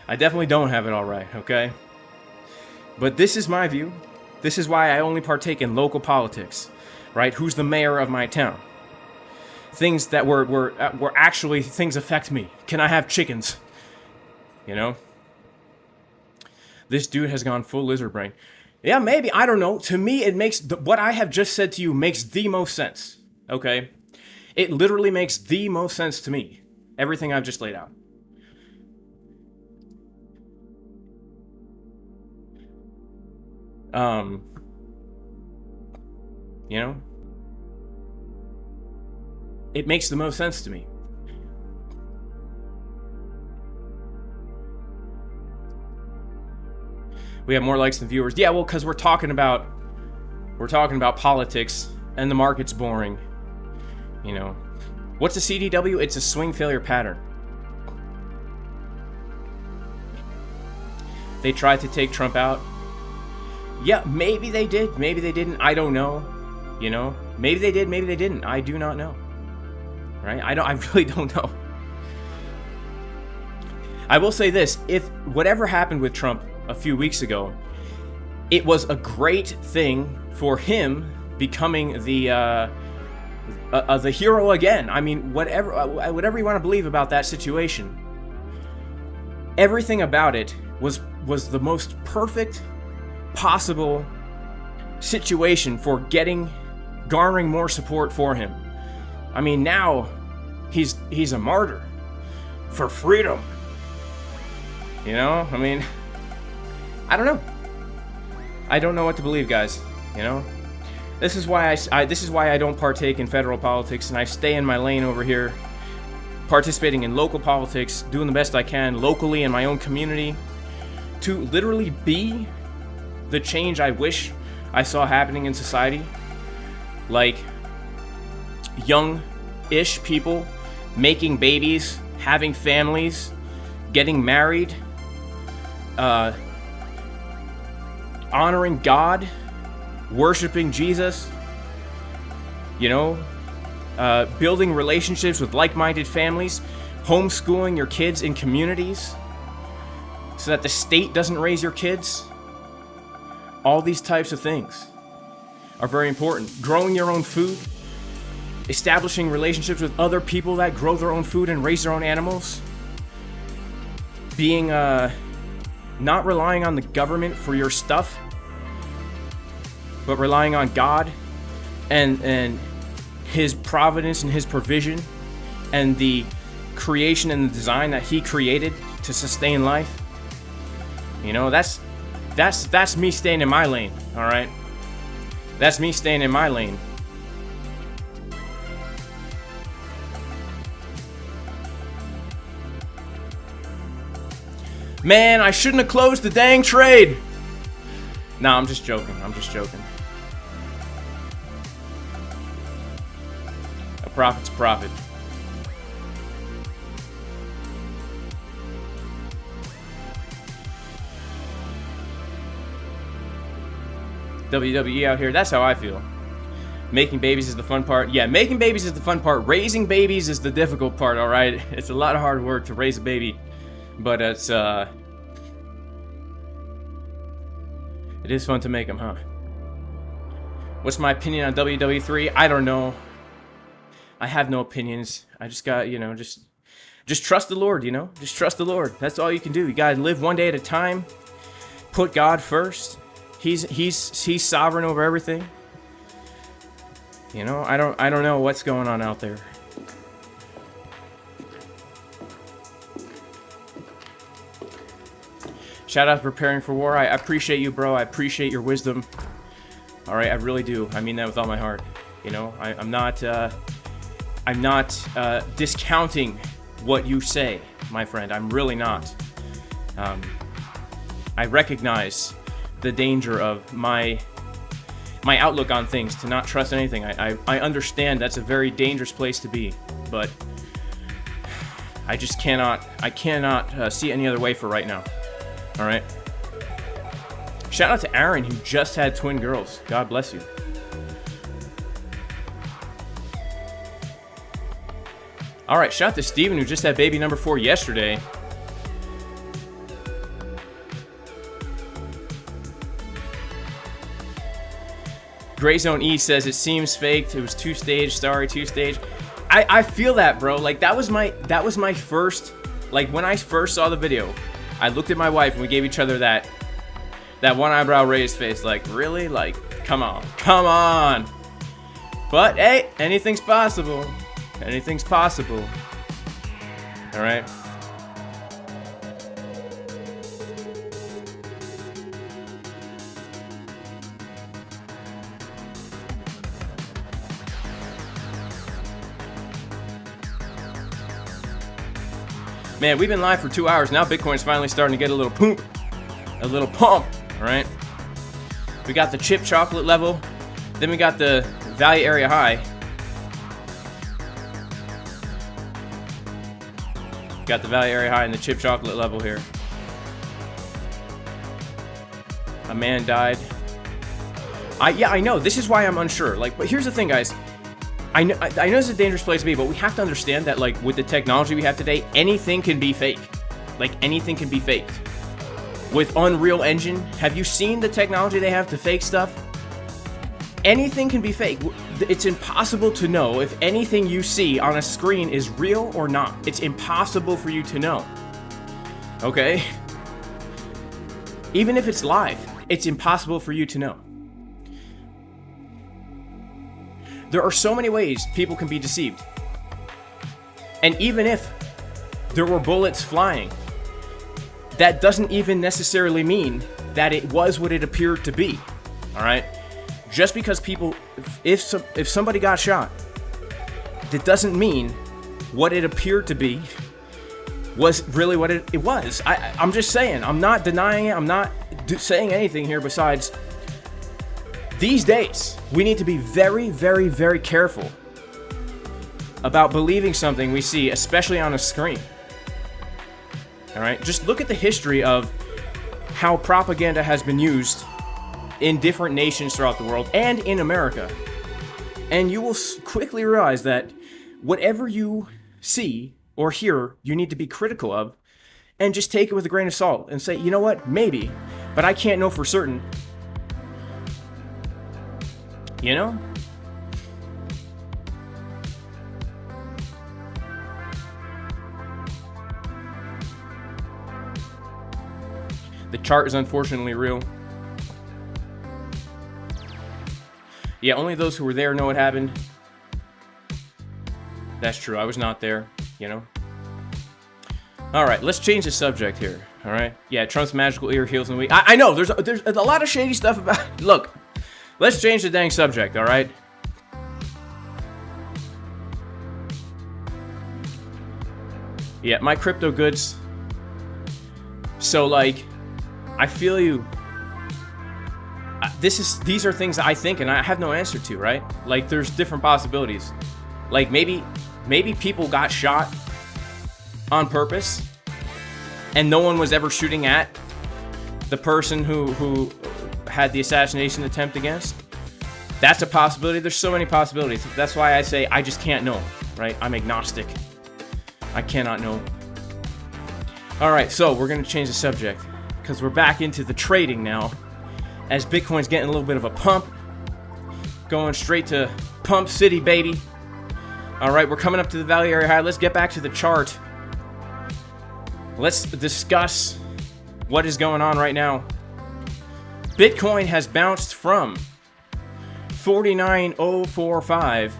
I definitely don't have it all right, okay? But this is my view. This is why I only partake in local politics, right? Who's the mayor of my town? Things that were actually things affect me. Can I have chickens? You know? This dude has gone full lizard brain. Yeah, maybe. I don't know. To me, it makes what I have just said to you makes the most sense, okay? It literally makes the most sense to me. Everything I've just laid out. You know, it makes the most sense to me. We have more likes than viewers. Yeah, well, because we're talking about politics and the market's boring. You know, what's a CDW? It's a swing failure pattern. They tried to take Trump out. Yeah, maybe they did, maybe they didn't, I don't know, you know, maybe they did, maybe they didn't, I do not know, right, I really don't know. I will say this, if whatever happened with Trump a few weeks ago, it was a great thing for him becoming the hero again. I mean, whatever you want to believe about that situation, everything about it was the most perfect possible situation for garnering more support for him. I mean, now he's a martyr for freedom. You know, I mean, I don't know. I don't know what to believe, guys. You know, this is why I don't partake in federal politics, and I stay in my lane over here, participating in local politics, doing the best I can locally in my own community to literally be the change I wish I saw happening in society. Like young-ish people making babies, having families, getting married, honoring God, worshiping Jesus, you know, building relationships with like-minded families, homeschooling your kids in communities so that the state doesn't raise your kids. All these types of things are very important. Growing your own food, establishing relationships with other people that grow their own food and raise their own animals, being not relying on the government for your stuff, but relying on God and His providence and His provision and the creation and the design that He created to sustain life. You know, that's me staying in my lane, all right? That's me staying in my lane. Man, I shouldn't have closed the dang trade. Nah, I'm just joking. I'm just joking. A profit's a profit. WWE out here, that's how I feel. Making babies is the fun part. Yeah, making babies is the fun part. Raising babies is the difficult part, all right? It's a lot of hard work to raise a baby, but it is fun to make them, huh? What's my opinion on WWE3? I don't know. I have no opinions. I just got, you know, just trust the Lord, you know? Just trust the Lord. That's all you can do. You gotta live one day at a time. Put God first. He's sovereign over everything. You know, I don't know what's going on out there. Shout out to Preparing for War. I appreciate you, bro. I appreciate your wisdom. All right, I really do. I mean that with all my heart. You know, I'm not discounting what you say, my friend. I'm really not. I recognize the danger of my outlook on things, to not trust anything. I understand that's a very dangerous place to be, but I just cannot see any other way for right now. All right. Shout out to Aaron, who just had twin girls. God bless you. All right, shout out to Steven, who just had baby number 4 yesterday. Gray Zone E says it seems faked. It was 2-stage. Sorry, 2-stage. I feel that, bro. Like that was my first, like when I first saw the video, I looked at my wife and we gave each other that one eyebrow raised face. Like, really? Like, come on. Come on. But hey, anything's possible. Anything's possible. All right. Man, we've been live for 2 hours now. Bitcoin's finally starting to get a little pump. A little pump, all right? We got the chip chocolate level. Then we got the value area high. Got the value area high and the chip chocolate level here. A man died. Yeah, I know. This is why I'm unsure. Like, but here's the thing, guys. I know it's a dangerous place to be, but we have to understand that, like, with the technology we have today, anything can be fake. Like, anything can be faked. With Unreal Engine, have you seen the technology they have to fake stuff? Anything can be fake. It's impossible to know if anything you see on a screen is real or not. It's impossible for you to know. Okay? Even if it's live, it's impossible for you to know. There are so many ways people can be deceived. And even if there were bullets flying, that doesn't even necessarily mean that it was what it appeared to be. All right? Just because people, if somebody got shot, that doesn't mean what it appeared to be was really what it was. I'm just saying. I'm not denying it. I'm not saying anything here besides, these days, we need to be very, very, very careful about believing something we see, especially on a screen. All right? Just look at the history of how propaganda has been used in different nations throughout the world and in America. And you will quickly realize that whatever you see or hear, you need to be critical of and just take it with a grain of salt and say, you know what, maybe, but I can't know for certain. You know? The chart is unfortunately real. Yeah, only those who were there know what happened. That's true. I was not there, you know? Alright, let's change the subject here. Alright? Yeah, Trump's magical ear heals in a week. I know, there's a lot of shady stuff about it. Look, let's change the dang subject, alright? Yeah, my crypto goods. So, like, I feel you. These are things that I think and I have no answer to, right? Like, there's different possibilities. Like, maybe people got shot on purpose and no one was ever shooting at the person who had the assassination attempt against. That's a possibility. There's so many possibilities. That's why I say I just can't know, right? I'm agnostic. I cannot know. All right, so we're going to change the subject because we're back into the trading now. As Bitcoin's getting a little bit of a pump, going straight to Pump City, baby. All right, we're coming up to the value area high. Let's get back to the chart. Let's discuss what is going on right now. Bitcoin has bounced from 49,045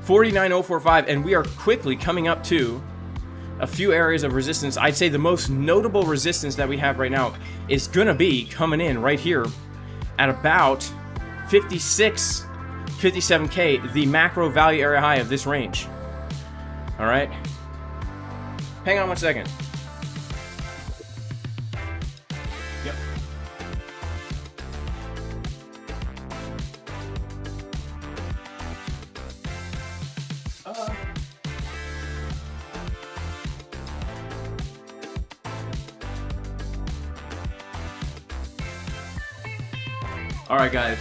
49,045, and we are quickly coming up to a few areas of resistance. I'd say the most notable resistance that we have right now is gonna be coming in right here at about 56, 57K, the macro value area high of this range. All right, hang on one second. Yep. All right, guys,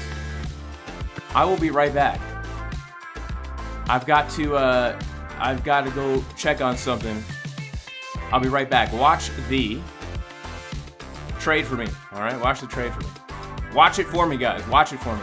I will be right back. I've got to go check on something. I'll be right back. Watch the trade for me. All right, watch the trade for me. Watch it for me, guys. Watch it for me.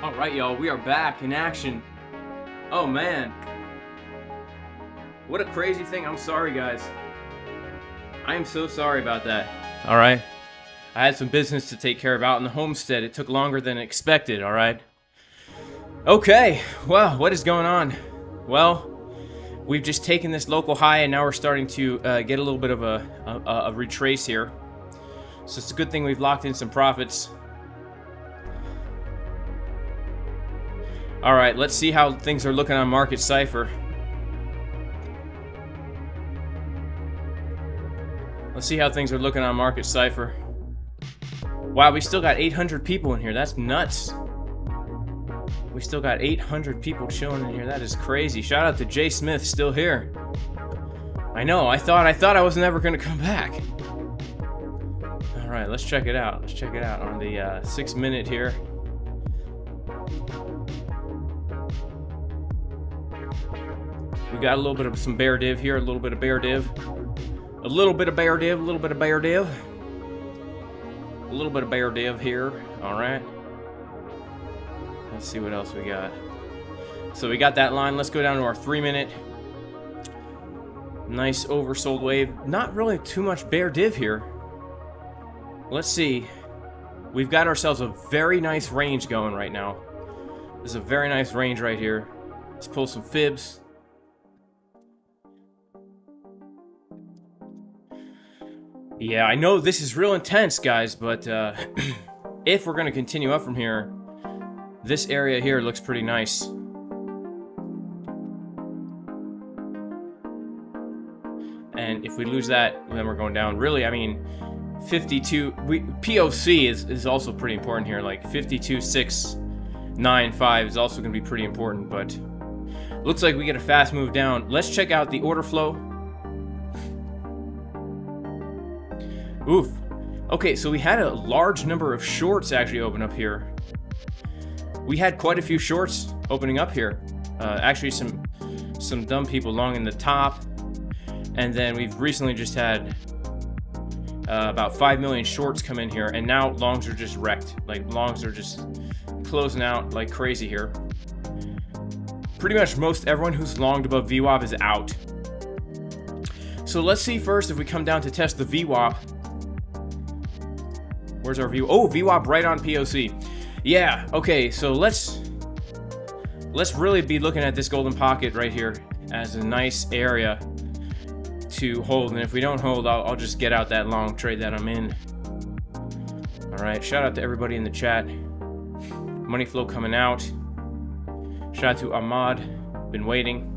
All right, y'all, we are back in action. Oh man, what a crazy thing. I'm sorry, guys. I am so sorry about that. All right, I had some business to take care of out in the homestead. It took longer than expected. All right. Okay, well, what is going on? Well, we've just taken this local high and now we're starting to get a little bit of a retrace here. So it's a good thing we've locked in some profits. All right, let's see how things are looking on Market Cipher. Let's see how things are looking on Market Cipher. Wow, we still got 800 people in here. That's nuts. We still got 800 people chilling in here. That is crazy. Shout out to Jay Smith, still here. I know. I thought I was never gonna come back. All right, let's check it out. Let's check it out on the 6 minute here. We got a little bit of some bear div here, a little bit of bear div. A little bit of bear div, a little bit of bear div. A little bit of bear div here. All right. Let's see what else we got. So we got that line. Let's go down to our 3 minute. Nice oversold wave. Not really too much bear div here. Let's see. We've got ourselves a very nice range going right now. This is a very nice range right here. Let's pull some fibs. Yeah, I know this is real intense, guys, but if we're going to continue up from here, this area here looks pretty nice. And if we lose that, then we're going down. Really, I mean, 52... POC is also pretty important here. Like, 52.695 is also going to be pretty important, but looks like we get a fast move down. Let's check out the order flow. Oof. Okay, so we had a large number of shorts actually open up here. We had quite a few shorts opening up here. Actually, some dumb people long in the top. And then we've recently just had about 5 million shorts come in here. And now longs are just wrecked. Like, longs are just closing out like crazy here. Pretty much most everyone who's longed above VWAP is out. So let's see first if we come down to test the VWAP. Where's our view? Oh, VWAP right on POC. Yeah, okay, so let's really be looking at this golden pocket right here as a nice area to hold. And if we don't hold, I'll just get out that long trade that I'm in. All right, shout out to everybody in the chat. Money flow coming out. Shout out to Ahmad, been waiting.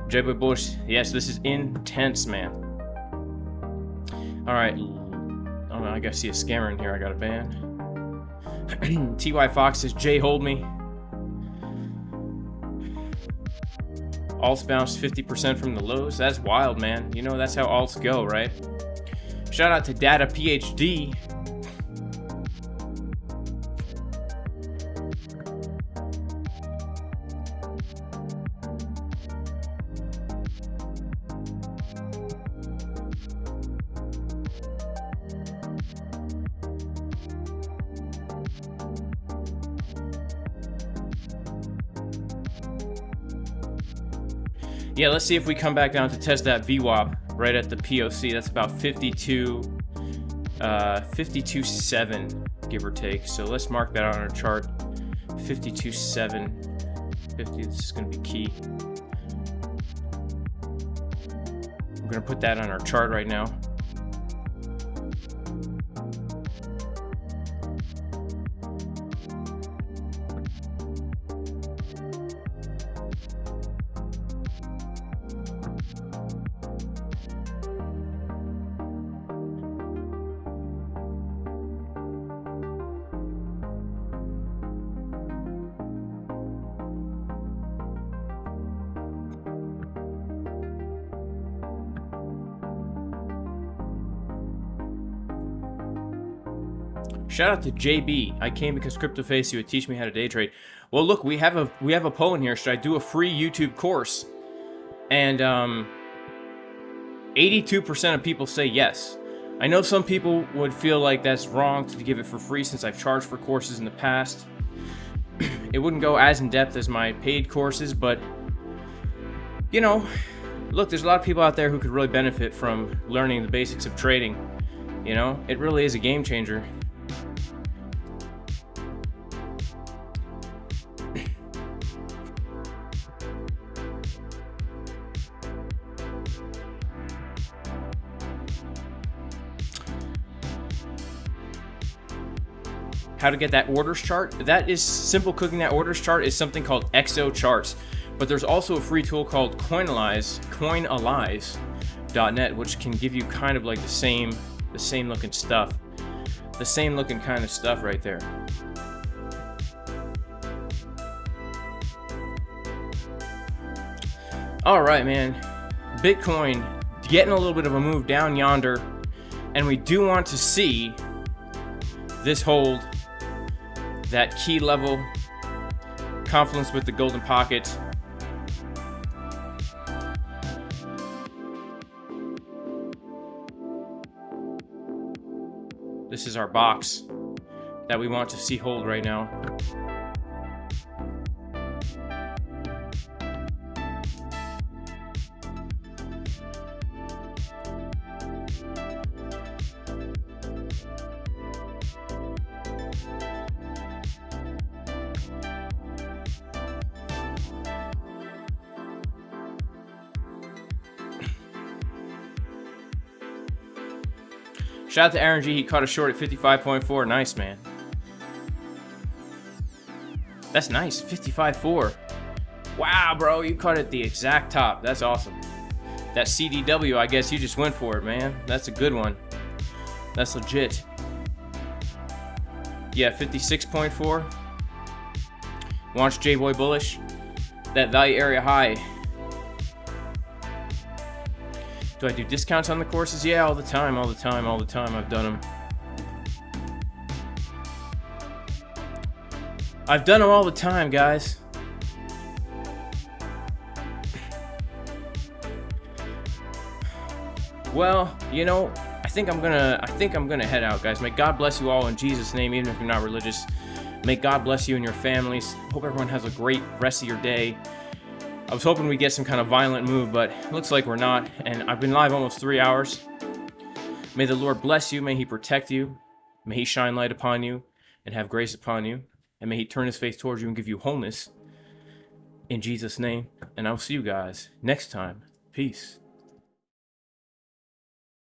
J-Boy Bush, yes, this is intense, man. All right. Oh, I gotta see a scammer in here. I got a ban. TY Fox says, Jay, hold me. Alts bounced 50% from the lows. That's wild, man. You know, that's how alts go, right? Shout out to Data PhD. Yeah, let's see if we come back down to test that VWAP right at the POC. That's about 52.7, give or take. So let's mark that on our chart. 52.7. 50. This is going to be key. We're going to put that on our chart right now. Shout out to JB. I came because CryptoFace would teach me how to day trade. Well, look, we have a poll in here. Should I do a free YouTube course? And 82% of people say yes. I know some people would feel like that's wrong to give it for free since I've charged for courses in the past. It wouldn't go as in depth as my paid courses, but you know, look, there's a lot of people out there who could really benefit from learning the basics of trading. You know, it really is a game changer. How to get that orders chart? That is simple. Cooking that orders chart is something called XO charts, but there's also a free tool called coinalyze.net, which can give you kind of like the same looking stuff, the same looking kind of stuff right there. All right, man. Bitcoin getting a little bit of a move down yonder, and we do want to see this hold that key level, confluence with the golden pocket. This is our box that we want to see hold right now. Shout out to Aaron G. He caught a short at 55.4. Nice, man. That's nice. 55.4. Wow, bro. You caught it at the exact top. That's awesome. That CDW, I guess you just went for it, man. That's a good one. That's legit. Yeah, 56.4. Watch J-Boy Bullish. That value area high. Do I do discounts on the courses? Yeah, all the time, all the time, all the time. I've done them. I've done them all the time, guys. Well, you know, I think I'm gonna head out, guys. May God bless you all in Jesus' name, even if you're not religious. May God bless you and your families. Hope everyone has a great rest of your day. I was hoping we'd get some kind of violent move, but it looks like we're not. And I've been live almost 3 hours. May the Lord bless you. May He protect you. May He shine light upon you and have grace upon you. And may He turn His face towards you and give you wholeness. In Jesus' name. And I'll see you guys next time. Peace.